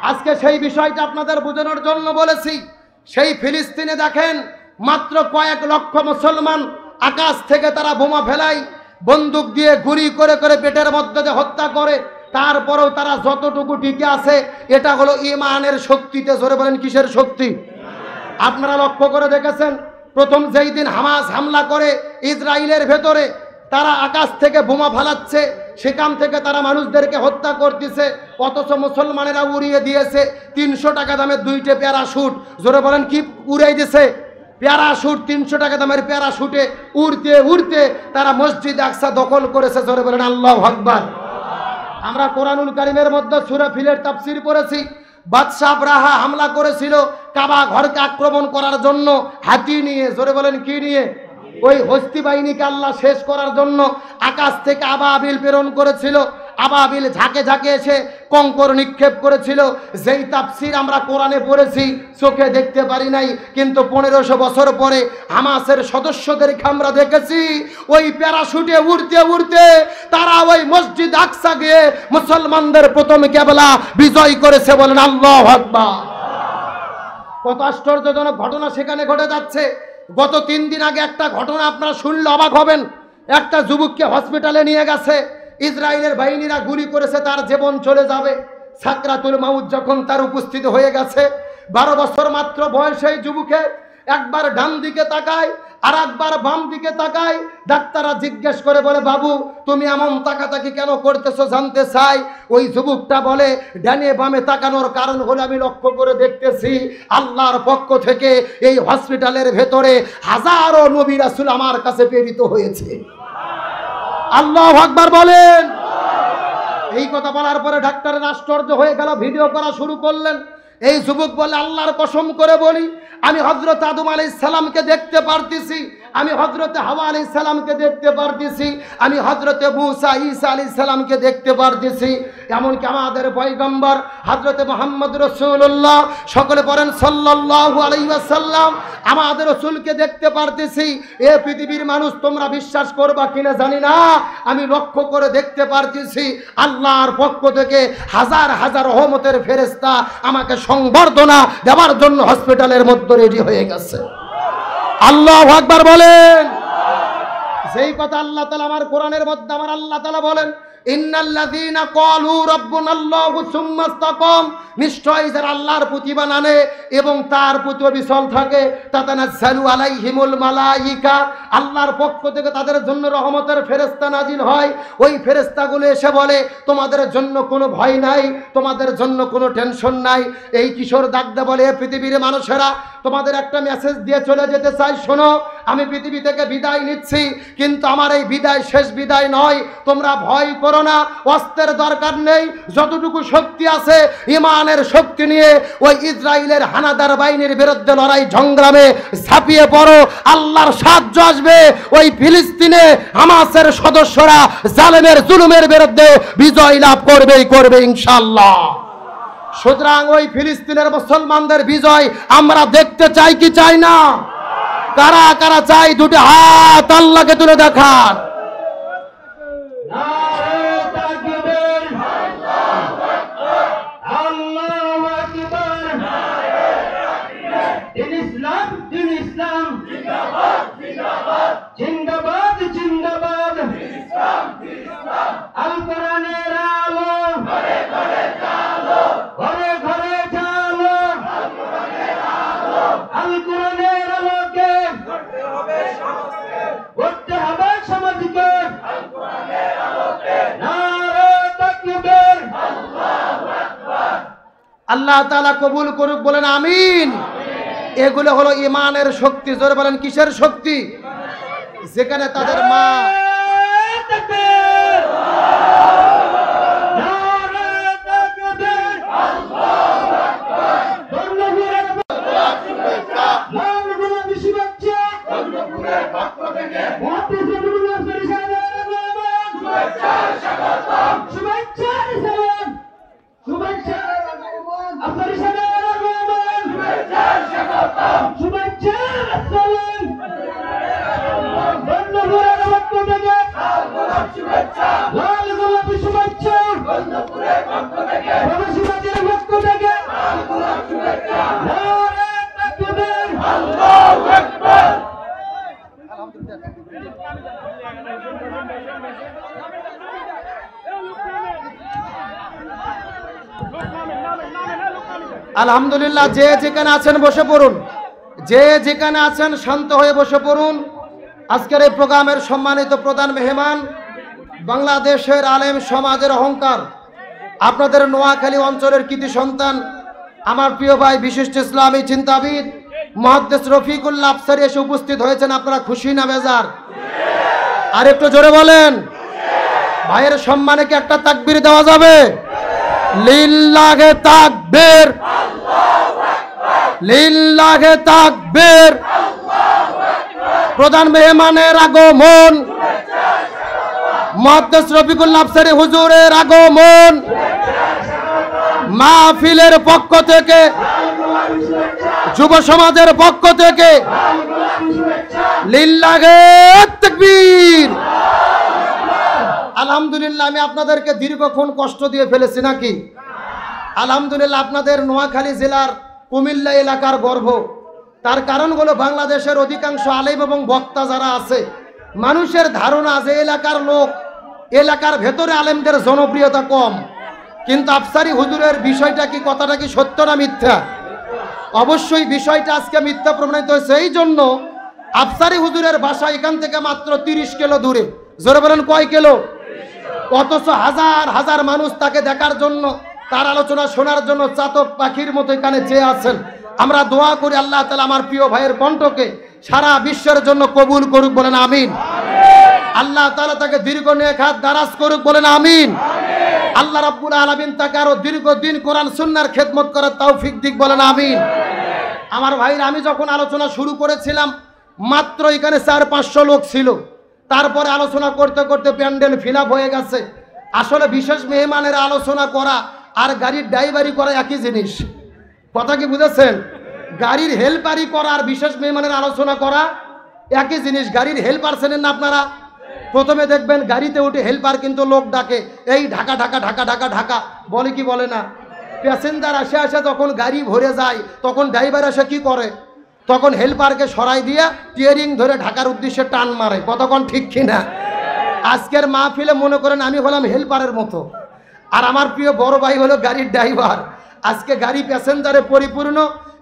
আজকে সেই বিষয়টা আপনাদের বোঝানোর জন্য বলেছি। সেই ফিলিস্তিনে দেখেন, মাত্র কয়েক লক্ষ মুসলমান, আকাশ থেকে তারা বোমা ফেলায়, বন্দুক দিয়ে গুলি করে করে পেটের মধ্যে দিয়ে হত্যা করে, তারপরেও তারা যতটুকু টিকে আছে, এটা হলো ইমানের শক্তিতে। জোরে বলেন, কিসের শক্তি? আপনারা লক্ষ্য করে দেখেছেন, প্রথম যেই দিন হামাস হামলা করে ইসরায়েলের ভেতরে, তারা আকাশ থেকে বোমা ফালাচ্ছে, সেখান থেকে তারা মানুষদেরকে হত্যা করতেছে, অথচ মুসলমানেরা উড়িয়ে দিয়েছে 300 টাকা দামের 2টে প্যারাশুট। জোরে বলেন, কি উড়াই দিয়েছে? প্যারাশুট, 300 টাকা দামের প্যারাশুটে উড়তে উড়তে তারা মসজিদ আকসা দখল করেছে। জোরে বলেন আল্লাহু আকবার। আমরা কোরআনুল কারীমের মধ্যে সূরা ফিলের তাফসীর পড়েছি, বাদশাহ আবরাহা হামলা করেছিল কাবা ঘরকে আক্রমণ করার জন্য হাতি নিয়ে, জোরে বলেন কি নিয়ে? ওই হস্তি বাহিনীকে আল্লাহ শেষ করার জন্য আকাশ থেকে আবাবিল প্রেরণ করেছিল। আবাবিল ঝাঁকে ঝাঁকে এসে কঙ্কর নিক্ষেপ করেছিল। যেই তাফসীর আমরা কোরআনে পড়েছি, চোখে দেখতে পারি নাই, কিন্তু 1500 বছর পরে হামাসের সদস্যদেরকে আমরা দেখেছি ওই প্যারাশুটে উড়তে উড়তে তারা ওই মসজিদ আকসা গিয়ে মুসলমানদের প্রথম কেবলা বিজয় করেছে। বলেন আল্লাহু আকবার। কত আশ্চর্যজনক ঘটনা সেখানে ঘটে যাচ্ছে। গত 3 দিন আগে একটা ঘটনা আপনারা শুনলে অবাক হবেন। একটা যুবককে হসপিটালে নিয়ে গেছে, ইসরায়েলের বাহিনীরা গুলি করেছে, তার জীবন চলে যাবে। সাকরাতুল মাউত যখন তার উপস্থিত হয়ে গেছে, 12 বছর মাত্র বয়স এই যুবকের, একবার ডান দিকে তাকায় আর একবার বাম দিকে তাকায়। ডাক্তাররা জিজ্ঞেস করে বলে, বাবু তুমি এমন তাকাতাকি কেন করতেছো জানতে চাই। ওই যুবকটা বলে, ডানে বামে তাকানোর কারণ হলো আমি লক্ষ্য করে দেখতেছি আল্লাহর পক্ষ থেকে এই হসপিটালের ভেতরে হাজারো নবী রাসূল আমার কাছে প্রেরিত হয়েছে। আল্লাহু আকবার বলেন। এই কথা বলার পরে ডাক্তারের আশ্চর্য হয়ে গেল, ভিডিও করা শুরু করলেন। এই যুবক বলে, আল্লাহর কসম করে বলি আমি হযরত আদম আলাইহিস সালামকে দেখতে পারতেছি, আমি হযরত হাওয়া আলাইহিস সালামকে দেখতে পারতেছি, আমি হযরত মুসা ঈসা আলাইহিস সালামকে দেখতে পারতেছি, এমনকি আমাদের পয়গম্বর হযরত মুহাম্মদ রাসূলুল্লাহ, সকলে পড়েন সাল্লাল্লাহু আলাইহি ওয়াসাল্লাম, আমাদের রাসূলকে দেখতে পারতেছি। এ পৃথিবীর মানুষ তোমরা বিশ্বাস করবা কিনা জানি না, আমি লক্ষ্য করে দেখতে পারতেছি আল্লাহর পক্ষ থেকে হাজার হাজার রহমতের ফেরেশতা আমাকে সংবর্ধনা দেওয়ার জন্য হসপিটালের মধ্যে রেডি হয়ে গেছে। আল্লাহু আকবার বলেন। যেই কথা আল্লাহ তাআলা আমার কোরআনের মধ্যে আমার আল্লাহ তাআলা বলেন, ইন্নাল্লাযীনা ক্বালু রাব্বুনাল্লাহু সুম্মা ইসতাকাম, নিশ্চয় যারা আল্লাহর প্রতিমান আনে এবং তার প্রতি অবিচল থাকে, তাতানাজ্জালু আলাইহিমুল মালাইকা, আল্লাহর পক্ষ থেকে তাদের জন্য রহমতের ফেরেশতা নাজিল হয়। ওই ফেরেশতাগুলো এসে বলে তোমাদের জন্য কোনো ভয় নাই, তোমাদের জন্য কোনো টেনশন নাই। এই কিশোর ডাকতে বলে, পৃথিবীর মানুষেরা তোমাদের একটা মেসেজ দিয়ে চলে যেতে চাই, শোনো আমি পৃথিবী থেকে বিদায় নিচ্ছি, কিন্তু আমার এই বিদায় শেষ বিদায় নয়। তোমরা ভয় করো না, অস্ত্রের দরকার নেই, যতটুকু শক্তি আছে ইমানের শক্তি নিয়ে ওই ইসরায়েলের হানাদার বাহিনীর বিরুদ্ধে লড়াই সংগ্রামে ঝাঁপিয়ে পড়ো, আল্লাহর সাহায্য আসবে। ওই ফিলিস্তিনে হামাসের সদস্যরা জালেমের জুলুমের বিরুদ্ধে বিজয় লাভ করবেই করবে ইনশাআল্লাহ। সুতরাং ওই ফিলিস্তিনের মুসলমানদের বিজয় আমরা দেখতে চাই কি চাই না? কারা কারা চাই দুটি হাত আল্লাহকে তুলে দেখান। জিন্দাবাদ জিন্দাবাদ, আল কোরআনের আলো ঘরে ঘরে জালো, ঘরে ঘরে জালো, আল কোরআনের আলোকে গড়তে হবে সমাজকে, গড়তে হবে সমাজকে, আল কোরআনের আলোকে। নারে তাকবীর, আল্লাহু আকবার। আল্লাহ তাআলা কবুল করুক, বলেন আমিন। এগুলো হলো ইমানের শক্তি। জোরে বলেন কিসের শক্তি? যেখানে তাদের মা আলহামদুলিল্লাহ, যে যেখানে আছেন বসে পড়ুন, যে যেখানে আছেন শান্ত হয়ে বসে পড়ুন। আজকের এই প্রোগ্রামের সম্মানিত প্রধান মেহমান, বাংলাদেশের আলেম সমাজের অহংকার, আপনাদের নোয়াখালী অঞ্চলের কৃতি সন্তান, আমার প্রিয় ভাই বিশিষ্ট ইসলামী চিন্তাবিদ মুহাদ্দিস রফিকুল্লাহ আফসারী এসে উপস্থিত হয়েছেন। আপনারা খুশি না বেজার? আর একটু জোরে বলেন। ভাইয়ের সম্মানে কি একটা তাকবীর দেওয়া যাবে? লিল্লাহে তাকবীর, লিল্লাহে তাকবীর। প্রধান মেহমানের আগমন, মুহাদ্দিস রফিকুল আফসারী হুজুরের আগমন, মাহফিলের পক্ষ থেকে, যুব সমাজের পক্ষ থেকে লিল্লাহে তাকবীর। আলহামদুলিল্লাহ, আমি আপনাদেরকে দীর্ঘক্ষণ কষ্ট দিয়ে ফেলেছি নাকি? আলহামদুলিল্লাহ, আপনাদের নোয়াখালী জেলার কুমিল্লা এলাকার গর্ব। তার কারণ হলো বাংলাদেশের অধিকাংশ আলেম এবং বক্তা যারা আছে, মানুষের ধারণা যে এলাকার লোক, এলাকার ভেতরে আলেমদের জনপ্রিয়তা কম। কিন্তু আফসারী হুজুরের বিষয়টা কি, কথাটা কি সত্য না মিথ্যা? অবশ্যই বিষয়টা আজকে মিথ্যা প্রমাণিত হয়েছে। এই জন্য আফসারী হুজুরের বাসা এখান থেকে মাত্র 30 কিলো দূরে। জোরে বলেন কয় কিলো? অথচ হাজার হাজার মানুষ তাকে দেখার জন্য, তার আলোচনা শোনার জন্য চাতক পাখির মতো এখানে চেয়ে আছেন। আমরা দোয়া করি আল্লাহ তাআলা আমার প্রিয় ভাইয়ের কণ্ঠকে সারা বিশ্বের জন্য কবুল করুক, বলেন আমিন। আল্লাহ তাআলা তাকে দীর্ঘ নেক হাত দারাজ করুক, বলেন আমিন। আল্লাহ রাব্বুল আলামিন তাকে আরো দীর্ঘদিন কোরআন সুন্নাহর খেদমত করার তৌফিক দিক, বলেন আমিন। আমার ভাইরা, আমি যখন আলোচনা শুরু করেছিলাম মাত্র এখানে 400-500 লোক ছিল। তারপরে আলোচনা করতে করতে প্যান্ডেল ফিল আপ হয়ে গেছে। আসলে বিশেষ মেহমানের আলোচনা করা আর গাড়ির ড্রাইভারি করা একই জিনিস। কথা কি বুঝেছেন? গাড়ির হেল্পারি করা আর বিশেষ মেহমানের আলোচনা করা একই জিনিস। গাড়ির হেল্পার চেনেন না আপনারা? প্রথমে দেখবেন গাড়িতে উঠে হেল্পার কিন্তু লোক ডাকে, এই ঢাকা ঢাকা ঢাকা ঢাকা ঢাকা, বলে কি বলে না? প্যাসেঞ্জার আসে আসে যখন গাড়ি ভরে যায় তখন ড্রাইভার এসে কি করে? তখন হেল্পারকে সরাই দিয়ে টিয়ারিং ধরে ঢাকার উদ্দেশ্যে টান মারে। কতক্ষণ ঠিক কিনা? আজকের মাহফিলে মনে করেন আমি হলাম হেল্পারের মতো, আর আমার প্রিয় বড় ভাই হলো গাড়ির ড্রাইভার। আজকে গাড়ি প্যাসেঞ্জারে পরিপূর্ণ,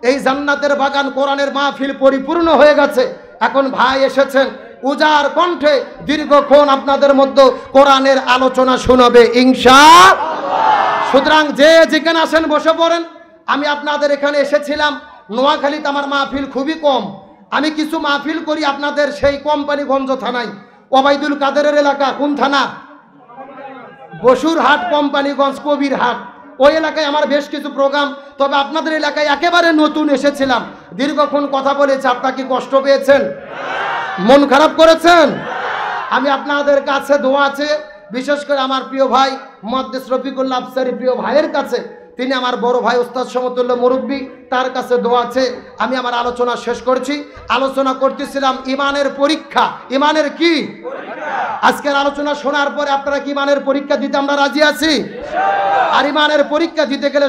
এই জান্নাতের বাগান কোরআনের মাহফিল পরিপূর্ণ হয়ে গেছে। এখন ভাই এসেছেন উজার কণ্ঠে দীর্ঘক্ষণ আপনাদের মধ্যে কোরআনের আলোচনা শোনাবে ইনশাআল্লাহ। সুতরাং যে যেখানে আসেন বসে পড়েন। আমি আপনাদের এখানে এসেছিলাম, নোয়াখালীতে আমার মাহফিল খুবই কম। আমি কিছু মাহফিল করি আপনাদের সেই কোম্পানিগঞ্জ থানায়, ওবায়দুল কাদেরের এলাকা। কোন থানা? বসুরহাট, কোম্পানিগঞ্জ, কবিরহাট। ওই এলাকায় আমার বেশ কিছু প্রোগ্রাম। তবে আপনাদের এলাকায় একেবারে নতুন এসেছিলাম, দীর্ঘক্ষণ কথা বলেছি। আপনারা কি কষ্ট পেয়েছেন? মন খারাপ করেছেন? আমি আপনাদের কাছে দোয়া আছে, বিশেষ করে আমার প্রিয় ভাই মুহাদ্দিস রফিকুল আফসারী প্রিয় ভাইয়ের কাছে। তিনি আমার বড় ভাই, ওস্তাদ সমতুল্য মুরব্বী, তার কাছে দোয়া আছে। আমি আমার আলোচনা শেষ করছি। আলোচনা করতেছিলাম ইমানের পরীক্ষা। ইমানের কি? আজকের আলোচনা শোনার পরে আপনারা কি ইমানের পরীক্ষা দিতে আমরা রাজি আছি? আর ইমানের পরীক্ষা দিতে গেলে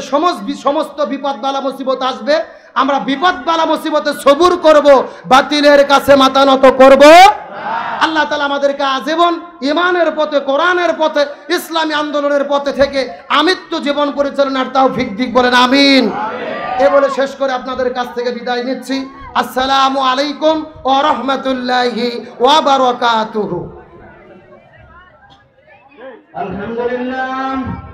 সমস্ত বিপদ বালা মুসিবত আসবে। আমরা বিপদ বালা মুসিবতে সবুর করব, বাতিলের কাছে মাথা নত করব। আল্লাহ তাআলা আমাদেরকে আজীবন ইমানের পথে, কোরআনের পথে, ইসলামী আন্দোলনের পথে থেকে আমৃত্যু জীবন পরিচালনার তৌফিক দিক, বলেন আমিন। এ বলে শেষ করে আপনাদের কাছ থেকে বিদায় নিচ্ছি। আসসালামু আলাইকুম ওয়া রাহমাতুল্লাহি ওয়া বারাকাতুহু। আলহামদুলিল্লাহ।